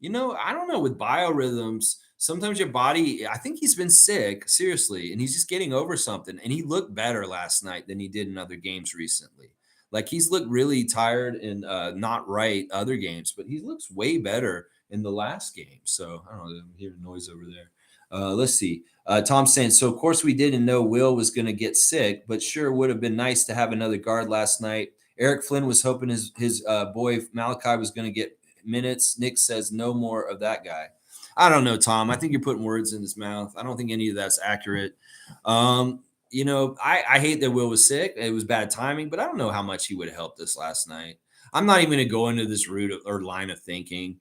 I don't know, with biorhythms, sometimes your body, I think he's been sick, seriously, and he's just getting over something. And he looked better last night than he did in other games recently. Like he's looked really tired and not right other games, but he looks way better in the last game. So I don't know, I'm hearing noise over there. Let's see. Tom's saying, so of course we didn't know Will was going to get sick, but sure would have been nice to have another guard last night. Eric Flynn was hoping his boy Malachi was going to get minutes. Nick says no more of that guy. I don't know, Tom. I think you're putting words in his mouth. I don't think any of that's accurate. I hate that Will was sick. It was bad timing, but I don't know how much he would have helped us last night. I'm not even going to go into this route or line of thinking.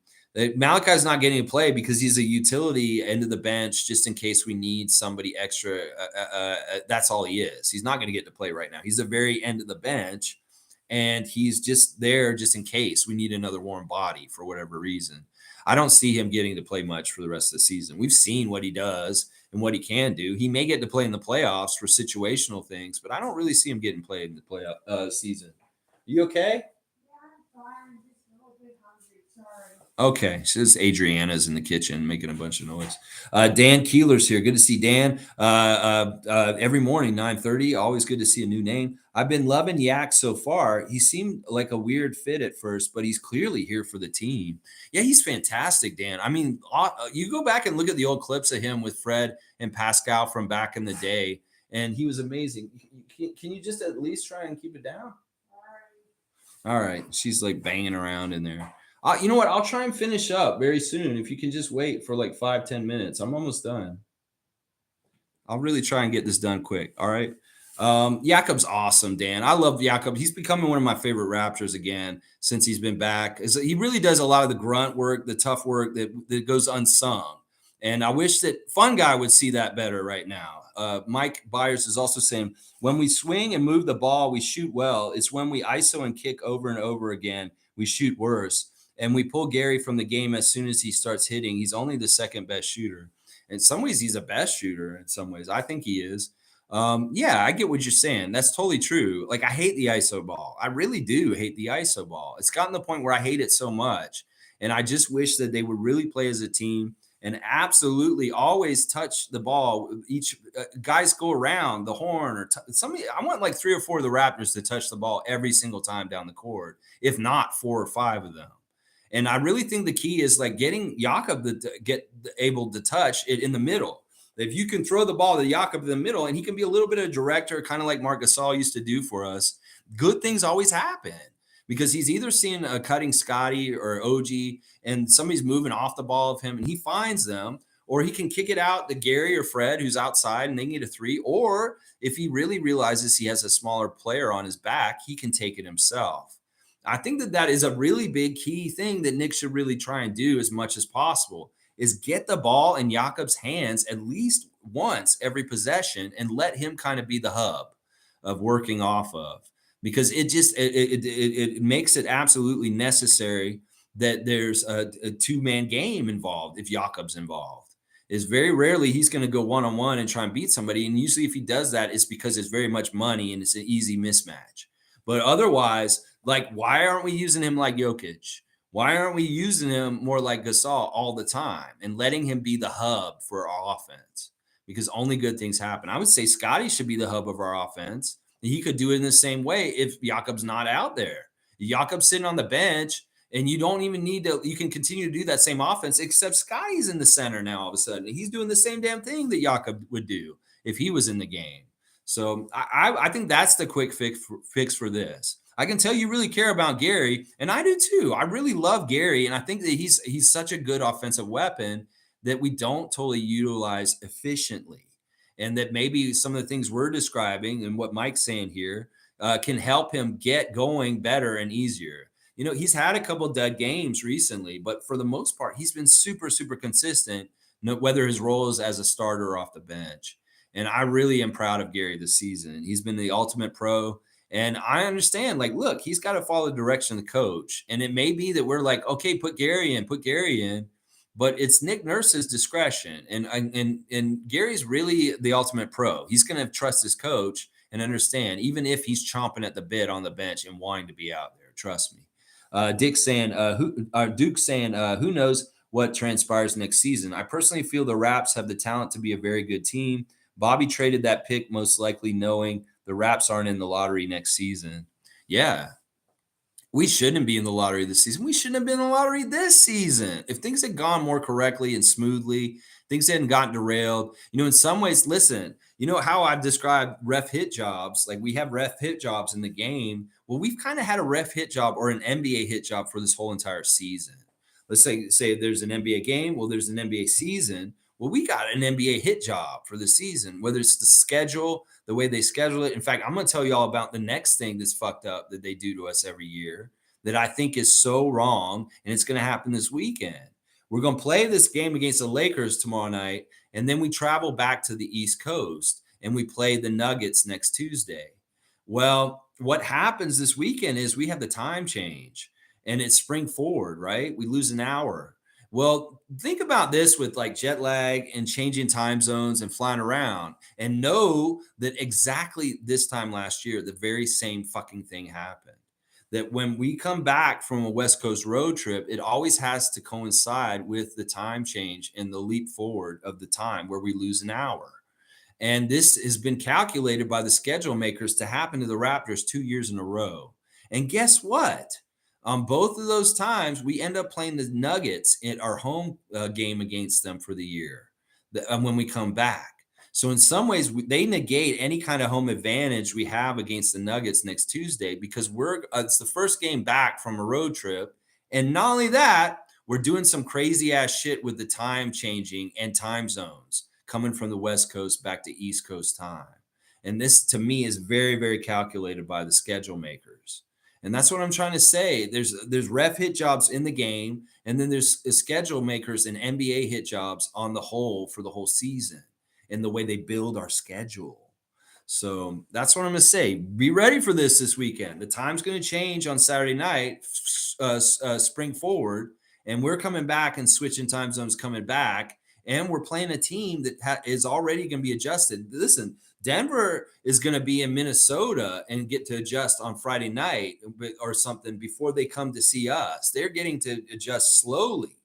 Malachi's not getting to play because he's a utility end of the bench just in case we need somebody extra. That's all he is. He's not going to get to play right now. He's the very end of the bench, and he's just there just in case we need another warm body for whatever reason. I don't see him getting to play much for the rest of the season. We've seen what he does and what he can do. He may get to play in the playoffs for situational things, but I don't really see him getting played in the playoff season. You okay? Okay, so this Adriana's in the kitchen making a bunch of noise. Dan Keeler's here. Good to see Dan. Every morning, 9:30. Always good to see a new name. I've been loving Yak so far. He seemed like a weird fit at first, but he's clearly here for the team. Yeah, he's fantastic, Dan. I mean, you go back and look at the old clips of him with Fred and Pascal from back in the day, and he was amazing. Can you just at least try and keep it down? All right. She's like banging around in there. You know what? I'll try and finish up very soon. If you can just wait for like 5-10 minutes. I'm almost done. I'll really try and get this done quick. All right. Jakob's awesome, Dan. I love Jakob. He's becoming one of my favorite Raptors again since he's been back. He really does a lot of the grunt work, the tough work that goes unsung. And I wish that FunGuy would see that better right now. Mike Byers is also saying, when we swing and move the ball, we shoot well. It's when we ISO and kick over and over again, we shoot worse. And we pull Gary from the game as soon as he starts hitting. He's only the second best shooter. In some ways, he's a best shooter. In some ways, I think he is. Yeah, I get what you're saying. That's totally true. Like, I hate the ISO ball. I really do hate the ISO ball. It's gotten to the point where I hate it so much. And I just wish that they would really play as a team and absolutely always touch the ball. Each guys go around the horn or somebody. I want like 3 or 4 of the Raptors to touch the ball every single time down the court, if not 4 or 5 of them. And I really think the key is like getting Jakob to get able to touch it in the middle. If you can throw the ball to Jakob in the middle, and he can be a little bit of a director, kind of like Marc Gasol used to do for us, good things always happen because he's either seeing a cutting Scottie or OG and somebody's moving off the ball of him and he finds them, or he can kick it out to Gary or Fred who's outside and they need a 3. Or if he really realizes he has a smaller player on his back, he can take it himself. I think that is a really big key thing that Nick should really try and do as much as possible is get the ball in Jakob's hands at least once every possession and let him kind of be the hub of working off of, because it makes it absolutely necessary that there's a 2-man game involved if Jakob's involved. is very rarely he's going to go one-on-one and try and beat somebody. And usually if he does that, it's because it's very much money and it's an easy mismatch. But otherwise, like, why aren't we using him like Jokic? Why aren't we using him more like Gasol all the time and letting him be the hub for our offense? Because only good things happen. I would say Scotty should be the hub of our offense. He could do it in the same way if Jakob's not out there. Jakob's sitting on the bench, and you don't even need to, you can continue to do that same offense, except Scotty's in the center now all of a sudden. He's doing the same damn thing that Jakob would do if he was in the game. So I think that's the quick fix for this. I can tell you really care about Gary, and I do too. I really love Gary, and I think that he's such a good offensive weapon that we don't totally utilize efficiently. And that maybe some of the things we're describing and what Mike's saying here can help him get going better and easier. You know, he's had a couple dud games recently, but for the most part, he's been super, super consistent, whether his role is as a starter or off the bench. And I really am proud of Gary this season. He's been the ultimate pro. And I understand, like, look, he's got to follow the direction of the coach. And it may be that we're like, okay, put Gary in. But it's Nick Nurse's discretion. And Gary's really the ultimate pro. He's going to trust his coach and understand, even if he's chomping at the bit on the bench and wanting to be out there. Trust me. Duke saying, who knows what transpires next season? I personally feel the Raps have the talent to be a very good team. Bobby traded that pick most likely knowing the Raps aren't in the lottery next season. Yeah. We shouldn't be in the lottery this season. We shouldn't have been in the lottery this season. If things had gone more correctly and smoothly, things hadn't gotten derailed. You know, in some ways, listen, you know how I've described ref hit jobs? Like, we have ref hit jobs in the game. Well, we've kind of had a ref hit job or an NBA hit job for this whole entire season. Let's say there's an NBA game. Well, there's an NBA season. Well, we got an NBA hit job for the season, whether it's the schedule, the way they schedule it. In fact, I'm going to tell you all about the next thing that's fucked up that they do to us every year that I think is so wrong, and it's going to happen this weekend. We're going to play this game against the Lakers tomorrow night, and then we travel back to the East Coast, and we play the Nuggets next Tuesday. Well, what happens this weekend is we have the time change, and it's spring forward, right? We lose an hour. Well, think about this with like jet lag and changing time zones and flying around, and know that exactly this time last year, the very same fucking thing happened. That when we come back from a West Coast road trip, it always has to coincide with the time change and the leap forward of the time where we lose an hour. And this has been calculated by the schedule makers to happen to the Raptors 2 years in a row. And guess what? On both of those times, we end up playing the Nuggets in our home game against them for the year when we come back. So in some ways, they negate any kind of home advantage we have against the Nuggets next Tuesday because it's the first game back from a road trip. And not only that, we're doing some crazy ass shit with the time changing and time zones coming from the West Coast back to East Coast time. And this, to me, is very, very calculated by the schedule makers. And that's what I'm trying to say. There's ref hit jobs in the game, and then there's schedule makers and NBA hit jobs on the whole for the whole season and the way they build our schedule. So that's what I'm going to say. Be ready for this weekend. The time's going to change on Saturday night, spring forward, and we're coming back and switching time zones coming back, and we're playing a team that is already going to be adjusted. Listen, Denver is going to be in Minnesota and get to adjust on Friday night or something before they come to see us. They're getting to adjust slowly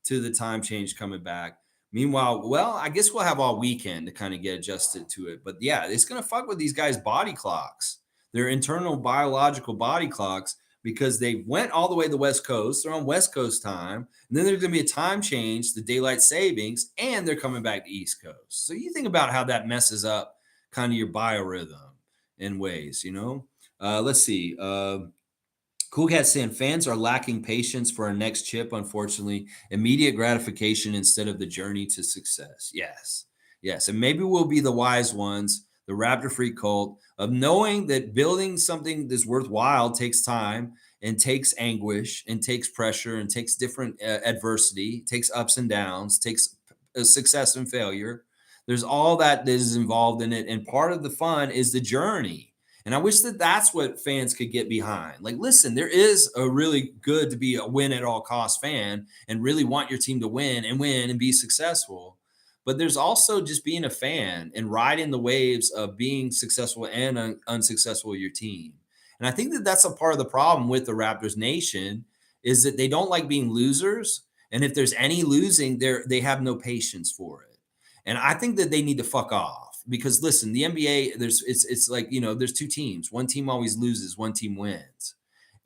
to the time change coming back. Meanwhile, well, I guess we'll have all weekend to kind of get adjusted to it. But yeah, it's going to fuck with these guys' body clocks, their internal biological body clocks, because they went all the way to the West Coast. They're on West Coast time. And then there's going to be a time change, the daylight savings, and they're coming back to East Coast. So you think about how that messes up kind of your biorhythm in ways, you know? Let's see. Cool Cat saying fans are lacking patience for our next chip, unfortunately. Immediate gratification instead of the journey to success. Yes. And maybe we'll be the wise ones, the Raptor Freak cult, of knowing that building something that's worthwhile takes time and takes anguish and takes pressure and takes different adversity, takes ups and downs, takes success and failure. There's all that is involved in it. And part of the fun is the journey. And I wish that that's what fans could get behind. Like, listen, there is a really good to be a win at all cost fan and really want your team to win and be successful. but there's also just being a fan and riding the waves of being successful and unsuccessful with your team. And I think that that's a part of the problem with the Raptors nation is that they don't like being losers. And if there's any losing, they have no patience for it. And I think that they need to fuck off because listen, the NBA, it's like, there's two teams. One team always loses, one team wins.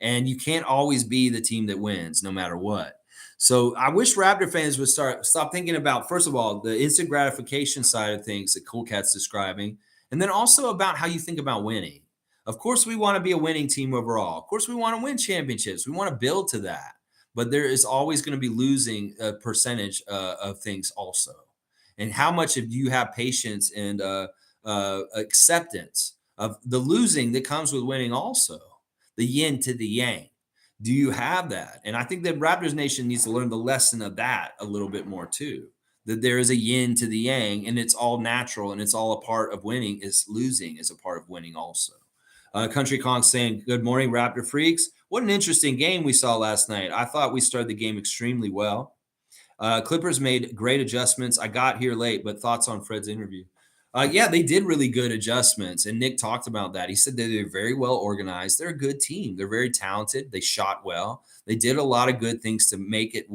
And you can't always be the team that wins no matter what. So I wish Raptor fans would stop thinking about, first of all, the instant gratification side of things that Cool Cat's describing, and then also about how you think about winning. Of course, we want to be a winning team overall. Of course, we want to win championships. We want to build to that. But there is always going to be losing a percentage of things also. And how much of you have patience and acceptance of the losing that comes with winning also, the yin to the yang. Do you have that? And I think that Raptors Nation needs to learn the lesson of that a little bit more too. That there is a yin to the yang, and it's all natural, and it's all a part of winning. Is losing is a part of winning also. Country Kong saying, "Good morning, Raptor freaks. What an interesting game we saw last night. I thought we started the game extremely well. Clippers made great adjustments. I got here late, but thoughts on Fred's interview?" Yeah, they did really good adjustments, and Nick talked about that. He said that they're very well organized. They're a good team. They're very talented. They shot well. They did a lot of good things to make it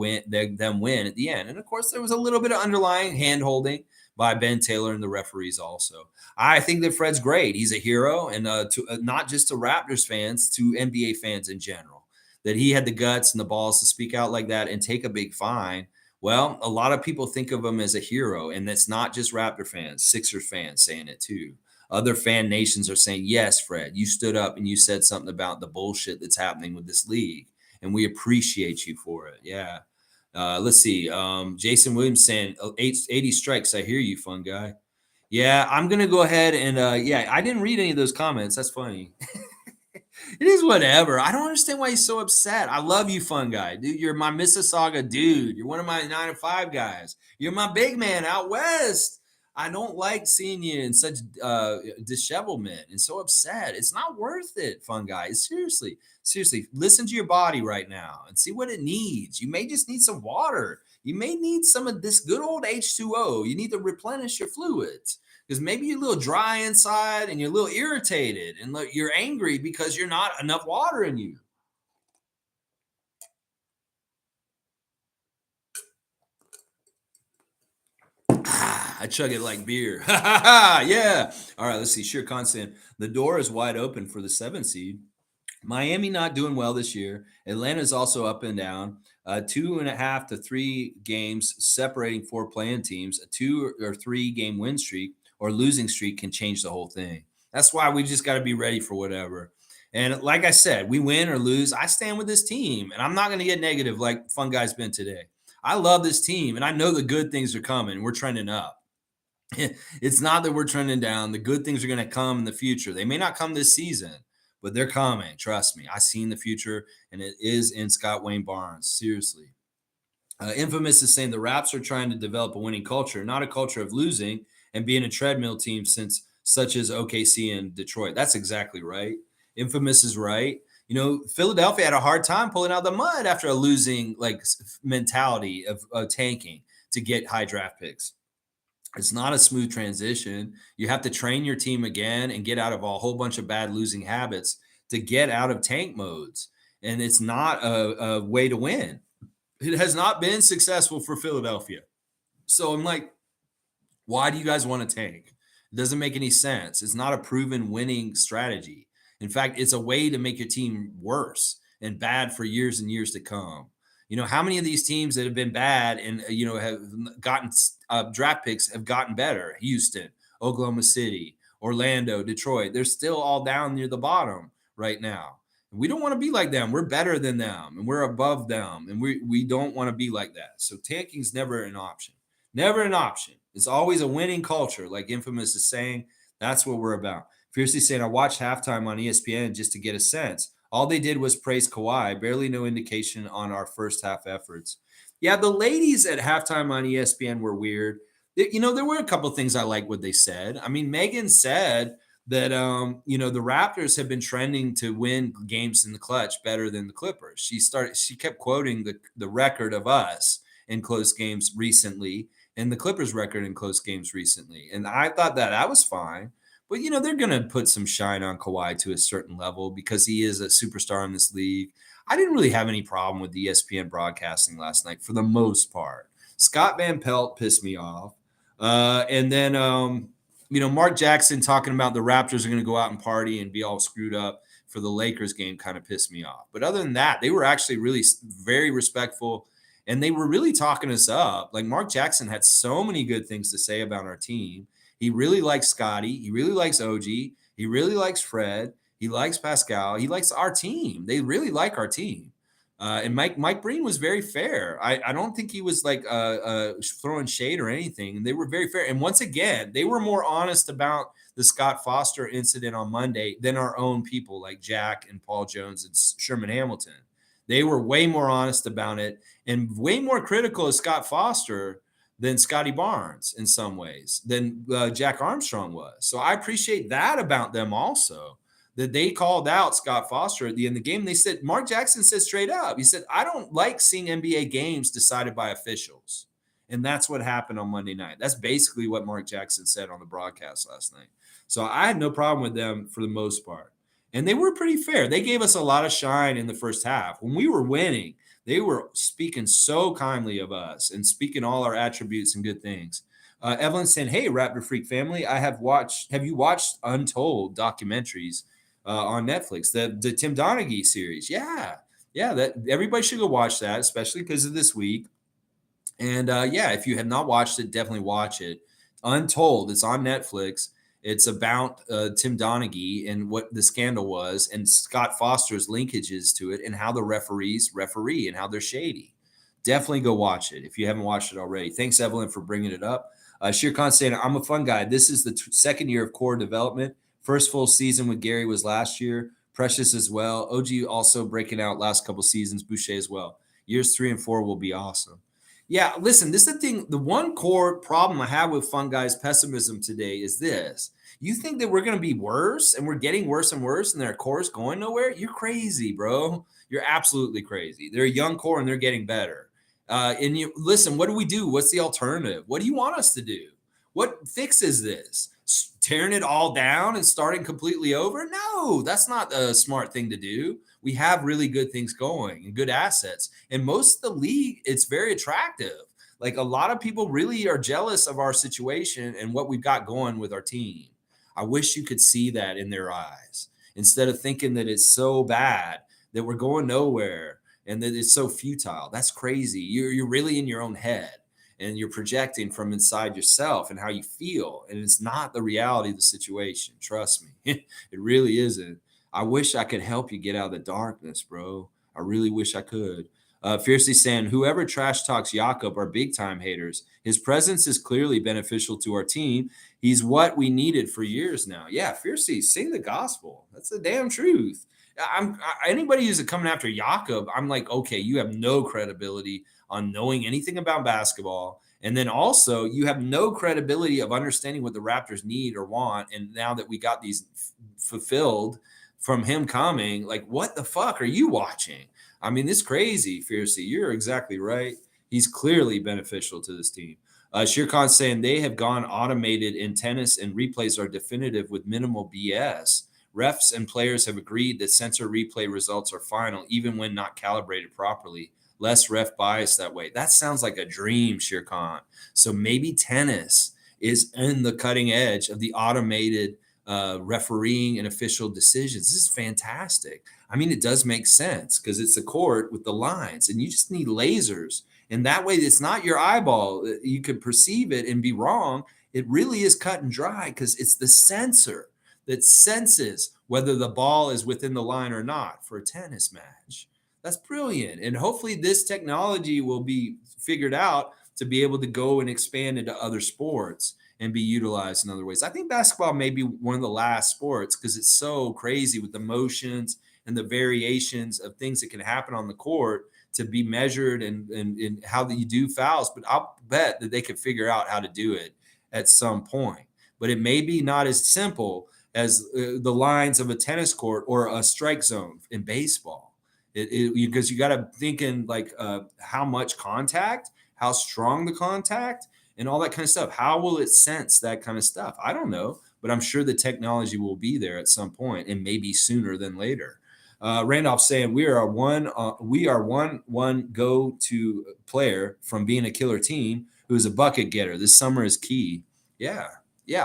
them win at the end. And of course, there was a little bit of underlying hand holding by Ben Taylor and the referees also. I think that Fred's great. He's a hero, and not just to Raptors fans, to NBA fans in general. That he had the guts and the balls to speak out like that and take a big fine. Well, a lot of people think of him as a hero, and that's not just Raptor fans, Sixers fans saying it too. Other fan nations are saying, yes, Fred, you stood up and you said something about the bullshit that's happening with this league, and we appreciate you for it. Yeah. Let's see. Jason Williams saying, 80 strikes. I hear you, FunGuy. Yeah, I'm going to go ahead and, I didn't read any of those comments. That's funny. It is whatever. I don't understand why he's so upset. I love you, FunGuy. Dude, you're my Mississauga dude. You're one of my 9 to 5 guys. You're my big man out west. I don't like seeing you in such dishevelment and so upset. It's not worth it, FunGuy. Seriously, listen to your body right now and see what it needs. You may just need some water. You may need some of this good old H2O. You need to replenish your fluids. Because maybe you're a little dry inside and you're a little irritated and you're angry because you're not enough water in you. I chug it like beer. Yeah. All right, let's see. Sure Constant. The door is wide open for the 7 seed. Miami not doing well this year. Atlanta's also up and down. 2.5 to 3 games separating 4 playing teams. A 2 or 3 game win streak or losing streak can change the whole thing. That's why we just got to be ready for whatever. And like I said, we win or lose, I stand with this team. And I'm not going to get negative like FunGuy's been today. I love this team, and I know the good things are coming. We're trending up. It's not that we're trending down. The good things are going to come in the future. They may not come this season, but they're coming. Trust me. I've seen the future, and it is in Scott Wayne Barnes. Seriously. Infamous is saying the Raps are trying to develop a winning culture, not a culture of losing and being a treadmill team such as OKC and Detroit. That's exactly right. Infamous is right. Philadelphia had a hard time pulling out the mud after a losing mentality of tanking to get high draft picks. It's not a smooth transition. You have to train your team again and get out of a whole bunch of bad losing habits to get out of tank modes. And it's not a way to win. It has not been successful for Philadelphia. So I'm like, why do you guys want to tank? It doesn't make any sense. It's not a proven winning strategy. In fact, it's a way to make your team worse and bad for years and years to come. How many of these teams that have been bad and, have gotten draft picks have gotten better? Houston, Oklahoma City, Orlando, Detroit. They're still all down near the bottom right now. We don't want to be like them. We're better than them, and we're above them, and we don't want to be like that. So tanking is never an option. Never an option. It's always a winning culture, like Infamous is saying. That's what we're about. Fiercely saying, I watched halftime on ESPN just to get a sense. All they did was praise Kawhi. Barely no indication on our first half efforts. Yeah, the ladies at halftime on ESPN were weird. There were a couple of things I like what they said. I mean, Megan said that, the Raptors have been trending to win games in the clutch better than the Clippers. She kept quoting the record of us in close games recently. and the Clippers' record in close games recently. And I thought that was fine. But, they're going to put some shine on Kawhi to a certain level because he is a superstar in this league. I didn't really have any problem with the ESPN broadcasting last night for the most part. Scott Van Pelt pissed me off. And then, Mark Jackson talking about the Raptors are going to go out and party and be all screwed up for the Lakers game kind of pissed me off. But other than that, they were actually really very respectful, and they were really talking us up. Like Mark Jackson had so many good things to say about our team. He really likes Scottie. He really likes OG. He really likes Fred. He likes Pascal. He likes our team. They really like our team. And Mike Breen was very fair. I don't think he was like throwing shade or anything. They were very fair. And once again, they were more honest about the Scott Foster incident on Monday than our own people like Jack and Paul Jones and Sherman Hamilton. They were way more honest about it and way more critical of Scott Foster than Scotty Barnes in some ways, than Jack Armstrong was. So I appreciate that about them also, that they called out Scott Foster at the end of the game. They said, Mark Jackson said straight up, he said, I don't like seeing NBA games decided by officials. And that's what happened on Monday night. That's basically what Mark Jackson said on the broadcast last night. So I had no problem with them for the most part. And they were pretty fair. They gave us a lot of shine in the first half. When we were winning, they were speaking so kindly of us and speaking all our attributes and good things. Evelyn saying, hey, Raptor Freak family, have you watched Untold documentaries on Netflix, the Tim Donaghy series? Yeah, that everybody should go watch that, especially because of this week. And if you have not watched it, definitely watch it. Untold, it's on Netflix. It's about Tim Donaghy and what the scandal was and Scott Foster's linkages to it and how the referees referee and how they're shady. Definitely go watch it if you haven't watched it already. Thanks, Evelyn, for bringing it up. Shir Khan saying, I'm a fun guy. This is the second year of core development. First full season with Gary was last year. Precious as well. OG also breaking out last couple seasons. Boucher as well. Years 3 and 4 will be awesome. Yeah, listen, this is the thing. The one core problem I have with FunGuy's pessimism today is this. You think that we're going to be worse and we're getting worse and worse and their core is going nowhere? You're crazy, bro. You're absolutely crazy. They're a young core and they're getting better. And you listen, what do we do? What's the alternative? What do you want us to do? What fixes this? Tearing it all down and starting completely over? No, that's not a smart thing to do. We have really good things going and good assets. And most of the league, it's very attractive. Like a lot of people really are jealous of our situation and what we've got going with our team. I wish you could see that in their eyes instead of thinking that it's so bad that we're going nowhere and that it's so futile. That's crazy. You're really in your own head and you're projecting from inside yourself and how you feel. And it's not the reality of the situation. Trust me, it really isn't. I wish I could help you get out of the darkness, bro. I really wish I could. Fiercely saying, whoever trash talks Jakob are big time haters. His presence is clearly beneficial to our team. He's what we needed for years now. Yeah, Fiercely, sing the gospel. That's the damn truth. Anybody who's coming after Jakob, I'm like, okay, you have no credibility on knowing anything about basketball. And then also you have no credibility of understanding what the Raptors need or want. And now that we got these fulfilled from him coming, like, what the fuck are you watching? I mean, it's crazy, Fiercely. You're exactly right. He's clearly beneficial to this team. Shir Khan saying they have gone automated in tennis and replays are definitive with minimal BS. Refs and players have agreed that sensor replay results are final, even when not calibrated properly. Less ref bias that way. That sounds like a dream, Shir Khan. So maybe tennis is in the cutting edge of the automated refereeing and official decisions. This is fantastic. I mean, it does make sense because it's a court with the lines and you just need lasers. And that way it's not your eyeball. You could perceive it and be wrong. It really is cut and dry because it's the sensor that senses whether the ball is within the line or not for a tennis match. That's brilliant. And hopefully this technology will be figured out to be able to go and expand into other sports and be utilized in other ways. I think basketball may be one of the last sports because it's so crazy with the motions and the variations of things that can happen on the court to be measured and how that you do fouls. But I'll bet that they could figure out how to do it at some point. But it may be not as simple as the lines of a tennis court or a strike zone in baseball. Because you got to think in like how much contact, how strong the contact, and all that kind of stuff. How will it sense that kind of stuff? I don't know, but I'm sure the technology will be there at some point, and maybe sooner than later. Randolph saying we are one go-to player from being a killer team who is a bucket getter. This summer is key. Yeah,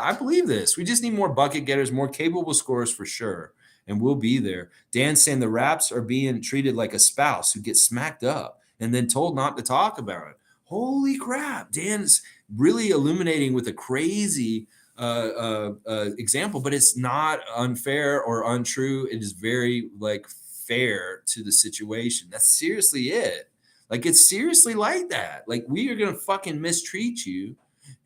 I believe this. We just need more bucket getters, more capable scorers for sure, and we'll be there. Dan saying the Raps are being treated like a spouse who gets smacked up and then told not to talk about it. Holy crap! Dan's really illuminating with a crazy example, but it's not unfair or untrue. It is very like fair to the situation. That's seriously it. Like it's seriously like that. Like we are gonna fucking mistreat you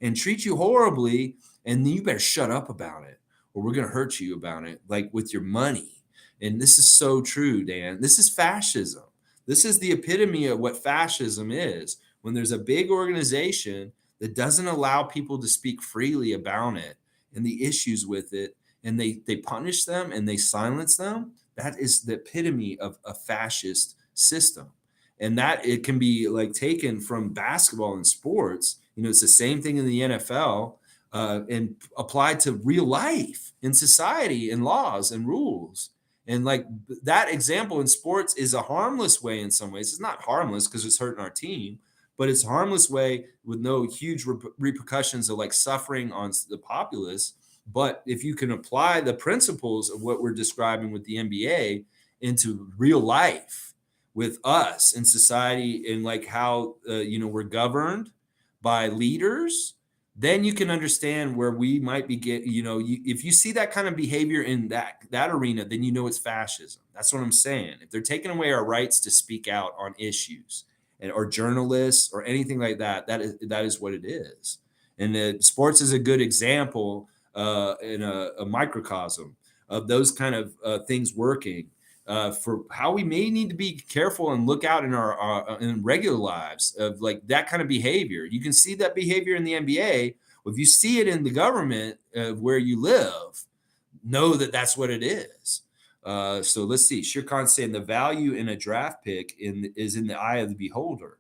and treat you horribly, and you better shut up about it, or we're gonna hurt you about it, like with your money. And this is so true, Dan. This is fascism. This is the epitome of what fascism is. When there's a big organization that doesn't allow people to speak freely about it and the issues with it, and they punish them and they silence them, that is the epitome of a fascist system. And that it can be like taken from basketball and sports. It's the same thing in the NFL and applied to real life in society and laws and rules. And like that example in sports is a harmless way in some ways. It's not harmless because it's hurting our team, but it's a harmless way with no huge repercussions of like suffering on the populace. But if you can apply the principles of what we're describing with the NBA into real life with us in society and like how, we're governed by leaders, then you can understand where we might be if you see that kind of behavior in that arena, then it's fascism. That's what I'm saying. If they're taking away our rights to speak out on issues, or journalists or anything like that, that is what it is. And sports is a good example in a microcosm of those kind of things working for how we may need to be careful and look out in our in regular lives of like that kind of behavior. You can see that behavior in the NBA. If you see it in the government of where you live, know that that's what it is. So let's see. Shirkan saying the value in a draft pick is in the eye of the beholder.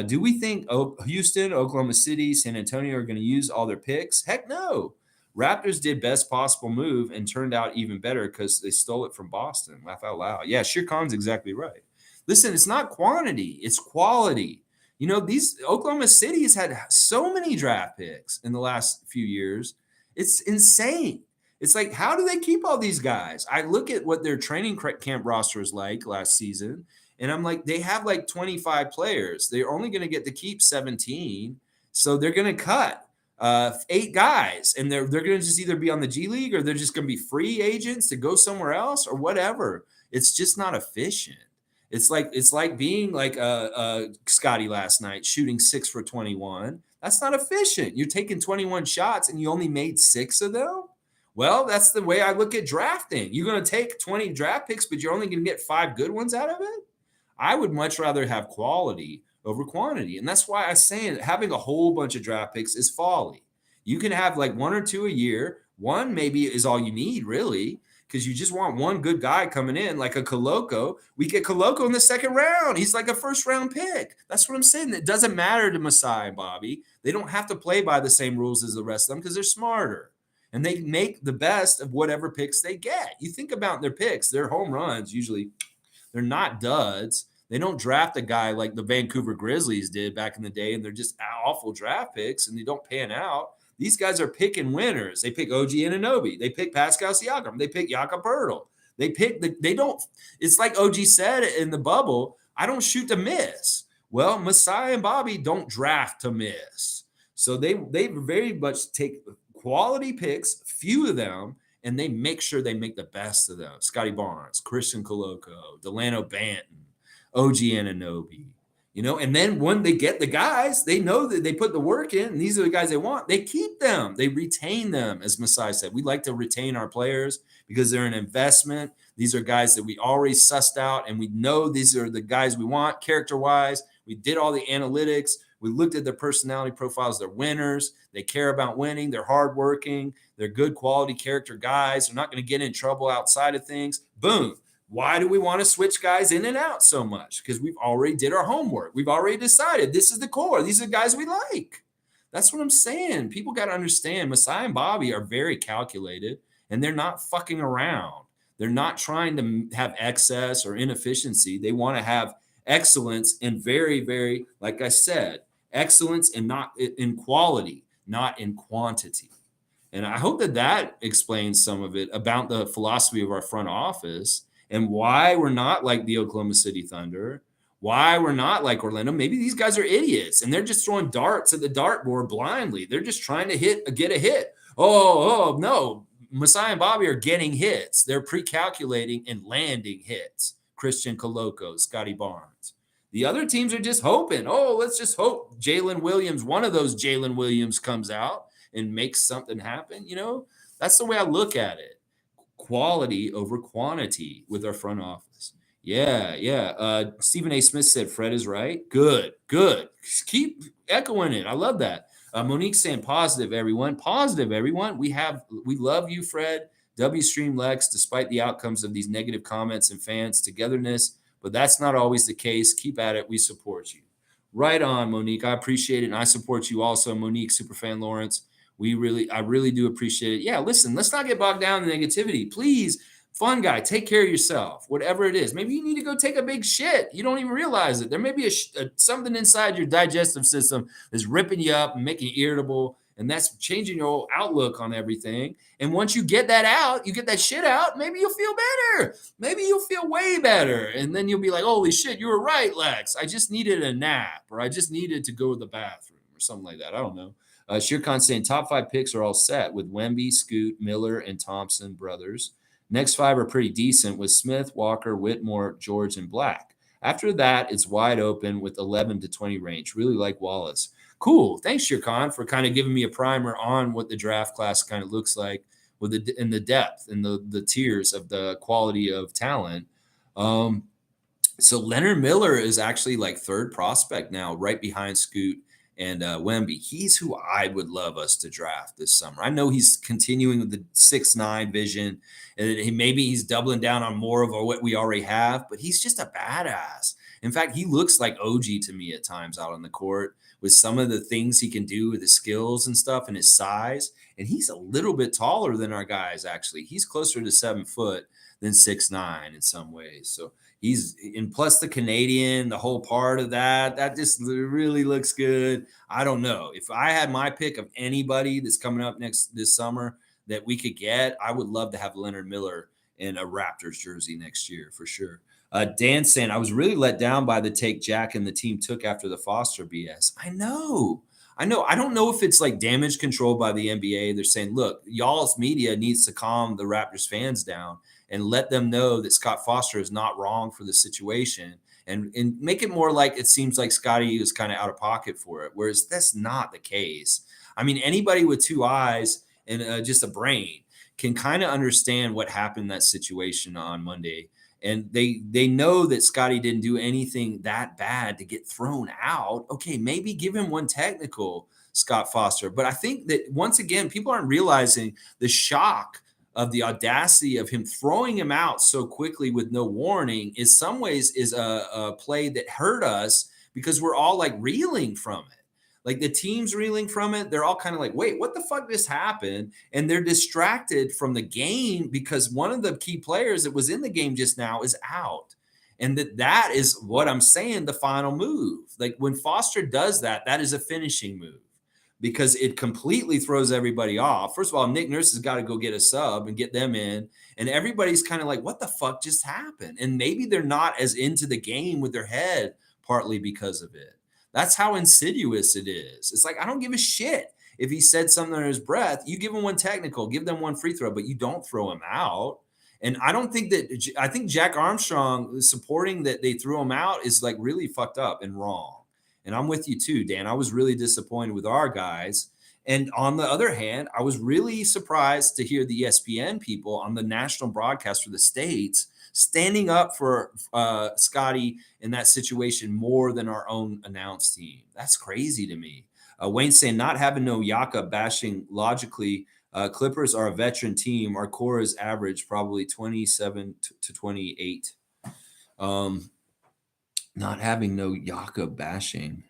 Do we think Houston, Oklahoma City, San Antonio are going to use all their picks? Heck no. Raptors did best possible move and turned out even better because they stole it from Boston. Laugh out loud. Yeah, Shirkan's exactly right. Listen, it's not quantity, it's quality. These Oklahoma City has had so many draft picks in the last few years. It's insane. It's like, how do they keep all these guys? I look at what their training camp roster is like last season, and I'm like, they have like 25 players. They're only going to get to keep 17. So they're going to cut 8 guys, and they're going to just either be on the G League or they're just going to be free agents to go somewhere else or whatever. It's just not efficient. It's like being like Scottie last night, shooting 6 for 21. That's not efficient. You're taking 21 shots and you only made 6 of them. Well, that's the way I look at drafting. You're going to take 20 draft picks, but you're only going to get 5 good ones out of it. I would much rather have quality over quantity. And that's why I'm saying having a whole bunch of draft picks is folly. You can have like 1 or 2 a year. One maybe is all you need, really, because you just want one good guy coming in, like a Koloko. We get Koloko in the second round. He's like a first-round pick. That's what I'm saying. It doesn't matter to Masai and Bobby. They don't have to play by the same rules as the rest of them because they're smarter. And they make the best of whatever picks they get. You think about their picks, their home runs, usually they're not duds. They don't draft a guy like the Vancouver Grizzlies did back in the day, and they're just awful draft picks, and they don't pan out. These guys are picking winners. They pick OG Anunoby. They pick Pascal Siakam. They pick Jakob Poeltle. It's like OG said in the bubble, I don't shoot to miss. Well, Masai and Bobby don't draft to miss. So they very much take quality picks, few of them, and they make sure they make the best of them. Scotty Barnes, Christian Koloko, Delano Banton, OG Anunoby, and then when they get the guys, they know that they put the work in, and these are the guys they want. They keep them. They retain them, as Masai said. We like to retain our players because they're an investment. These are guys that we already sussed out, and we know these are the guys we want character-wise. We did all the analytics. We looked at their personality profiles. They're winners. They care about winning. They're hardworking. They're good quality character guys. They're not going to get in trouble outside of things. Boom. Why do we want to switch guys in and out so much? Because we've already did our homework. We've already decided this is the core. These are the guys we like. That's what I'm saying. People got to understand Masai and Bobby are very calculated, and they're not fucking around. They're not trying to have excess or inefficiency. They want to have excellence and very, very, like I said, excellence and not in quality, not in quantity. And I hope that explains some of it about the philosophy of our front office and why we're not like the Oklahoma City Thunder, why we're not like Orlando. Maybe these guys are idiots and they're just throwing darts at the dartboard blindly. They're just trying to get a hit. Oh no. Masai and Bobby are getting hits. They're pre-calculating and landing hits. Christian Coloco, Scotty Barnes. The other teams are just hoping. Oh, let's just hope Jalen Williams, one of those Jalen Williams comes out and makes something happen. That's the way I look at it. Quality over quantity with our front office. Yeah. Stephen A. Smith said Fred is right. Good. Keep echoing it. I love that. Monique saying positive, everyone. Positive, everyone. We love you, Fred. W Stream Lex, despite the outcomes of these negative comments and fans, togetherness, but that's not always the case. Keep at it. We support you. Right on, Monique. I appreciate it. And I support you also, Monique, Superfan Lawrence. I really do appreciate it. Yeah, listen, let's not get bogged down in negativity. Please, FunGuy, take care of yourself, whatever it is. Maybe you need to go take a big shit. You don't even realize it. There may be something inside your digestive system that's ripping you up and making you irritable, and that's changing your whole outlook on everything. And once you get that out, you get that shit out, maybe you'll feel better. Maybe you'll feel way better. And then you'll be like, holy shit, you were right, Lex. I just needed a nap, or I just needed to go to the bathroom or something like that. I don't know. Shirkan saying top 5 picks are all set with Wemby, Scoot, Miller, and Thompson brothers. Next 5 are pretty decent with Smith, Walker, Whitmore, George, and Black. After that, it's wide open with 11 to 20 range. Really like Wallace. Cool. Thanks, Shirkan, for kind of giving me a primer on what the draft class kind of looks like with the depth and the tiers of the quality of talent. So Leonard Miller is actually like 3rd prospect now, right behind Scoot and Wemby. He's who I would love us to draft this summer. I know he's continuing with the 6'9" vision, and maybe he's doubling down on more of what we already have, but he's just a badass. In fact, he looks like OG to me at times out on the court with some of the things he can do with his skills and stuff and his size. And he's a little bit taller than our guys, actually. He's closer to 7 foot than 6'9" in some ways. So and plus the Canadian, the whole part of that just really looks good. I don't know. If I had my pick of anybody that's coming up this summer that we could get, I would love to have Leonard Miller in a Raptors jersey next year for sure. Dan saying, I was really let down by the take Jack and the team took after the Foster BS. I know. I don't know if it's like damage control by the NBA. They're saying, look, y'all's media needs to calm the Raptors fans down and let them know that Scott Foster is not wrong for the situation and make it more like it seems like Scotty was kind of out of pocket for it, whereas that's not the case. I mean, anybody with 2 eyes and just a brain can kind of understand what happened in that situation on Monday. And they know that Scotty didn't do anything that bad to get thrown out. Okay, maybe give him 1 technical, Scott Foster. But I think that, once again, people aren't realizing the shock of the audacity of him throwing him out so quickly with no warning is some ways is a play that hurt us because we're all like reeling from it. Like the team's reeling from it. They're all kind of like, wait, what the fuck just happened? And they're distracted from the game because one of the key players that was in the game just now is out. And that is what I'm saying, the final move. Like when Foster does that, that is a finishing move because it completely throws everybody off. First of all, Nick Nurse has got to go get a sub and get them in. And everybody's kind of like, what the fuck just happened? And maybe they're not as into the game with their head, partly because of it. That's how insidious it is. It's like, I don't give a shit if he said something under his breath. You give him 1 technical, give them 1 free throw, but you don't throw him out. And I think Jack Armstrong supporting that they threw him out is like really fucked up and wrong. And I'm with you too, Dan. I was really disappointed with our guys. And on the other hand, I was really surprised to hear the ESPN people on the national broadcast for the States standing up for Scotty in that situation more than our own announced team. That's crazy to me. Wayne saying, not having no Yaka bashing logically, Clippers are a veteran team. Our core is average, probably 27 to 28. Not having no Yaka bashing.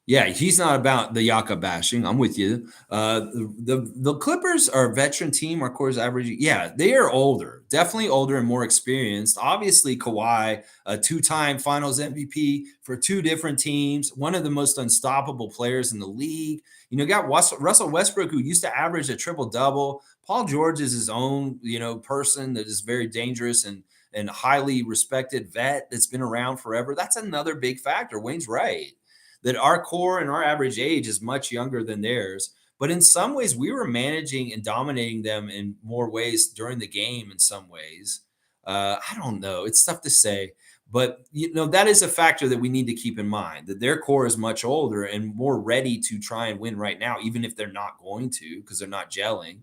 Yeah, he's not about the Yaka bashing. I'm with you. The Clippers are a veteran team. Our core is average. Yeah, they are older, definitely older and more experienced. Obviously, Kawhi, a two-time Finals MVP for two different teams, one of the most unstoppable players in the league. You got Russell Westbrook, who used to average a triple double. Paul George is his own, person that is very dangerous and highly respected vet that's been around forever. That's another big factor. Wayne's right that our core and our average age is much younger than theirs. But in some ways, we were managing and dominating them in more ways during the game. In some ways, I don't know. It's tough to say, but that is a factor that we need to keep in mind. That their core is much older and more ready to try and win right now, even if they're not going to because they're not gelling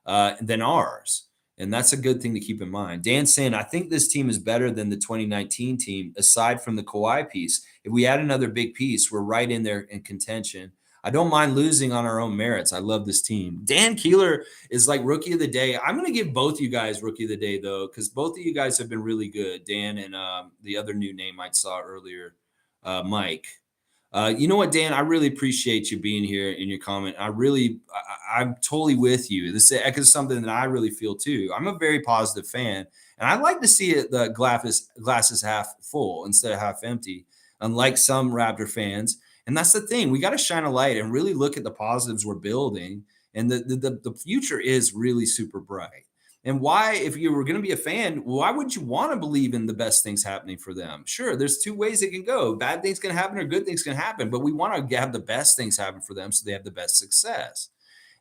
than ours. And that's a good thing to keep in mind. Dan saying, I think this team is better than the 2019 team, aside from the Kawhi piece. If we add another big piece, we're right in there in contention. I don't mind losing on our own merits. I love this team. Dan Keeler is like rookie of the day. I'm going to give both you guys rookie of the day, though, because both of you guys have been really good. Dan and the other new name I saw earlier, Mike. You know what, Dan? I really appreciate you being here in your comment. I'm totally with you. This echoes something that I really feel too. I'm a very positive fan, and I like to see it the glasses half full instead of half empty, unlike some Raptor fans. And that's the thing. We got to shine a light and really look at the positives we're building, and the future is really super bright. And why, if you were going to be a fan, why would you want to believe in the best things happening for them? Sure, there's two ways it can go. Bad things can happen or good things can happen, but we want to have the best things happen for them so they have the best success.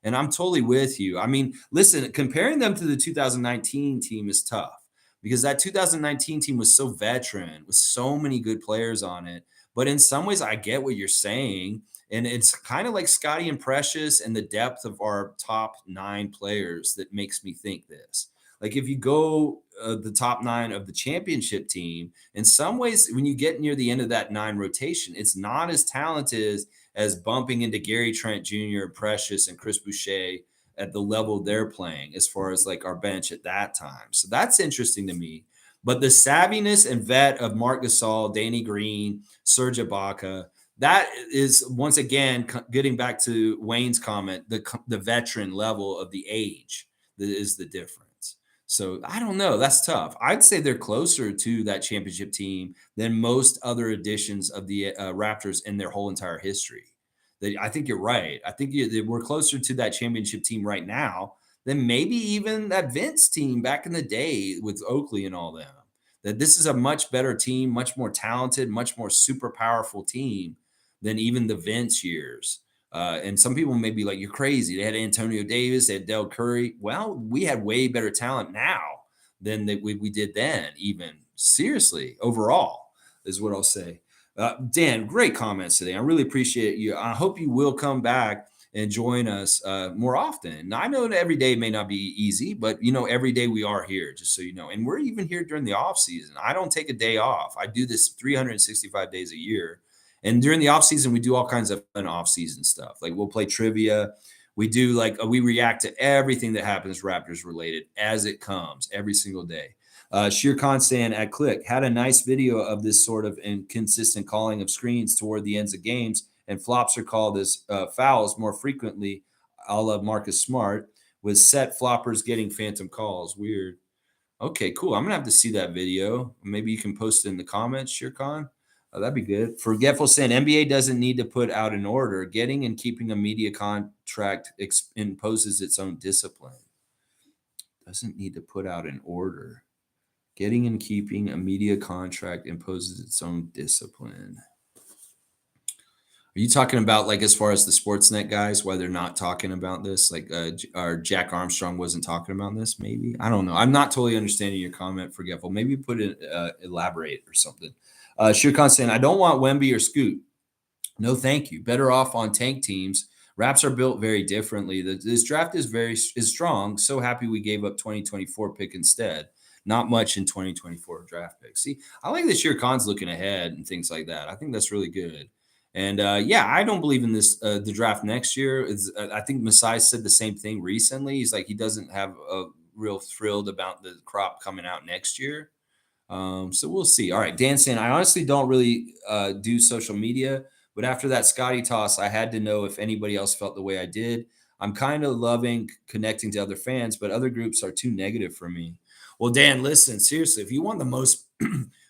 And I'm totally with you. I mean, listen, comparing them to the 2019 team is tough because that 2019 team was so veteran with so many good players on it. But in some ways, I get what you're saying. And it's kind of like Scottie and Precious and the depth of our top 9 players that makes me think this. Like if you go the top 9 of the championship team, in some ways, when you get near the end of that 9 rotation, it's not as talented as bumping into Gary Trent Jr., Precious, and Chris Boucher at the level they're playing as far as like our bench at that time. So that's interesting to me. But the savviness and vet of Marc Gasol, Danny Green, Serge Ibaka, that is once again getting back to Wayne's comment, the veteran level of the age that is the difference. So I don't know. That's tough. I'd say they're closer to that championship team than most other editions of the Raptors in their whole entire history. I think you're right. I think we're closer to that championship team right now than maybe even that Vince team back in the day with Oakley and all them. That this is a much better team, much more talented, much more super powerful team than even the Vince years. And some people may be like, you're crazy. They had Antonio Davis, they had Del Curry. Well, we had way better talent now than we did then, even. Seriously, overall, is what I'll say. Dan, great comments today. I really appreciate you. I hope you will come back and join us more often. Now, I know that every day may not be easy, but every day we are here, just so you know. And we're even here during the off season. I don't take a day off. I do this 365 days a year. And during the off season, we do all kinds of fun off season stuff. Like we'll play trivia. We do we react to everything that happens Raptors related as it comes every single day. Sheer Khan at Click had a nice video of this sort of inconsistent calling of screens toward the ends of games, and flops are called as fouls more frequently, a la Marcus Smart, with set floppers getting phantom calls. Weird. Okay, cool. I'm going to have to see that video. Maybe you can post it in the comments, Sheer Khan. That'd be good. Forgetful saying NBA doesn't need to put out an order. Getting and keeping a media contract imposes its own discipline. Doesn't need to put out an order. Getting and keeping a media contract imposes its own discipline. Are you talking about as far as the Sportsnet guys, why they're not talking about this? Or Jack Armstrong wasn't talking about this? Maybe. I don't know. I'm not totally understanding your comment, Forgetful. Maybe put it, elaborate or something. Shirkan saying, I don't want Wemby or Scoot. No, thank you. Better off on tank teams. Raps are built very differently. This draft is strong. So happy we gave up 2024 pick instead. Not much in 2024 draft picks. See, I like that Shirkan's looking ahead and things like that. I think that's really good. And I don't believe in this the draft next year. I think Masai said the same thing recently. He's like he doesn't have a real thrilled about the crop coming out next year. So we'll see. All right, Dan saying, I honestly don't really do social media, But after that Scottie toss, I had to know if anybody else felt the way I did. I'm kind of loving connecting to other fans, but other groups are too negative for me. Well, Dan, listen, seriously, if you want the most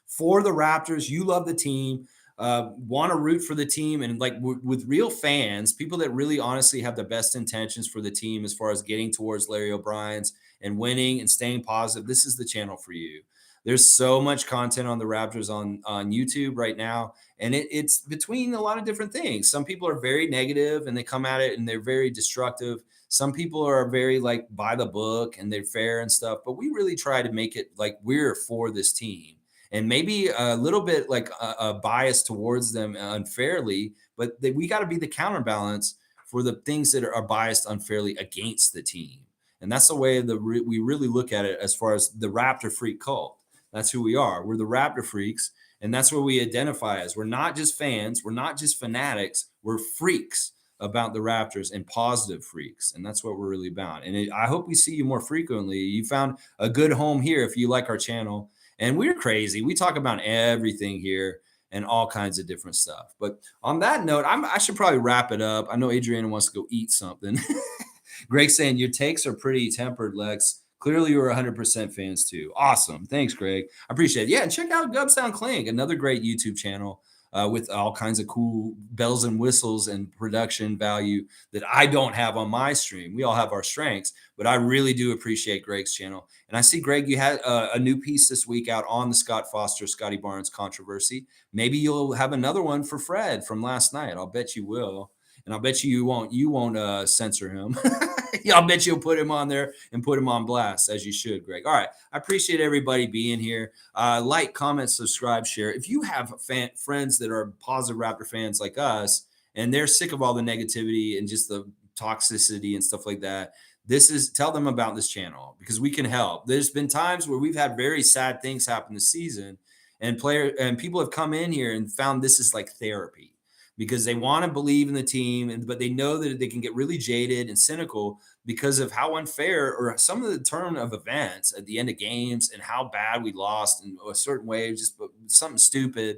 for the Raptors, you love the team, want to root for the team, and like with real fans, people that really honestly have the best intentions for the team as far as getting towards Larry O'Brien's and winning and staying positive, this is the channel for you. There's so much content on the Raptors on YouTube right now, and it's between a lot of different things. Some people are very negative and they come at it and they're very destructive. Some people are very like by the book and they're fair and stuff, but we really try to make it like we're for this team and maybe a little bit like a bias towards them unfairly, but we got to be the counterbalance for the things that are biased unfairly against the team. And that's the way we really look at it as far as the Raptor freak cult. That's who we are. We're the Raptor freaks, and that's what we identify as. We're not just fans. We're not just fanatics. We're freaks about the Raptors and positive freaks, and that's what we're really about. And I hope we see you more frequently. You found a good home here if you like our channel. And we're crazy. We talk about everything here and all kinds of different stuff. But on that note, I should probably wrap it up. I know Adriana wants to go eat something. Greg's saying your takes are pretty tempered, Lex. Clearly, you're 100% fans too. Awesome. Thanks, Greg. I appreciate it. Yeah, and check out Gubsound Clink, another great YouTube channel with all kinds of cool bells and whistles and production value that I don't have on my stream. We all have our strengths, but I really do appreciate Greg's channel. And I see, Greg, you had a new piece this week out on the Scott Foster, Scottie Barnes controversy. Maybe you'll have another one for Fred from last night. I'll bet you will. And I'll bet you won't censor him. I'll bet you'll put him on there and put him on blast, as you should, Greg. All right. I appreciate everybody being here. Like, comment, subscribe, share. If you have friends that are positive Raptor fans like us, and they're sick of all the negativity and just the toxicity and stuff like that, tell them about this channel because we can help. There's been times where we've had very sad things happen this season, and people have come in here and found this is like therapy, because they want to believe in the team, but they know that they can get really jaded and cynical because of how unfair or some of the turn of events at the end of games and how bad we lost in a certain way, just something stupid.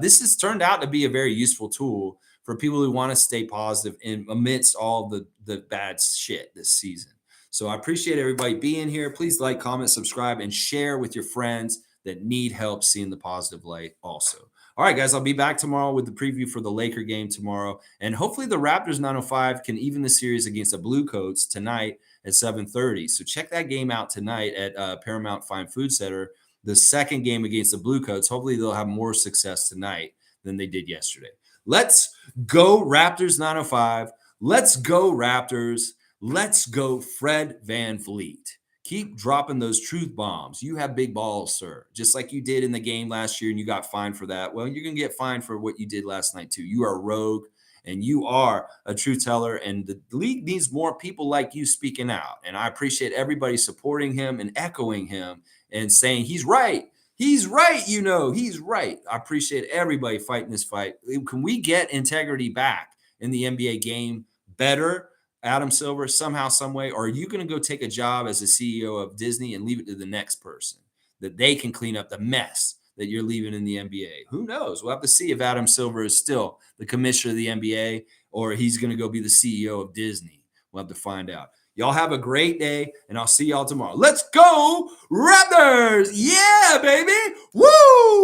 This has turned out to be a very useful tool for people who want to stay positive amidst all the bad shit this season. So I appreciate everybody being here. Please like, comment, subscribe, and share with your friends that need help seeing the positive light also. All right, guys, I'll be back tomorrow with the preview for the Laker game tomorrow. And hopefully the Raptors 905 can even the series against the Blue Coats tonight at 7:30. So check that game out tonight at Paramount Fine Food Center, the second game against the Blue Coats. Hopefully they'll have more success tonight than they did yesterday. Let's go Raptors 905. Let's go Raptors. Let's go Fred VanVleet. Keep dropping those truth bombs. You have big balls, sir. Just like you did in the game last year and you got fined for that. Well, you're going to get fined for what you did last night, too. You are a rogue and you are a truth teller. And the league needs more people like you speaking out. And I appreciate everybody supporting him and echoing him and saying he's right. He's right. He's right. I appreciate everybody fighting this fight. Can we get integrity back in the NBA game better? Adam Silver, somehow, some way, or are you going to go take a job as a CEO of Disney and leave it to the next person that they can clean up the mess that you're leaving in the NBA? Who knows? We'll have to see if Adam Silver is still the commissioner of the NBA or he's going to go be the CEO of Disney. We'll have to find out. Y'all have a great day, and I'll see y'all tomorrow. Let's go, Raptors! Yeah, baby! Woo!